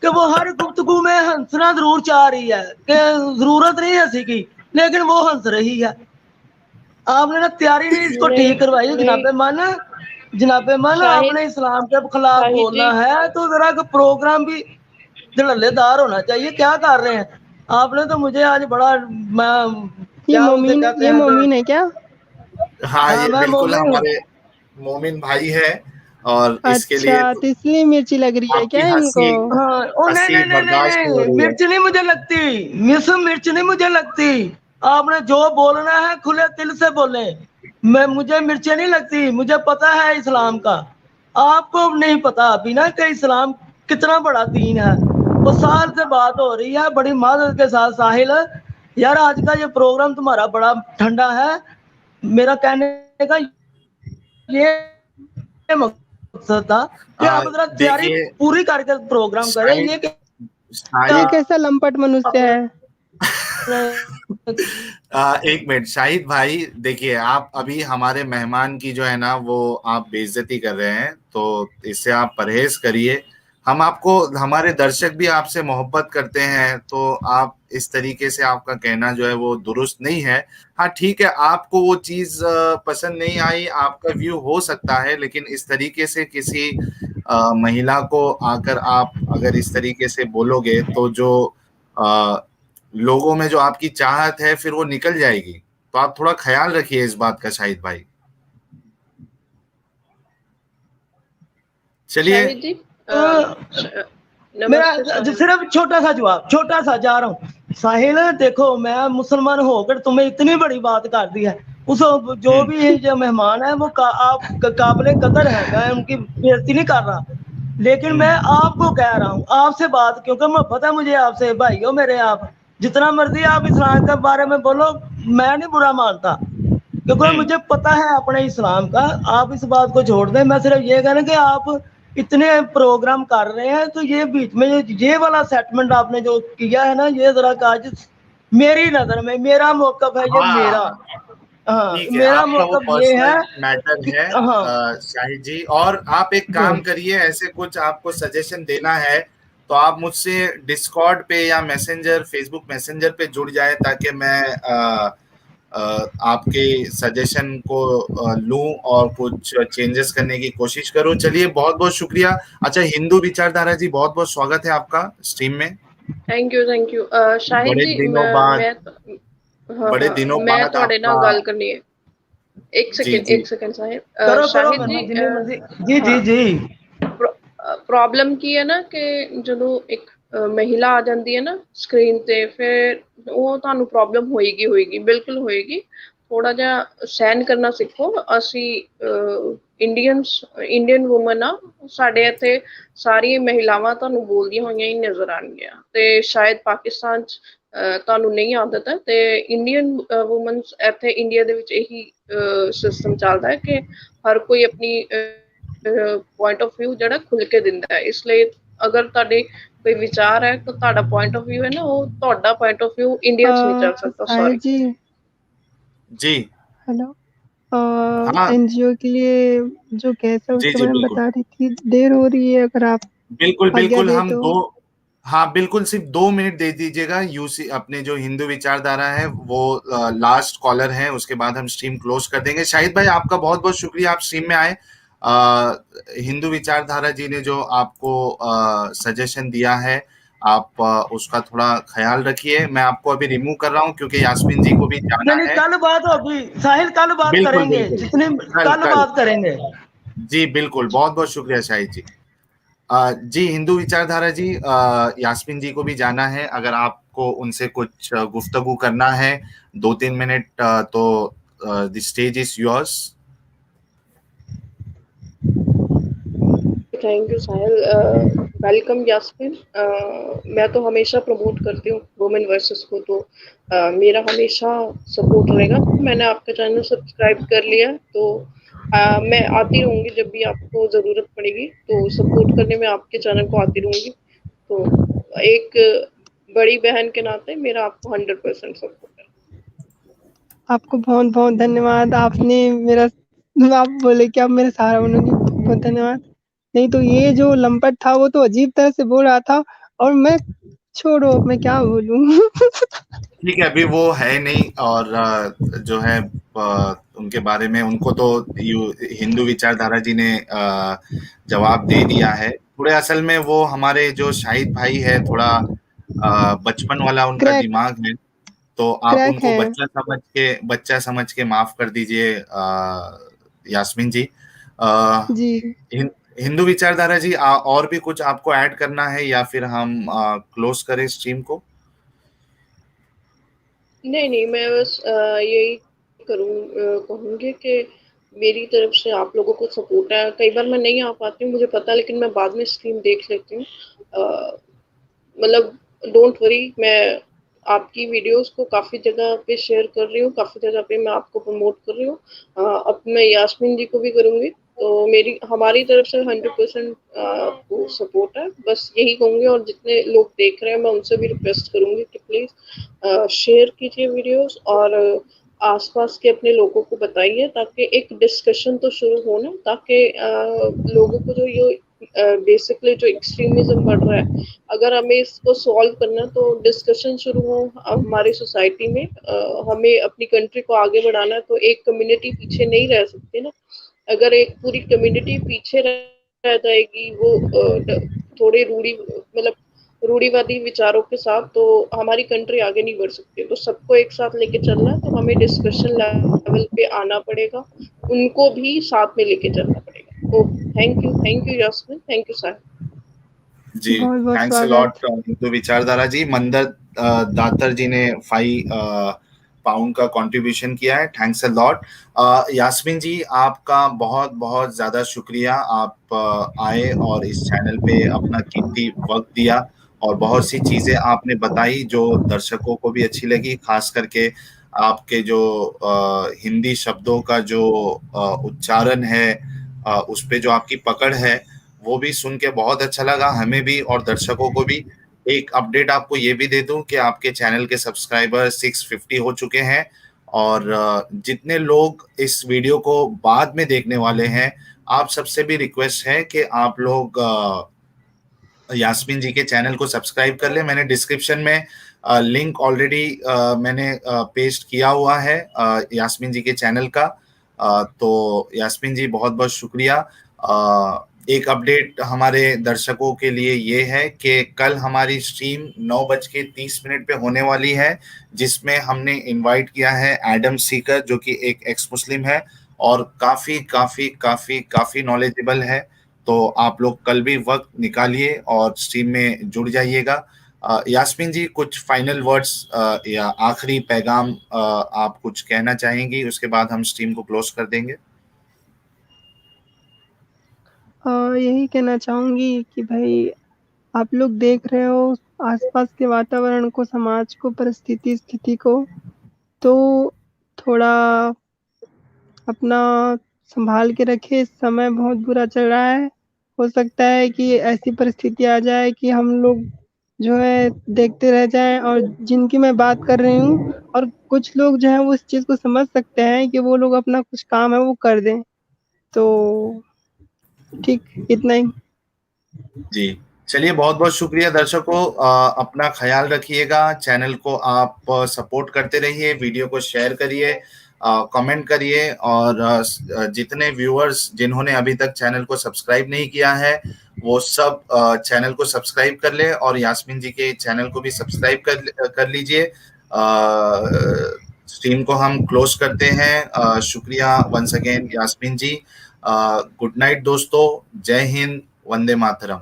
कि वो हर गुफ्तगू में हंसना जरूर चाह रही है कि जरूरत नहीं हंसी की, लेकिन वो हंस रही है। आपने ना तैयारी नहीं इसको ठीक करवाई। जनाबे मन आपने इस्लाम के खिलाफ बोलना है तो जरा प्रोग्राम भी धड़ल्लेदार होना चाहिए। क्या कर रहे हैं आपने? तो मुझे आज बड़ा, मैं ये क्या उसे कहते हैं, मोमिन है क्या? हाँ, ये मैं बिल्कुल मोमिन हूँ। हमारे मोमिन भाई है और इसके लिए अच्छा, तो इसलिए मिर्ची लग रही है आपकी क्या इनको? हाँ, ओ नहीं हंसी नहीं नहीं नहीं बर्दाश्त नहीं हो नहीं, रही है। मिर्च नहीं मुझे लगती, मिर्च नहीं मुझे लगती। आपने जो बोलना है खुले दिल से बोले। मुझे मिर्चें नहीं लगती, मुझे पता है इस्लाम का। आपको नहीं पता अभी ना कि इस्लाम कितना बड़ा दीन है। वो साल से बात हो रही है बड़ी मादत के साथ। साहिल यार, आज का ये प्रोग्राम तुम्हारा बड़ा ठंडा है। मेरा कहने का ये मकसद था कि आप जरा तैयारी देखिए पूरी करके प्रोग्राम करें। शाहिद ये ये शाहिद कैसा लंपट मनुष्य है? एक मिनट शाहिद भाई, देखिए आप अभी हमारे मेहमान की जो है ना वो आप बेइज्जती कर रहे हैं, तो इससे आप परहेज करिए। हम आपको, हमारे दर्शक भी आपसे मोहब्बत करते हैं, तो आप इस तरीके से आपका कहना जो है वो दुरुस्त नहीं है। हाँ ठीक है, आपको वो चीज पसंद नहीं आई, आपका व्यू हो सकता है, लेकिन इस तरीके से किसी महिला को आकर आप अगर इस तरीके से बोलोगे तो जो लोगों में जो आपकी चाहत है फिर वो निकल जाएगी। तो आप थोड़ा ख्याल रखिए इस बात का शाहिद भाई। चलिए शाहिद जी, मेरा नमस्ते। सिर्फ छोटा सा जवाब, छोटा सा जा रहा हूँ। साहिल देखो, मैं मुसलमान होकर तुम्हें इतनी बड़ी बात कर दी है, उस जो भी जो मेहमान है वो आप काबिले कदर है, मैं उनकी बेइज्जती नहीं कर रहा। लेकिन मैं आपको कह रहा हूँ, आपसे बात, क्योंकि मैं पता मुझे आपसे, भाई हो मेरे, आप जितना मर्जी आप इस्लाम के बारे में बोलो, मैं नहीं बुरा मानता, क्योंकि मुझे पता है अपने इस्लाम का। आप इस बात को छोड़ दें। मैं सिर्फ ये कह रहा कि आप इतने प्रोग्राम कर रहे हैं, तो ये बीच में ये वाला सेटमेंट आपने जो किया है ना, ये जरा काज मेरी नजर में, मेरा मौकफ है ये, मेरा, हाँ ठीक है, मेरा आपका वो मौकफ ये है पर्सनल मैटर कि, है हाँ शाहिद जी। और आप एक काम करिए, ऐसे कुछ आपको सजेशन देना है तो आप मुझसे डिस्कॉर्ड पे या मैसेंजर, फेसबुक मैसेंजर पे जुड़ जाए, ताकि मैं आपके सजेशन को लूं और कुछ चेंजेस करने की कोशिश करूं। चलिए, बहुत बहुत शुक्रिया। अच्छा, हिंदू विचारधारा जी, बहुत बहुत स्वागत है आपका स्ट्रीम में। थैंक यू शाहिद जी। बड़े दिनों मैं बाद ਤੁਹਾਡੇ ਨਾਲ आपका, ਗੱਲ करनी है। एक सेकंड साहिब। करो शाहिद मेहमान, जी, जिन्नी मर्जी। जी जी जी। ਪ੍ਰੋਬਲਮ ਕੀ ਹੈ ਨਾ ਕਿ ਜਦੋਂ ਇੱਕ ਮਹਿਲਾ ਆ ਜਾਂਦੀ ਹੈ ਨਾ ਸਕਰੀਨ ਤੇ, ਫਿਰ ਉਹ ਤੁਹਾਨੂੰ ਪ੍ਰੋਬਲਮ ਹੋਏਗੀ, ਬਿਲਕੁਲ ਹੋਏਗੀ। ਥੋੜਾ ਜਿਹਾ ਸਹਿਨ ਕਰਨਾ ਸਿੱਖੋ। ਅਸੀਂ ਇੰਡੀਅਨ ਵੂਮਨ ਆ, ਸਾਡੇ ਇੱਥੇ ਸਾਰੀਆਂ ਮਹਿਲਾਵਾਂ ਤੁਹਾਨੂੰ ਬੋਲਦੀਆਂ ਹੋਈਆਂ ਹੀ ਨਜ਼ਰ ਆਉਣਗੀਆਂ, ਤੇ ਸ਼ਾਇਦ ਪਾਕਿਸਤਾਨ 'ਚ ਤੁਹਾਨੂੰ ਨਹੀਂ ਆਦਤ ਹੈ, ਤੇ ਇੰਡੀਅਨ ਵੂਮਨਸ ਇੱਥੇ ਇੰਡੀਆ ਦੇ ਵਿੱਚ ਇਹੀ ਸਿਸਟਮ ਚੱਲਦਾ ਹੈ ਕਿ ਹਰ ਕੋਈ ਆਪਣੀ ਪੁਆਇੰਟ ਆਫ ਵਿਊ ਜਿਹੜਾ ਖੁੱਲ ਕੇ ਦਿੰਦਾ ਹੈ। ਇਸ ਲਈ ਅਗਰ ਤੁਹਾਡੇ ਕੋਈ ਵਿਚਾਰ ਹੈ ਤਾਂ ਤੁਹਾਡਾ ਪੁਆਇੰਟ ਆਫ ਵਿਊ ਹੈ ਨਾ, ਉਹ ਤੁਹਾਡਾ ਪੁਆਇੰਟ ਆਫ व्यू इंडिया 'ਚ नहीं चल सकता। साहिल सॉरी जी हेलो हाँ एनजीओ के लिए जो गैस है जी उसके जी बारे में बिल्कुल बता रही थी, देर हो रही है, अगर आप बिल्कुल आज्ञा बिल्कुल दे हम तो। दो हाँ बिल्कुल सिर्फ 2 मिनट दे दीजिएगा। यूसी अपने जो हिंदू विचारधारा है वो लास्ट कॉलर है, उसके बाद हम स्ट्रीम क्लोज कर देंगे। शाहिद भाई आपका बहुत बहुत शुक्रिया, आप स्ट्रीम में आए। हिंदू विचारधारा जी ने जो आपको सजेशन दिया है, आप उसका थोड़ा ख्याल रखिए। मैं आपको अभी रिमूव कर रहा हूँ क्योंकि यास्मीन जी को भी जाना नहीं, है। कल बात होगी साहिल, कल बात बिल्कुल करेंगे, बिल्कुल जितने कल कल कल बात करेंगे। जी बिल्कुल, बहुत बहुत शुक्रिया शाहिद जी। जी हिंदू विचारधारा जी, यास्मीन जी को भी जाना है। अगर आपको उनसे कुछ गुफ्तगू करना है 2-3 मिनट, तो the stage is yours. Thank you Sahil. Welcome Yasmin. मैं तो हमेशा प्रमोट करती हूँ वुमेन वर्सेस को, तो मेरा हमेशा सपोर्ट रहेगा। मैंने आपका चैनल सब्सक्राइब कर लिया, तो मैं आती रहूँगी जब भी आपको ज़रूरत पड़ेगी, तो सपोर्ट करने में आपके चैनल को आती रहूँगी। तो एक बड़ी बहन के नाते मेरा आपको 100% सपोर्ट है। आपको बहुत बहुत धन्यवाद, आपने मेरा, आप बोले कि आप मेरे सहारा बनोगी, बहुत बहुत धन्यवाद। नहीं तो ये जो लंपट था वो तो अजीब तरह से बोल रहा था, और मैं, छोड़ो अब मैं क्या बोलूं। ठीक है, अभी वो है नहीं, और जो है उनके बारे में उनको तो हिंदू विचारधारा जी ने जवाब दे दिया है। थोड़े असल में वो हमारे जो शाहिद भाई है, थोड़ा बचपन वाला उनका क्रैक दिमाग है, तो आप क्रैक उनको है। बच्चा समझ के माफ कर दीजिए यास्मीन जी। जी हिंदू विचारधारा जी, और भी कुछ आपको ऐड करना है या फिर हम क्लोज करें स्ट्रीम को? नहीं नहीं, मैं बस यही कहूँगी कि मेरी तरफ से आप लोगों को सपोर्ट है। कई बार मैं नहीं आ पाती हूँ, मुझे पता है, लेकिन मैं बाद में स्ट्रीम देख लेती हूँ। मतलब डोंट वरी, मैं आपकी वीडियोस को काफ़ी जगह पे शेयर कर रही हूँ, काफ़ी जगह पे मैं आपको प्रमोट कर रही हूँ। अब मैं यास्मीन जी को भी करूँगी, तो हमारी तरफ से 100% आपको सपोर्ट है। बस यही कहूँगी, और जितने लोग देख रहे हैं मैं उनसे भी रिक्वेस्ट करूँगी कि प्लीज़ शेयर कीजिए वीडियोस, और आसपास के अपने लोगों को बताइए, ताकि एक डिस्कशन तो शुरू हो ना, ताकि लोगों को जो ये बेसिकली जो एक्सट्रीमिज्म बढ़ रहा है, अगर हमें इसको सॉल्व करना है तो डिस्कशन शुरू हो हमारी सोसाइटी में। हमें अपनी कंट्री को आगे बढ़ाना है, तो एक कम्युनिटी पीछे नहीं रह सकती ना। अगर एक पूरी कम्युनिटी पीछे रह जाएगी, वो थोड़े रूढ़िवादी विचारों के साथ, तो हमारी कंट्री आगे नहीं बढ़ सकती। तो सबको एक साथ लेके चलना है, तो हमें डिस्कशन लेवल पे आना पड़ेगा, उनको भी साथ में लेके चलना पड़ेगा। तो thank you Yasmeen, thank you sir. जी बहुत बहुत थैंक्स अ स्वागत। लॉट हिंदू विचारधारा जी। मंदर दातर जी ने 5 पाउंड का कंट्रीब्यूशन किया है, थैंक्स अ लॉट। यास्मीन जी आपका बहुत बहुत ज्यादा शुक्रिया, आप आए और इस चैनल पे अपना कीमती वक्त दिया, और बहुत सी चीजें आपने बताई जो दर्शकों को भी अच्छी लगी, खास करके आपके जो हिंदी शब्दों का जो उच्चारण है, उस पे जो आपकी पकड़ है, वो भी सुन के बहुत अच्छा लगा हमें भी और दर्शकों को भी। एक अपडेट आपको ये भी दे दूं कि आपके चैनल के सब्सक्राइबर 650 हो चुके हैं, और जितने लोग इस वीडियो को बाद में देखने वाले हैं, आप सबसे भी रिक्वेस्ट है कि आप लोग यास्मीन जी के चैनल को सब्सक्राइब कर ले। मैंने डिस्क्रिप्शन में लिंक ऑलरेडी मैंने पेस्ट किया हुआ है यास्मीन जी के चैनल का। तो यास्मीन जी बहुत बहुत शुक्रिया। एक अपडेट हमारे दर्शकों के लिए ये है कि कल हमारी स्ट्रीम 9:30 पे होने वाली है, जिसमें हमने इनवाइट किया है एडम सीकर, जो कि एक एक्स मुस्लिम है और काफी काफी काफी काफी नॉलेजेबल है। तो आप लोग कल भी वक्त निकालिए और स्ट्रीम में जुड़ जाइएगा। यास्मीन जी कुछ फाइनल वर्ड्स या आखिरी पैगाम आप कुछ कहना चाहेंगी, उसके बाद हम स्ट्रीम को क्लोज कर देंगे। यही कहना चाहूँगी कि भाई, आप लोग देख रहे हो आसपास के वातावरण को, समाज को, परिस्थिति स्थिति को, तो थोड़ा अपना संभाल के रखें, इस समय बहुत बुरा चल रहा है। हो सकता है कि ऐसी परिस्थिति आ जाए कि हम लोग जो है देखते रह जाएँ, और जिनकी मैं बात कर रही हूँ, और कुछ लोग जो हैं वो इस चीज़ को समझ सकते हैं कि वो लोग अपना कुछ काम है वो कर दें। तो ठीक, इतना ही। जी, चलिए बहुत-बहुत शुक्रिया दर्शकों, अपना ख़्याल रखिएगा, चैनल को आप सपोर्ट करते रहिए, वीडियो को शेयर करिए, कमेंट करिए, और जितने व्यूअर्स जिन्होंने अभी तक चैनल को सब्सक्राइब नहीं किया है, वो सब चैनल को सब्सक्राइब कर ले, और यास्मीन जी के चैनल को भी सब्सक्राइब कर लीजिए। स्ट्रीम को हम क्लोज करते हैं। शुक्रिया वंस अगेन यास्मीन जी। गुड नाइट दोस्तों, जय हिंद, वंदे मातरम।